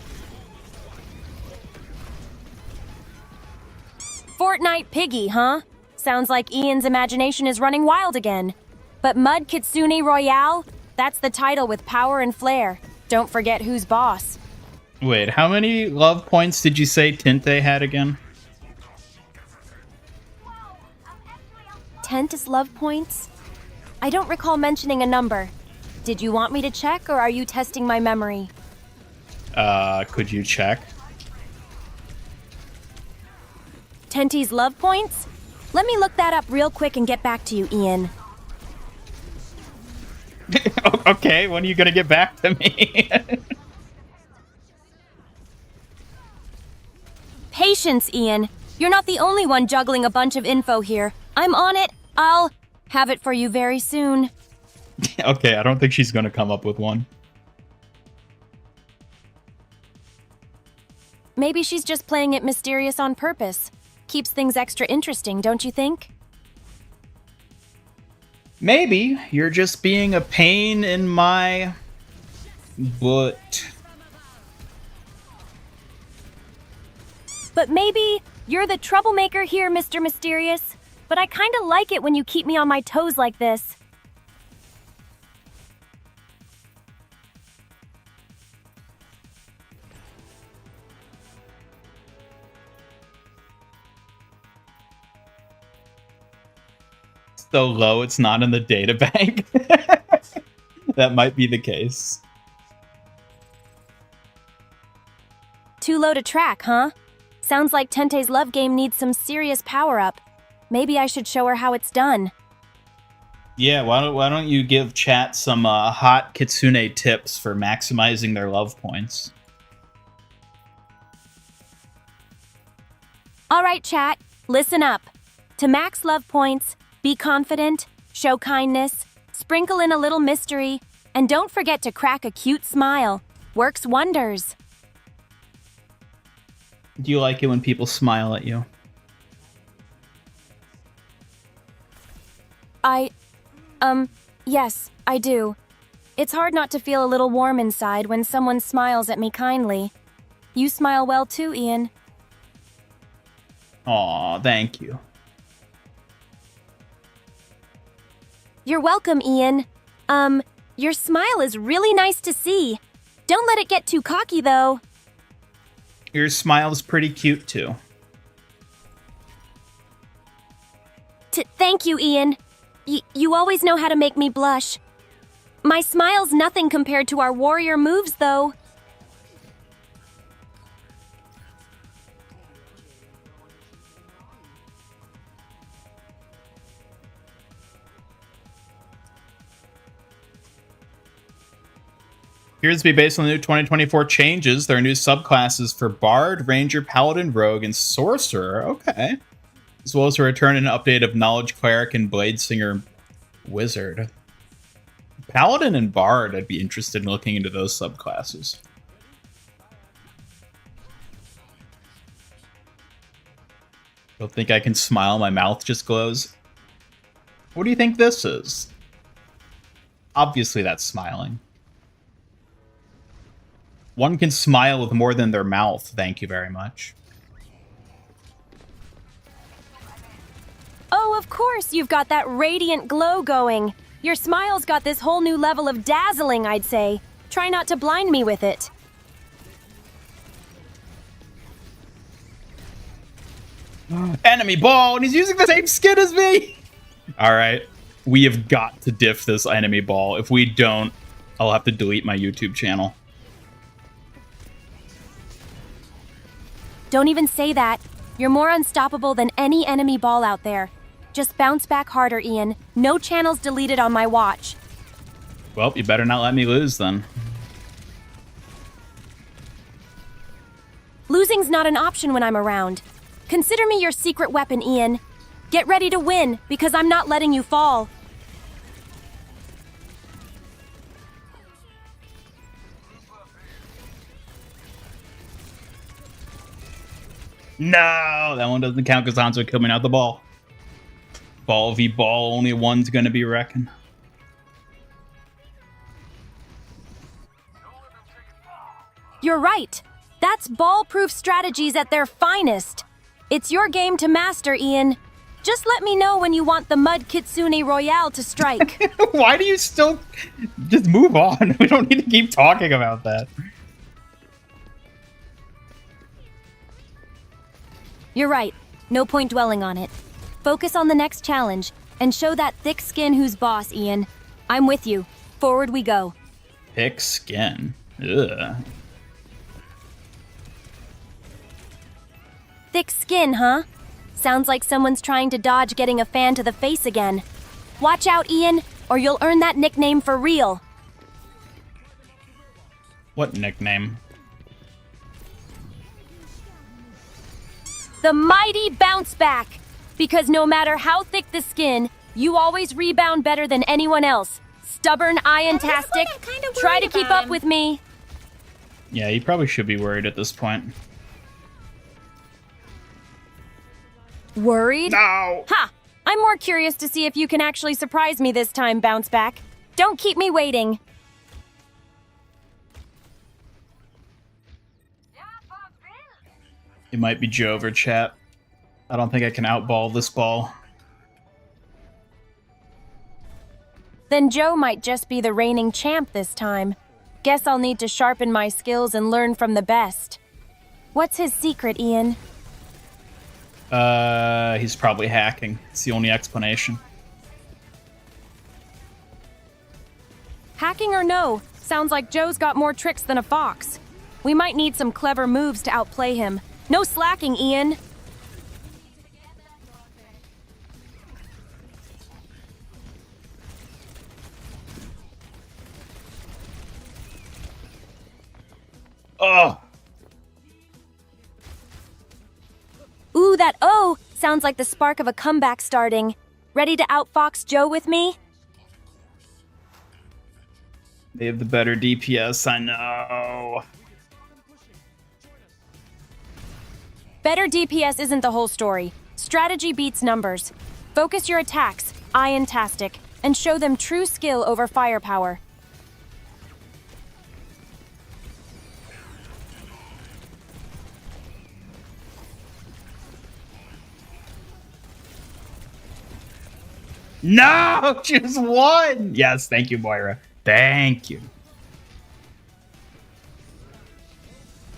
Fortnite Piggy, huh? Sounds like Ian's imagination is running wild again. But Mud Kitsune Royale? That's the title with power and flair. Don't forget who's boss. Wait, how many love points did you say Tinte had again? Tentis love points? I don't recall mentioning a number. Did you want me to check, or are you testing my memory? Could you check? Tenti's love points? Let me look that up real quick and get back to you, Ian. Okay, when are you gonna get back to me? Patience, Ian. You're not the only one juggling a bunch of info here. I'm on it. I'll have it for you very soon. Okay, I don't think she's gonna come up with one. Maybe she's just playing it mysterious on purpose. Keeps things extra interesting, don't you think? Maybe you're just being a pain in my butt. But maybe you're the troublemaker here, Mr. Mysterious. But I kinda like it when you keep me on my toes like this. so low it's not in the data bank. That might be the case. Too low to track, huh? Sounds like Tente's love game needs some serious power-up. Maybe I should show her how it's done. Yeah, why don't you give chat some hot Kitsune tips for maximizing their love points? All right, chat, listen up. To max love points, be confident, show kindness, sprinkle in a little mystery, and don't forget to crack a cute smile. Works wonders. Do you like it when people smile at you? Yes, I do. It's hard not to feel a little warm inside when someone smiles at me kindly. You smile well too, Ian. Aw, thank you. You're welcome, Ian. Your smile is really nice to see. Don't let it get too cocky, though. Your smile's pretty cute, too. Thank you, Ian. You always know how to make me blush. My smile's nothing compared to our warrior moves, though. Appears to be based on the new 2024 changes. There are new subclasses for Bard, Ranger, Paladin, Rogue, and Sorcerer. Okay. As well as a return and update of Knowledge Cleric and Bladesinger Wizard. Paladin and Bard, I'd be interested in looking into those subclasses. Don't think I can smile, my mouth just glows. What do you think this is? Obviously that's smiling. One can smile with more than their mouth, thank you very much. Oh, of course you've got that radiant glow going. Your smile's got this whole new level of dazzling, I'd say. Try not to blind me with it. Enemy ball, and he's using the same skin as me! Alright, we have got to diff this enemy ball. If we don't, I'll have to delete my YouTube channel. Don't even say that. You're more unstoppable than any enemy ball out there. Just bounce back harder, Ian. No channels deleted on my watch. Well, you better not let me lose, then. Losing's not an option when I'm around. Consider me your secret weapon, Ian. Get ready to win, because I'm not letting you fall. No, that one doesn't count because Hanzo killed me, not the ball. Ball v ball, only one's gonna be reckoned. You're right. That's ball-proof strategies at their finest. It's your game to master, Ian. Just let me know when you want the Mud Kitsune Royale to strike. Why do you still... Just move on. We don't need to keep talking about that. You're right. No point dwelling on it. Focus on the next challenge, and show that thick skin who's boss, Ian. I'm with you. Forward we go. Thick skin. Ugh. Thick skin, huh? Sounds like someone's trying to dodge getting a fan to the face again. Watch out, Ian, or you'll earn that nickname for real. What nickname? The mighty bounce back. Because no matter how thick the skin, you always rebound better than anyone else. Stubborn iron-tastic. Try to keep up with me. Yeah, you probably should be worried at this point. Worried? No! Ha! I'm more curious to see if you can actually surprise me this time, bounce back. Don't keep me waiting. It might be Jove or chat. I don't think I can outball this ball. Then Joe might just be the reigning champ this time. Guess I'll need to sharpen my skills and learn from the best. What's his secret, Ian? He's probably hacking. It's the only explanation. Hacking or no, sounds like Joe's got more tricks than a fox. We might need some clever moves to outplay him. No slacking, Ian. Oh, Ooh, that O sounds like the spark of a comeback starting. Ready to outfox Joe with me? they have the better DPS, I know. Better DPS isn't the whole story. Strategy beats numbers. Focus your attacks, iron-tastic, and show them true skill over firepower. No, just one. Yes, thank you, Moira. Thank you.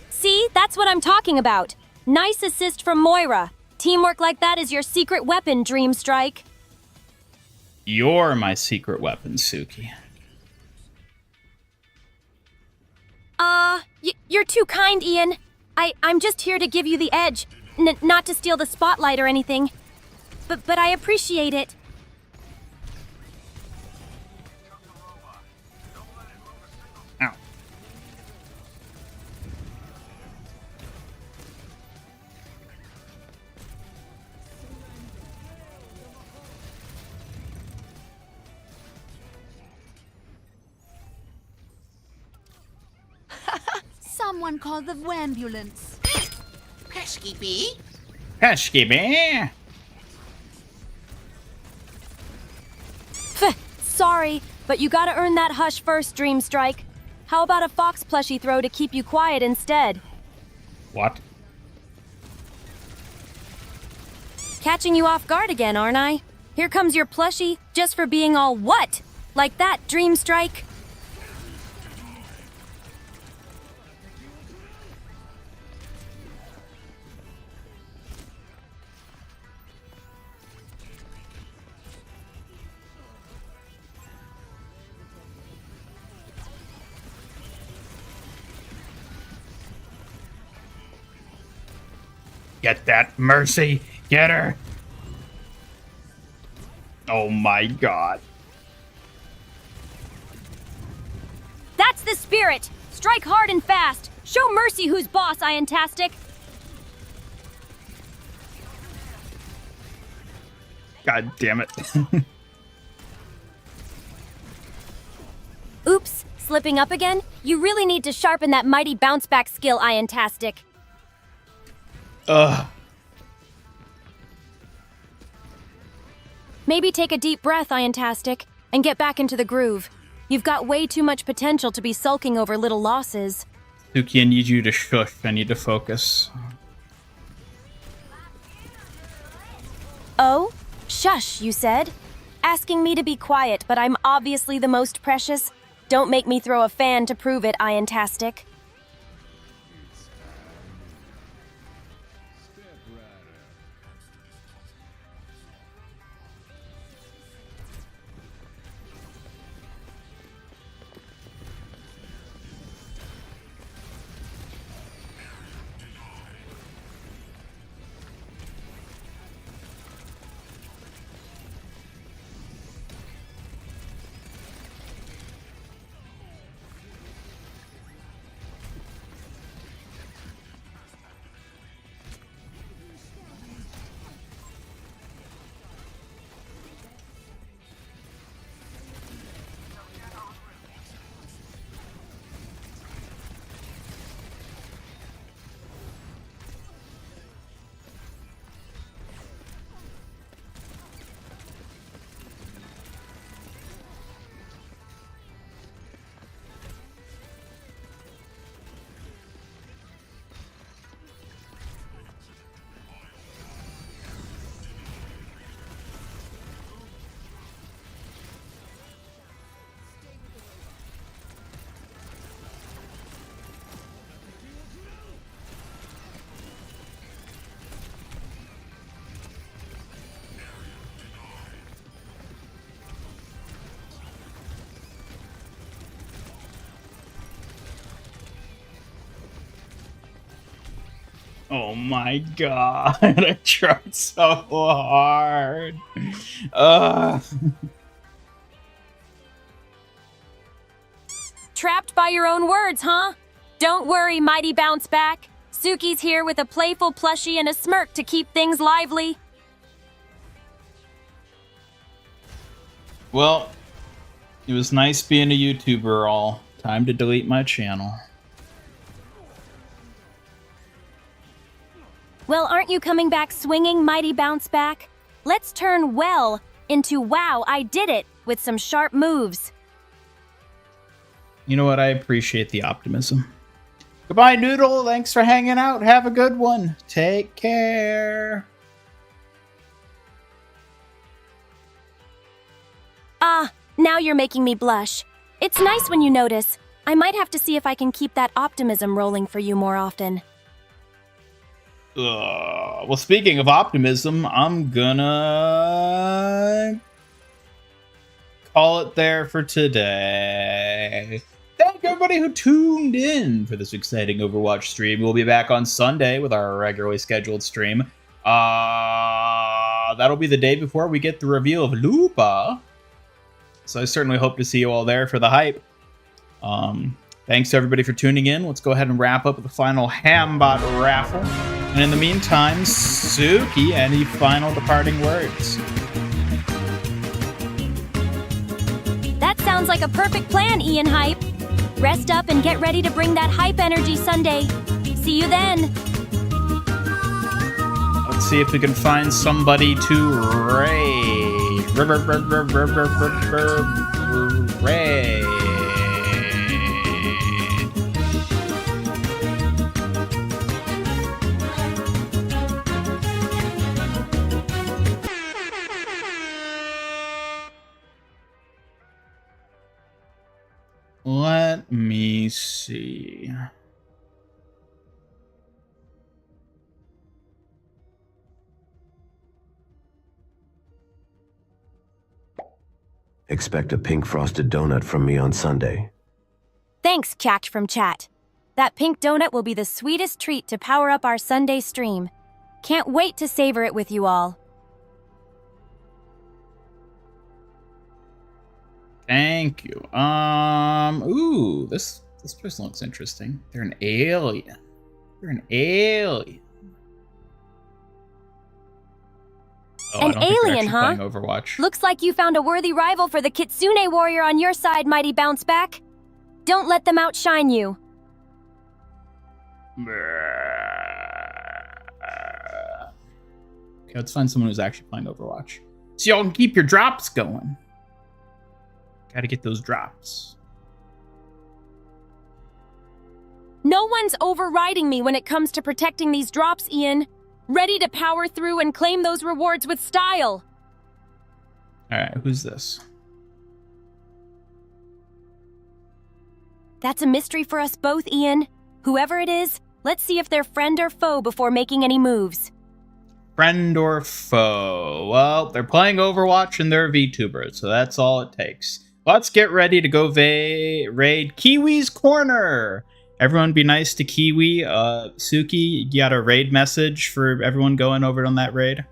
See, that's what I'm talking about. Nice assist from Moira. Teamwork like that is your secret weapon, Dream Strike. You're my secret weapon, Suki. You're too kind, Ian. I'm just here to give you the edge, not to steal the spotlight or anything. But I appreciate it. Ow. Someone call the ambulance. Pesky bee. Pesky me. Sorry, but you gotta earn that hush first, Dream Strike. How about a fox plushie throw to keep you quiet instead? What? Catching you off guard again, aren't I? Here comes your plushie, just for being all what? Like that, Dream Strike? Get that, Mercy. Get her. Oh my god. That's the spirit! Strike hard and fast! Show Mercy who's boss, Iron-tastic! God damn it. Oops, slipping up again? You really need to sharpen that mighty bounce-back skill, Iron-tastic. Ugh. Maybe take a deep breath, Iron-tastic, and get back into the groove. You've got way too much potential to be sulking over little losses. Suki, I need you to shush. I need to focus. Oh? Shush, you said? Asking me to be quiet, but I'm obviously the most precious? Don't make me throw a fan to prove it, Iron-tastic. Oh my god, I tried so hard. Ugh. Trapped by your own words, huh? Don't worry, mighty bounce back. Suki's here with a playful plushie and a smirk to keep things lively. Well, it was nice being a YouTuber all. Time to delete my channel. Well, aren't you coming back swinging, mighty bounce back? Let's turn well into wow, I did it with some sharp moves. You know what? I appreciate the optimism. Goodbye, Noodle. Thanks for hanging out. Have a good one. Take care. Ah, now you're making me blush. It's nice when you notice. I might have to see if I can keep that optimism rolling for you more often. Well, speaking of optimism, I'm gonna call it there for today. Thank everybody who tuned in for this exciting Overwatch stream. We'll be back on Sunday with our regularly scheduled stream. That'll be the day before we get the reveal of Lupa. So I certainly hope to see you all there for the hype. Thanks to everybody for tuning in. Let's go ahead and wrap up with the final Hambot raffle. And in the meantime, Suki, any final departing words? That sounds like a perfect plan, Ian Hype. Rest up and get ready to bring that hype energy Sunday. See you then. Let's see if we can find somebody to raid. Raid. Let me see. Expect a pink frosted donut from me on Sunday. Thanks, Chact from Chat. That pink donut will be the sweetest treat to power up our Sunday stream. Can't wait to savor it with you all. Thank you. Ooh, this person looks interesting. They're an alien. They're an alien. Oh, An alien, huh? Overwatch. Looks like you found a worthy rival for the Kitsune warrior on your side, mighty bounce back. Don't let them outshine you. Okay, let's find someone who's actually playing Overwatch. So y'all can keep your drops going. Gotta get those drops. No one's overriding me when it comes to protecting these drops, Ian. Ready to power through and claim those rewards with style. Alright, who's this? That's a mystery for us both, Ian. Whoever it is, let's see if they're friend or foe before making any moves. Friend or foe? Well, they're playing Overwatch and they're VTubers, so that's all it takes. Let's get ready to go raid Kiwi's Corner. Everyone be nice to Kiwi. Suki, you got a raid message for everyone going over on that raid?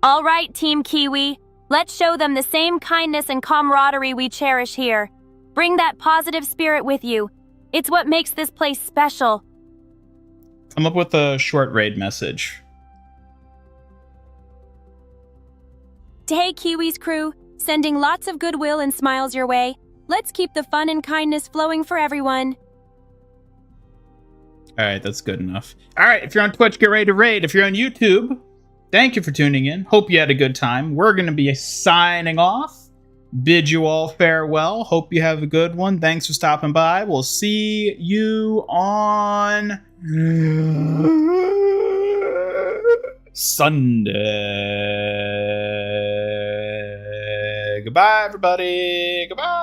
All right, Team Kiwi. Let's show them the same kindness and camaraderie we cherish here. Bring that positive spirit with you. It's what makes this place special. Come up with a short raid message. To Hey Kiwi's crew, sending lots of goodwill and smiles your way. Let's keep the fun and kindness flowing for everyone. Alright, that's good enough. Alright, if you're on Twitch, get ready to raid. If you're on YouTube, thank you for tuning in. Hope you had a good time. We're going to be signing off. Bid you all farewell. Hope you have a good one. Thanks for stopping by. We'll see you on Sunday. Goodbye, everybody. Goodbye.